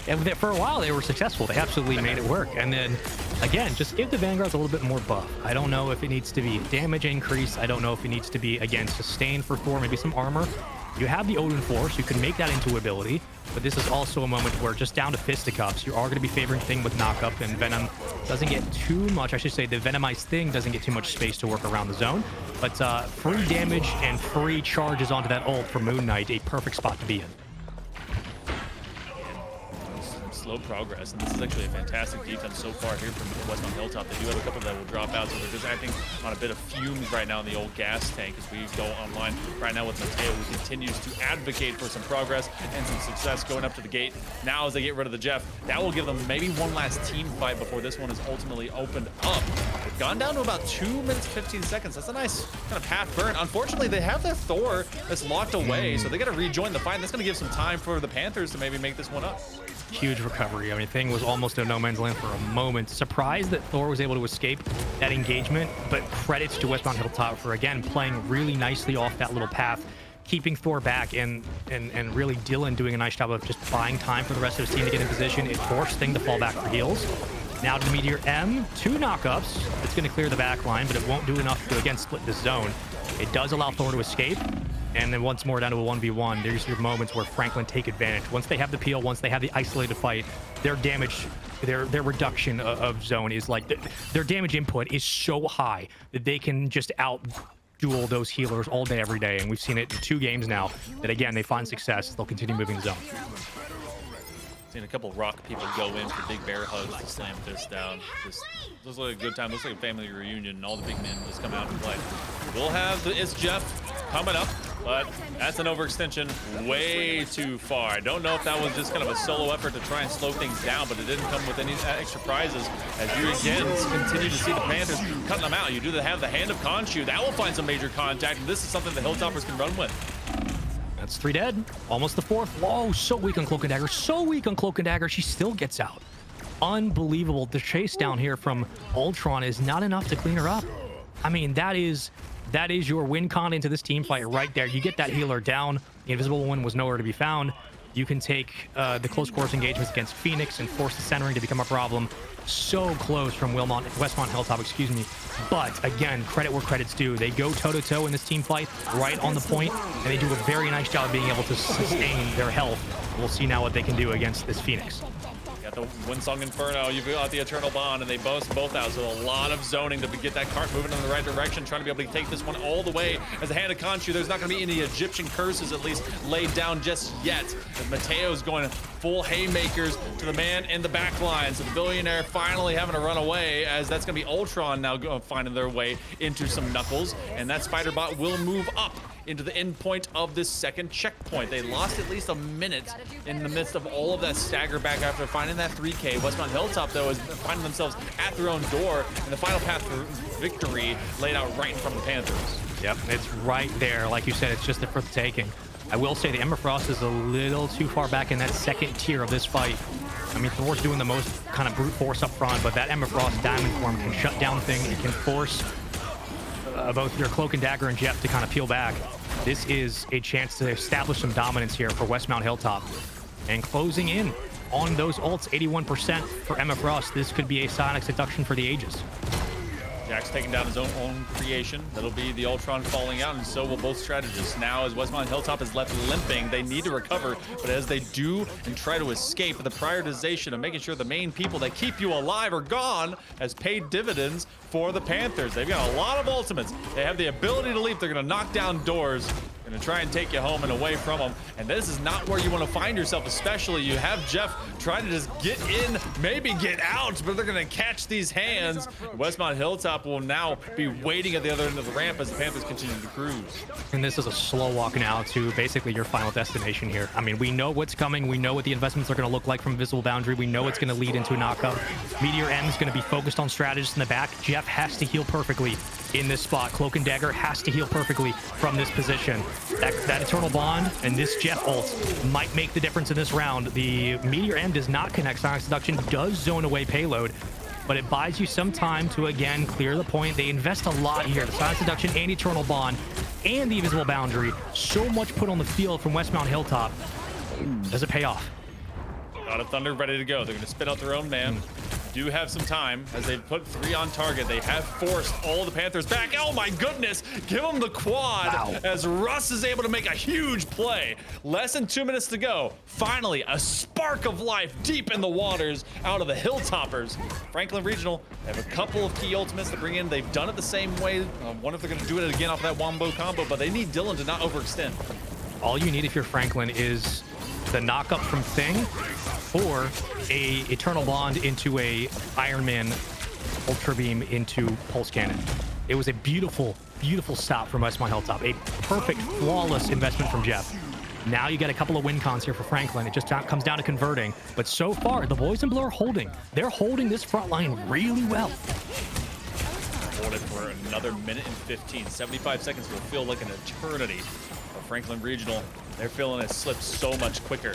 And for a while, they were successful. They absolutely made it work. And then, again, just give the Vanguards a little bit more buff. I don't know if it needs to be damage increase. I don't know if it needs to be, again, sustain for Thor, maybe some armor. You have the Odin Force. You can make that into ability. But this is also a moment where just down to fisticuffs, you are going to be favoring Thing with knockup, and Venom doesn't get too much. I should say the Venomized Thing doesn't get too much space to work around the zone. But free damage and free charges onto that ult for Moon Knight, a perfect spot to be in. Slow progress, and this is actually a fantastic defense so far here from Westmont Hilltop. They do have a couple that will drop out, so they're just acting on a bit of fumes right now in the old gas tank as we go online right now with Mateo, who continues to advocate for some progress and some success going up to the gate. Now as they get rid of the Jeff, that will give them maybe one last team fight before this one is ultimately opened up. They've gone down to about 2 minutes 15 seconds. That's a nice kind of half burn. Unfortunately, they have their Thor that's locked away, so they got to rejoin the fight. That's going to give some time for the Panthers to maybe make this one up. Huge recovery. I mean, Thing was almost in no man's land for a moment. Surprised that Thor was able to escape that engagement, but credits to Westmont Hilltop for, again, playing really nicely off that little path, keeping Thor back, and really Dylan doing a nice job of just buying time for the rest of his team to get in position. It forced Thing to fall back for heals. Now to the Meteor M, 2 knockups. It's going to clear the back line, but it won't do enough to, again, split this zone. It does allow Thor to escape. And then once more down to a 1v1, there's your moments where Franklin take advantage. Once they have the peel, once they have the isolated fight, their damage, their reduction of zone is like, their damage input is so high that they can just out-duel those healers all day, every day. And we've seen it in 2 games now that, again, they find success. They'll continue moving the zone. Seen a couple rock people go in for big bear hugs to slam this down. This looks like a good time. Looks like a family reunion, and all the big men just come out and play. We'll have the It's Jeff coming up, but that's an overextension way too far. I don't know if that was just kind of a solo effort to try and slow things down, but it didn't come with any extra prizes. As you again continue to see the Panthers cutting them out. You do have the Hand of Khonshu. That will find some major contact, and this is something the Hilltoppers can run with. That's 3 dead. Almost the 4th. Whoa, so weak on Cloak and Dagger. So weak on Cloak and Dagger. She still gets out. Unbelievable. The chase down here from Ultron is not enough to clean her up. I mean, that is your win con into this team fight right there. You get that healer down. The Invisible One was nowhere to be found. You can take the close quarters engagements against Phoenix and force the centering to become a problem. So close from Westmont Hilltop, excuse me. But again, credit where credit's due. They go toe-to-toe in this team fight, right on the point, and they do a very nice job of being able to sustain their health. We'll see now what they can do against this Phoenix. Got the Windsong Inferno, you've got the Eternal Bond, and they both out, so a lot of zoning to get that cart moving in the right direction, trying to be able to take this one all the way. As a Hand of Khonshu, there's not going to be any Egyptian curses, at least, laid down just yet. As Mateo's going full haymakers to the man in the back line, so the Billionaire finally having to run away, as that's going to be Ultron now finding their way into some Knuckles, and that Spider-Bot will move up into the end point of this second checkpoint. They lost at least a minute in the midst of all of that stagger back after finding that 3K. Westmont Hilltop, though, is finding themselves at their own door, and the final path for victory laid out right in front of the Panthers. Yep, it's right there. Like you said, it's just for the taking. I will say the Ember Frost is a little too far back in that second tier of this fight. I mean, Thor's doing the most kind of brute force up front, but that Ember Frost diamond form can shut down things. It can force both your Cloak and Dagger and Jeff to kind of peel back. This is a chance to establish some dominance here for Westmont Hilltop. And closing in on those ults, 81% for Emma Frost. This could be a Sonic seduction for the ages. Jack's taking down his own creation. That'll be the Ultron falling out, and so will both strategists. Now, as Westmont Hilltop is left limping, they need to recover, but as they do and try to escape, the prioritization of making sure the main people that keep you alive are gone has paid dividends for the Panthers. They've got a lot of ultimates. They have the ability to leap. They're going to knock down doors. Gonna try and take you home and away from them. And this is not where you want to find yourself, especially you have Jeff trying to just get in, maybe get out, but they're gonna catch these hands. Westmont Hilltop will now be waiting at the other end of the ramp as the Panthers continue to cruise. And this is a slow walk now to basically your final destination here. I mean, we know what's coming. We know what the investments are going to look like from Visible Boundary. We know it's going to lead into a knockup. Meteor M is going to be focused on strategists in the back. Jeff has to heal perfectly in this spot. Cloak and Dagger has to heal perfectly from this position. That Eternal Bond and this Jeff ult might make the difference in this round. The Meteor M does not connect. Sonic Seduction does zone away payload, but it buys you some time to, again, clear the point. They invest a lot here. The Sonic Seduction and Eternal Bond and the Invisible Boundary. So much put on the field from Westmont Hilltop. Does it pay off? God of Thunder ready to go. They're going to spit out their own man. Do have some time as they've put 3 on target. They have forced all the Panthers back. Oh my goodness, give them the quad as Russ is able to make a huge play. Less than 2 minutes to go. Finally, a spark of life deep in the waters out of the Hilltoppers. Franklin Regional, they have a couple of key ultimates to bring in. They've done it the same way. I wonder if they're going to do it again off that wombo combo, but they need Dylan to not overextend. All you need if you're Franklin is the knockup from Thing or a Eternal Bond into a Iron Man Ultra Beam into Pulse Cannon. It was a beautiful, beautiful stop from Westmont Hilltop. A perfect, flawless investment from Jeff. Now you get a couple of win cons here for Franklin. It just comes down to converting. But so far, the boys in blue are holding. They're holding this front line really well. Hold it for another minute and 15. 75 seconds will feel like an eternity. But Franklin Regional, they're feeling it slip so much quicker.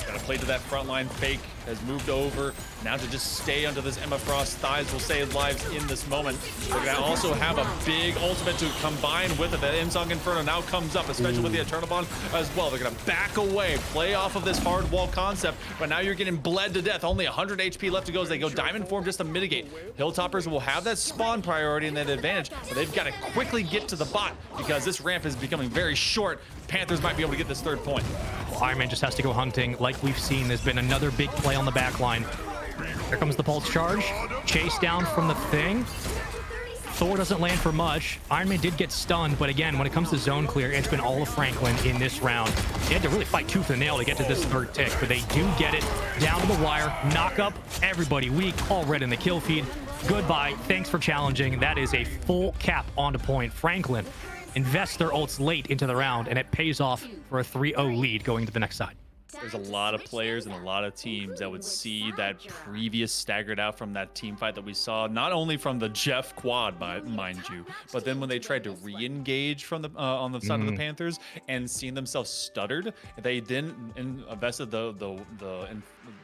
Got to play to that front line. Fake has moved over. Now to just stay under this Emma Frost thighs will save lives in this moment. They're going to also have a big ultimate to combine with it. That Insong Inferno now comes up, especially with the Eternal Bond as well. They're going to back away, play off of this hard wall concept, but now you're getting bled to death. Only 100 HP left to go as they go diamond form just to mitigate. Hilltoppers will have that spawn priority and that advantage, but they've got to quickly get to the bot because this ramp is becoming very short. Panthers might be able to get this 3rd point. Well, Iron Man just has to go hunting. Like we've seen, there's been another big play on the back line. Here comes the Pulse Charge. Chase down from the Thing. Thor doesn't land for much. Iron Man did get stunned, but again, when it comes to zone clear, it's been all of Franklin in this round. They had to really fight tooth and nail to get to this 3rd tick, but they do get it down to the wire. Knock up, everybody weak, all red in the kill feed. Goodbye, thanks for challenging. That is a full cap onto point. Franklin invests their ults late into the round, and it pays off for a 3-0 lead going to the next side. There's a lot of players and a lot of teams that would see that previous staggered out from that team fight that we saw, not only from the Jeff quad, mind you, but then when they tried to re-engage from the on the side of the Panthers and seeing themselves stuttered, they then invested the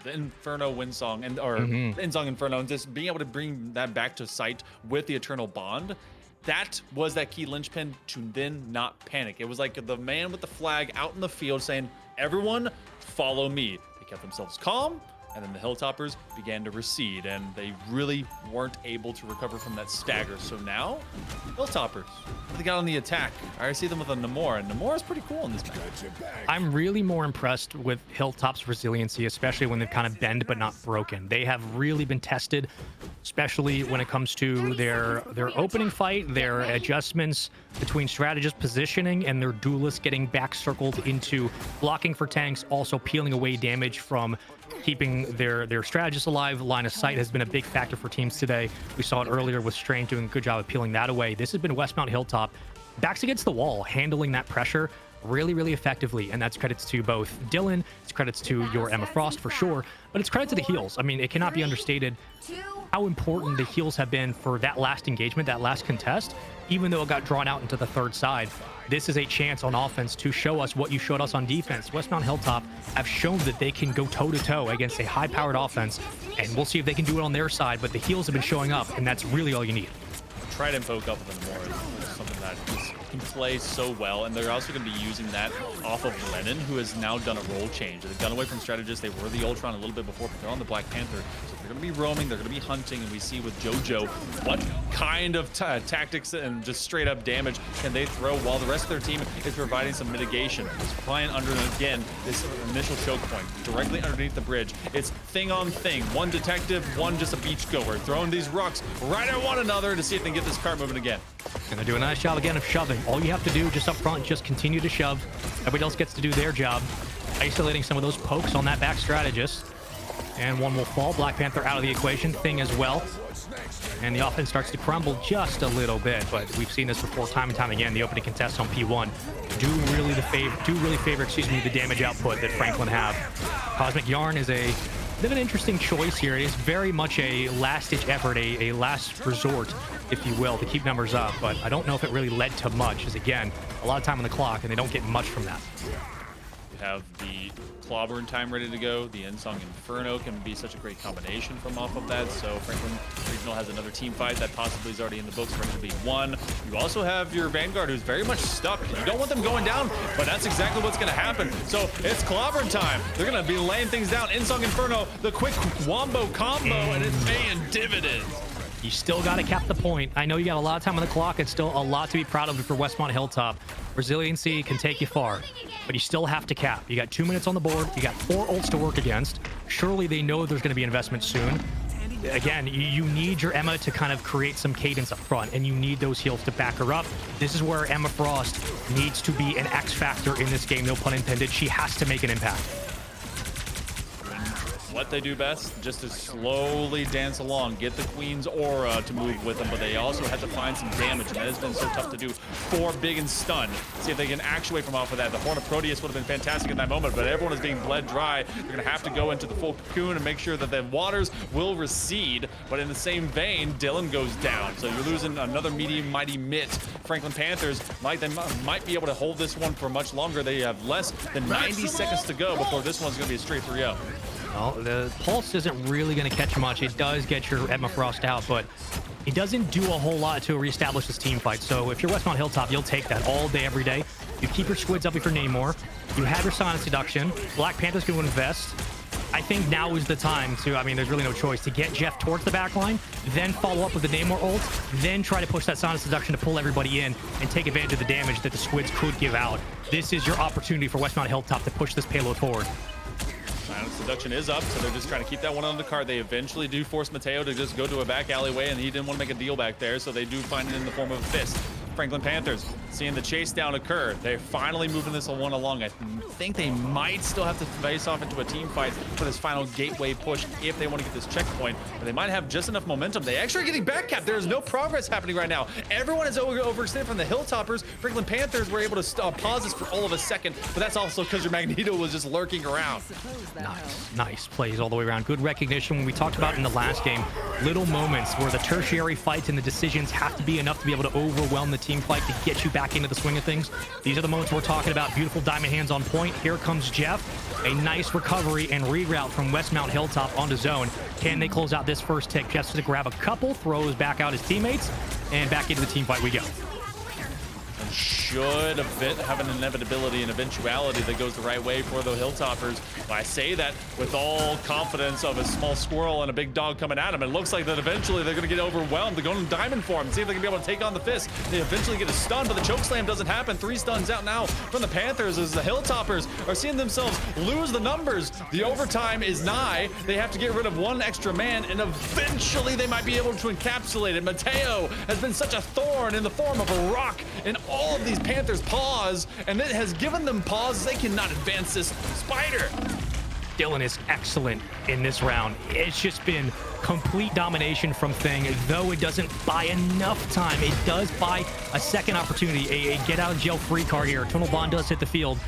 Inferno Windsong and Insong Inferno and just being able to bring that back to sight with the Eternal Bond. That was that key linchpin to then not panic. It was like the man with the flag out in the field saying, everyone follow me. They kept themselves calm, and then the Hilltoppers began to recede, and they really weren't able to recover from that stagger. So now, Hilltoppers, they got on the attack. I already see them with a Namor, and Namor is pretty cool in this match. I'm really more impressed with Hilltop's resiliency, especially when they've kind of bend but not broken. They have really been tested, especially when it comes to their opening fight, their adjustments between strategist positioning and their duelists getting back circled into blocking for tanks, also peeling away damage from keeping their strategists alive. Line of sight has been a big factor for teams today. We saw it earlier with Strange doing a good job of peeling that away. This has been Westmont Hilltop backs against the wall, handling that pressure really, really effectively. And that's credits to both Dylan, it's credits to your Emma Frost for sure, but it's credit to the heals. I mean, it cannot be understated how important the heals have been for that last engagement, that last contest, even though it got drawn out into the 3rd side. This is a chance on offense to show us what you showed us on defense. Westmont Hilltop have shown that they can go toe-to-toe against a high-powered offense, and we'll see if they can do it on their side, but the heals have been showing up, and that's really all you need. Try to poke up with them more is something that just can play so well, and they're also going to be using that off of Lennon, who has now done a role change. They've gone away from strategists. They were the Ultron a little bit before, but they're on the Black Panther, so they're going to be roaming, they're going to be hunting, and we see with JoJo what kind of tactics and just straight up damage can they throw while the rest of their team is providing some mitigation. It's flying under, again, this initial choke point directly underneath the bridge. It's thing on thing, one detective, one just a beach goer, throwing these rocks right at one another to see if they can get this cart moving again. Gonna do a nice job again of shoving. All you have to do just up front, just continue to shove. Everybody else gets to do their job, isolating some of those pokes on that back strategist. And one will fall. Black Panther out of the equation. Thing as well. And the offense starts to crumble just a little bit, but we've seen this before time and time again. The opening contests on P1 do really favor the damage output that Franklin have. Cosmic Yarn is a bit of an interesting choice here. It is very much a last-ditch effort, a last resort, if you will, to keep numbers up, but I don't know if it really led to much, as again, a lot of time on the clock, and they don't get much from that. You have the Clobber time ready to go. The Ensong Inferno can be such a great combination from off of that. So Franklin Regional has another team fight that possibly is already in the books for him to be won. You also have your Vanguard, who's very much stuck. You don't want them going down, but that's exactly what's going to happen. So it's Clobber time. They're going to be laying things down. Ensong Inferno, the quick wombo combo, and it's paying dividends. You still got to cap the point. I know you got a lot of time on the clock. It's still a lot to be proud of for Westmont Hilltop. Resiliency can take you far, but you still have to cap. You got 2 minutes on the board. You got 4 ults to work against. Surely they know there's going to be investment soon. Again, you need your Emma to kind of create some cadence up front, and you need those heals to back her up. This is where Emma Frost needs to be an X factor in this game, no pun intended. She has to make an impact. What they do best, just to slowly dance along, get the Queen's aura to move with them, but they also have to find some damage, and that has been so tough to do. 4 big and stun. See if they can actuate from off of that. The Horn of Proteus would have been fantastic in that moment, but everyone is being bled dry. You're going to have to go into the full cocoon and make sure that the waters will recede, but in the same vein, Dylan goes down. So you're losing another medium mighty mitt. Franklin Panthers might be able to hold this one for much longer. They have less than 90 seconds to go before this one's going to be a straight 3-0. Well, the pulse isn't really going to catch much. It does get your Emma Frost out, but it doesn't do a whole lot to reestablish this team fight. So if you're Westmont Hilltop, you'll take that all day, every day. You keep your squids up with your Namor. You have your Sonic Seduction. Black Panther's going to invest. I think now is the time to, I mean, there's really no choice, to get Jeff towards the back line, then follow up with the Namor ult, then try to push that Sonic Seduction to pull everybody in and take advantage of the damage that the squids could give out. This is your opportunity for Westmont Hilltop to push this payload forward. Silent Seduction is up, so they're just trying to keep that one on the card. They eventually do force Mateo to just go to a back alleyway, and he didn't want to make a deal back there, so they do find it in the form of a fist. Franklin Panthers seeing the chase down occur. They're finally moving this one along. I think they might still have to face off into a team fight for this final gateway push if they want to get this checkpoint, but they might have just enough momentum. They actually are getting back capped. There is no progress happening right now. Everyone is overextended from the Hilltoppers. Franklin Panthers were able to pause this for all of a second, but that's also because your Magneto was just lurking around. Nice plays all the way around. Good recognition. When we talked about in the last game, little moments where the tertiary fights and the decisions have to be enough to be able to overwhelm the team fight to get you back into the swing of things. These are the moments we're talking about. Beautiful diamond hands on point. Here comes Jeff. A nice recovery and reroute from Westmont Hilltop onto zone. Can they close out this first tick? Jeff's to grab a couple, throws back out his teammates, and back into the team fight we go. Should have an inevitability and eventuality that goes the right way for the Hilltoppers. I say that with all confidence of a small squirrel and a big dog coming at them. It looks like that eventually they're going to get overwhelmed. They're going to diamond form, see if they can be able to take on the fist. They eventually get a stun, but the choke slam doesn't happen. 3 stuns out now from the Panthers as the Hilltoppers are seeing themselves lose the numbers. The overtime is nigh. They have to get rid of 1 extra man, and eventually they might be able to encapsulate it. Mateo has been such a thorn in the form of a rock in all of these Panthers' paws, and it has given them pause. They cannot advance this spider. Dylan is excellent in this round. It's just been complete domination from Thing, though it doesn't buy enough time. It does buy a second opportunity, a get out of jail free card here. Tunnel Bond does hit the field.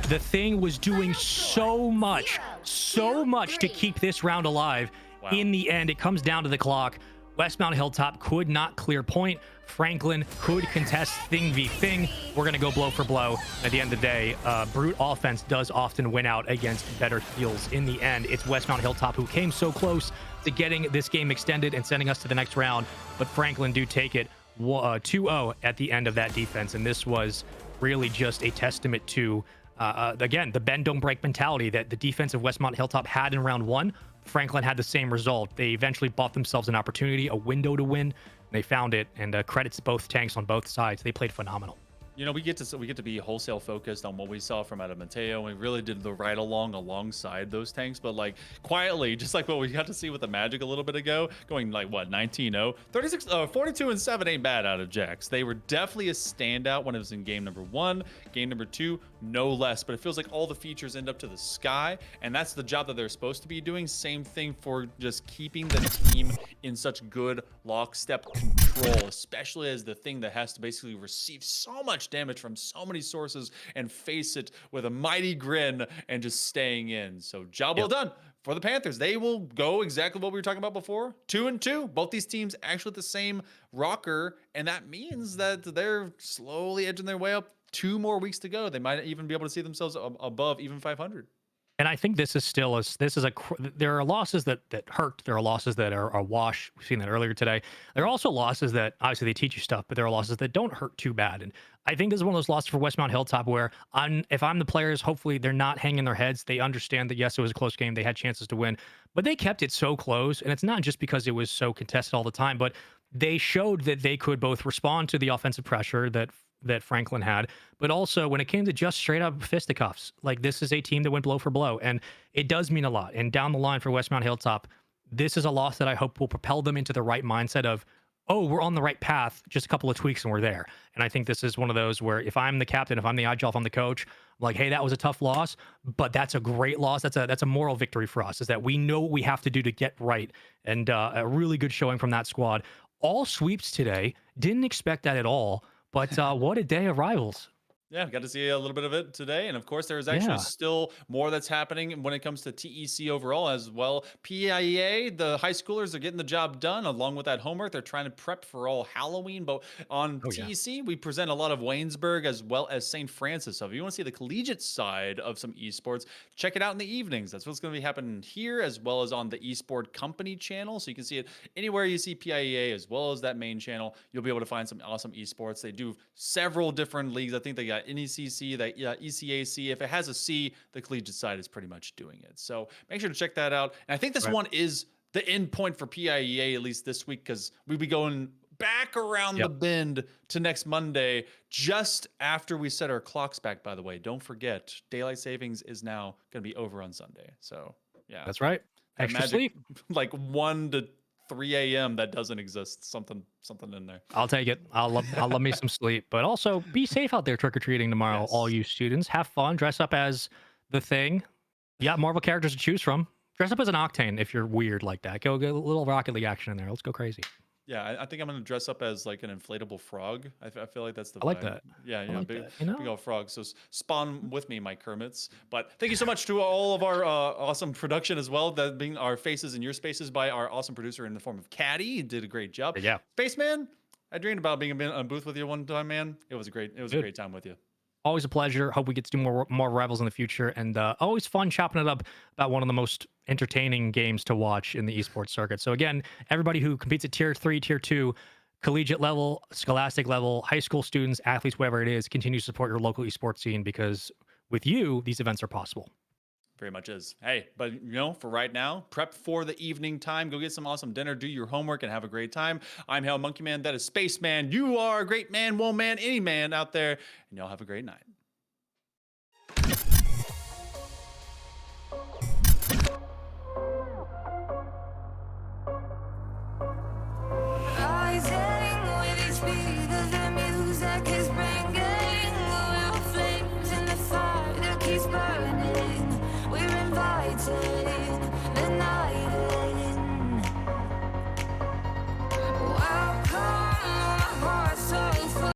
The Thing was doing so much to keep this round alive. Wow. In the end, it comes down to the clock. Westmont Hilltop could not clear point. Franklin could contest Thing v Thing. We're going to go blow for blow. At the end of the day, brute offense does often win out against better heals. In the end, it's Westmont Hilltop who came so close to getting this game extended and sending us to the next round. But Franklin do take it 2-0 at the end of that defense. And this was really just a testament to, again, the bend don't break mentality that the defense of Westmont Hilltop had in round 1. Franklin had the same result. They eventually bought themselves an opportunity, a window to win. They found it, and credits to both tanks on both sides. They played phenomenal. You know, we get to be wholesale focused on what we saw from Adam Mateo. We really did the ride along alongside those tanks, but like quietly, just like what we got to see with the Magic a little bit ago, going like what 19-0, 42-7 ain't bad out of Jax. They were definitely a standout when it was in game number 1, game number 2, no less. But it feels like all the features end up to the sky, and that's the job that they're supposed to be doing. Same thing for just keeping the team in such good lockstep control, especially as the thing that has to basically receive so much damage from so many sources and face it with a mighty grin and just staying in. So job well done for the Panthers. They will go exactly what we were talking about before, 2-2. Both these teams actually at the same rocker, and that means that they're slowly edging their way up. 2 more weeks to go. They might even be able to see themselves above even 500. And I think this is still there are losses that hurt. There are losses that are a wash. We've seen that earlier today. There are also losses that obviously they teach you stuff, but there are losses that don't hurt too bad. And I think this is one of those losses for Westmont Hilltop where if I'm the players, hopefully they're not hanging their heads. They understand that, yes, it was a close game. They had chances to win, but they kept it so close. And it's not just because it was so contested all the time, but they showed that they could both respond to the offensive pressure that Franklin had, but also when it came to just straight up fisticuffs, like this is a team that went blow for blow, and it does mean a lot. And down the line for Westmont Hilltop, this is a loss that I hope will propel them into the right mindset of, oh, we're on the right path, just a couple of tweaks and we're there. And I think this is one of those where if I'm the captain, if I'm the agile, if I'm the coach, I'm like, hey, that was a tough loss, but that's a great loss. That's a moral victory for us, is that we know what we have to do to get right. And a really good showing from that squad. All sweeps today. Didn't expect that at all. But what a day of rivals. Yeah, got to see a little bit of it today. And of course, there is actually still more that's happening when it comes to TEC overall as well. PIEA, the high schoolers are getting the job done along with that homework. They're trying to prep for all Halloween. But on TEC, we present a lot of Waynesburg as well as St. Francis. So if you want to see the collegiate side of some esports, check it out in the evenings. That's what's going to be happening here as well as on the Esport Company channel. So you can see it anywhere you see PIEA as well as that main channel. You'll be able to find some awesome esports. They do several different leagues. I think they got NECC, that ECAC. If it has a C, the collegiate side is pretty much doing it. So make sure to check that out. And I think this one is the end point for PIEA, at least this week, because we'll be going back around the bend to next Monday, just after we set our clocks back, by the way. Don't forget, daylight savings is now going to be over on Sunday. So, yeah. That's right. Extra sleep. Like 1 to 3 a.m. that doesn't exist. Something in there. I'll take it. I'll love me some sleep. But also be safe out there trick-or-treating tomorrow, all you students. Have fun. Dress up as the Thing. You got Marvel characters to choose from. Dress up as an Octane if you're weird like that. Go get a little Rocket League action in there. Let's go crazy. Yeah, I think I'm going to dress up as like an inflatable frog. I feel like that's the vibe. I like that. Yeah, like big, that, you know? big old frog. So spawn with me, my Kermits. But thank you so much to all of our awesome production as well, that being our faces in your spaces by our awesome producer in the form of Caddy. He did a great job. Yeah. Spaceman, I dreamed about being in a booth with you one time, man. It was a great time with you. Always a pleasure. Hope we get to do more rivals in the future, and always fun chopping it up about one of the most entertaining games to watch in the esports circuit. So again, everybody who competes at tier 3, tier 2, collegiate level, scholastic level, high school students, athletes, whatever it is, continue to support your local esports scene, because with you, these events are possible. Very much is. Hey, but for right now, prep for the evening time. Go get some awesome dinner, do your homework, and have a great time. I'm Hail Monkey Man. That is Spaceman. You are a great man, woman, any man out there, and y'all have a great night. Rising with each beat of the music is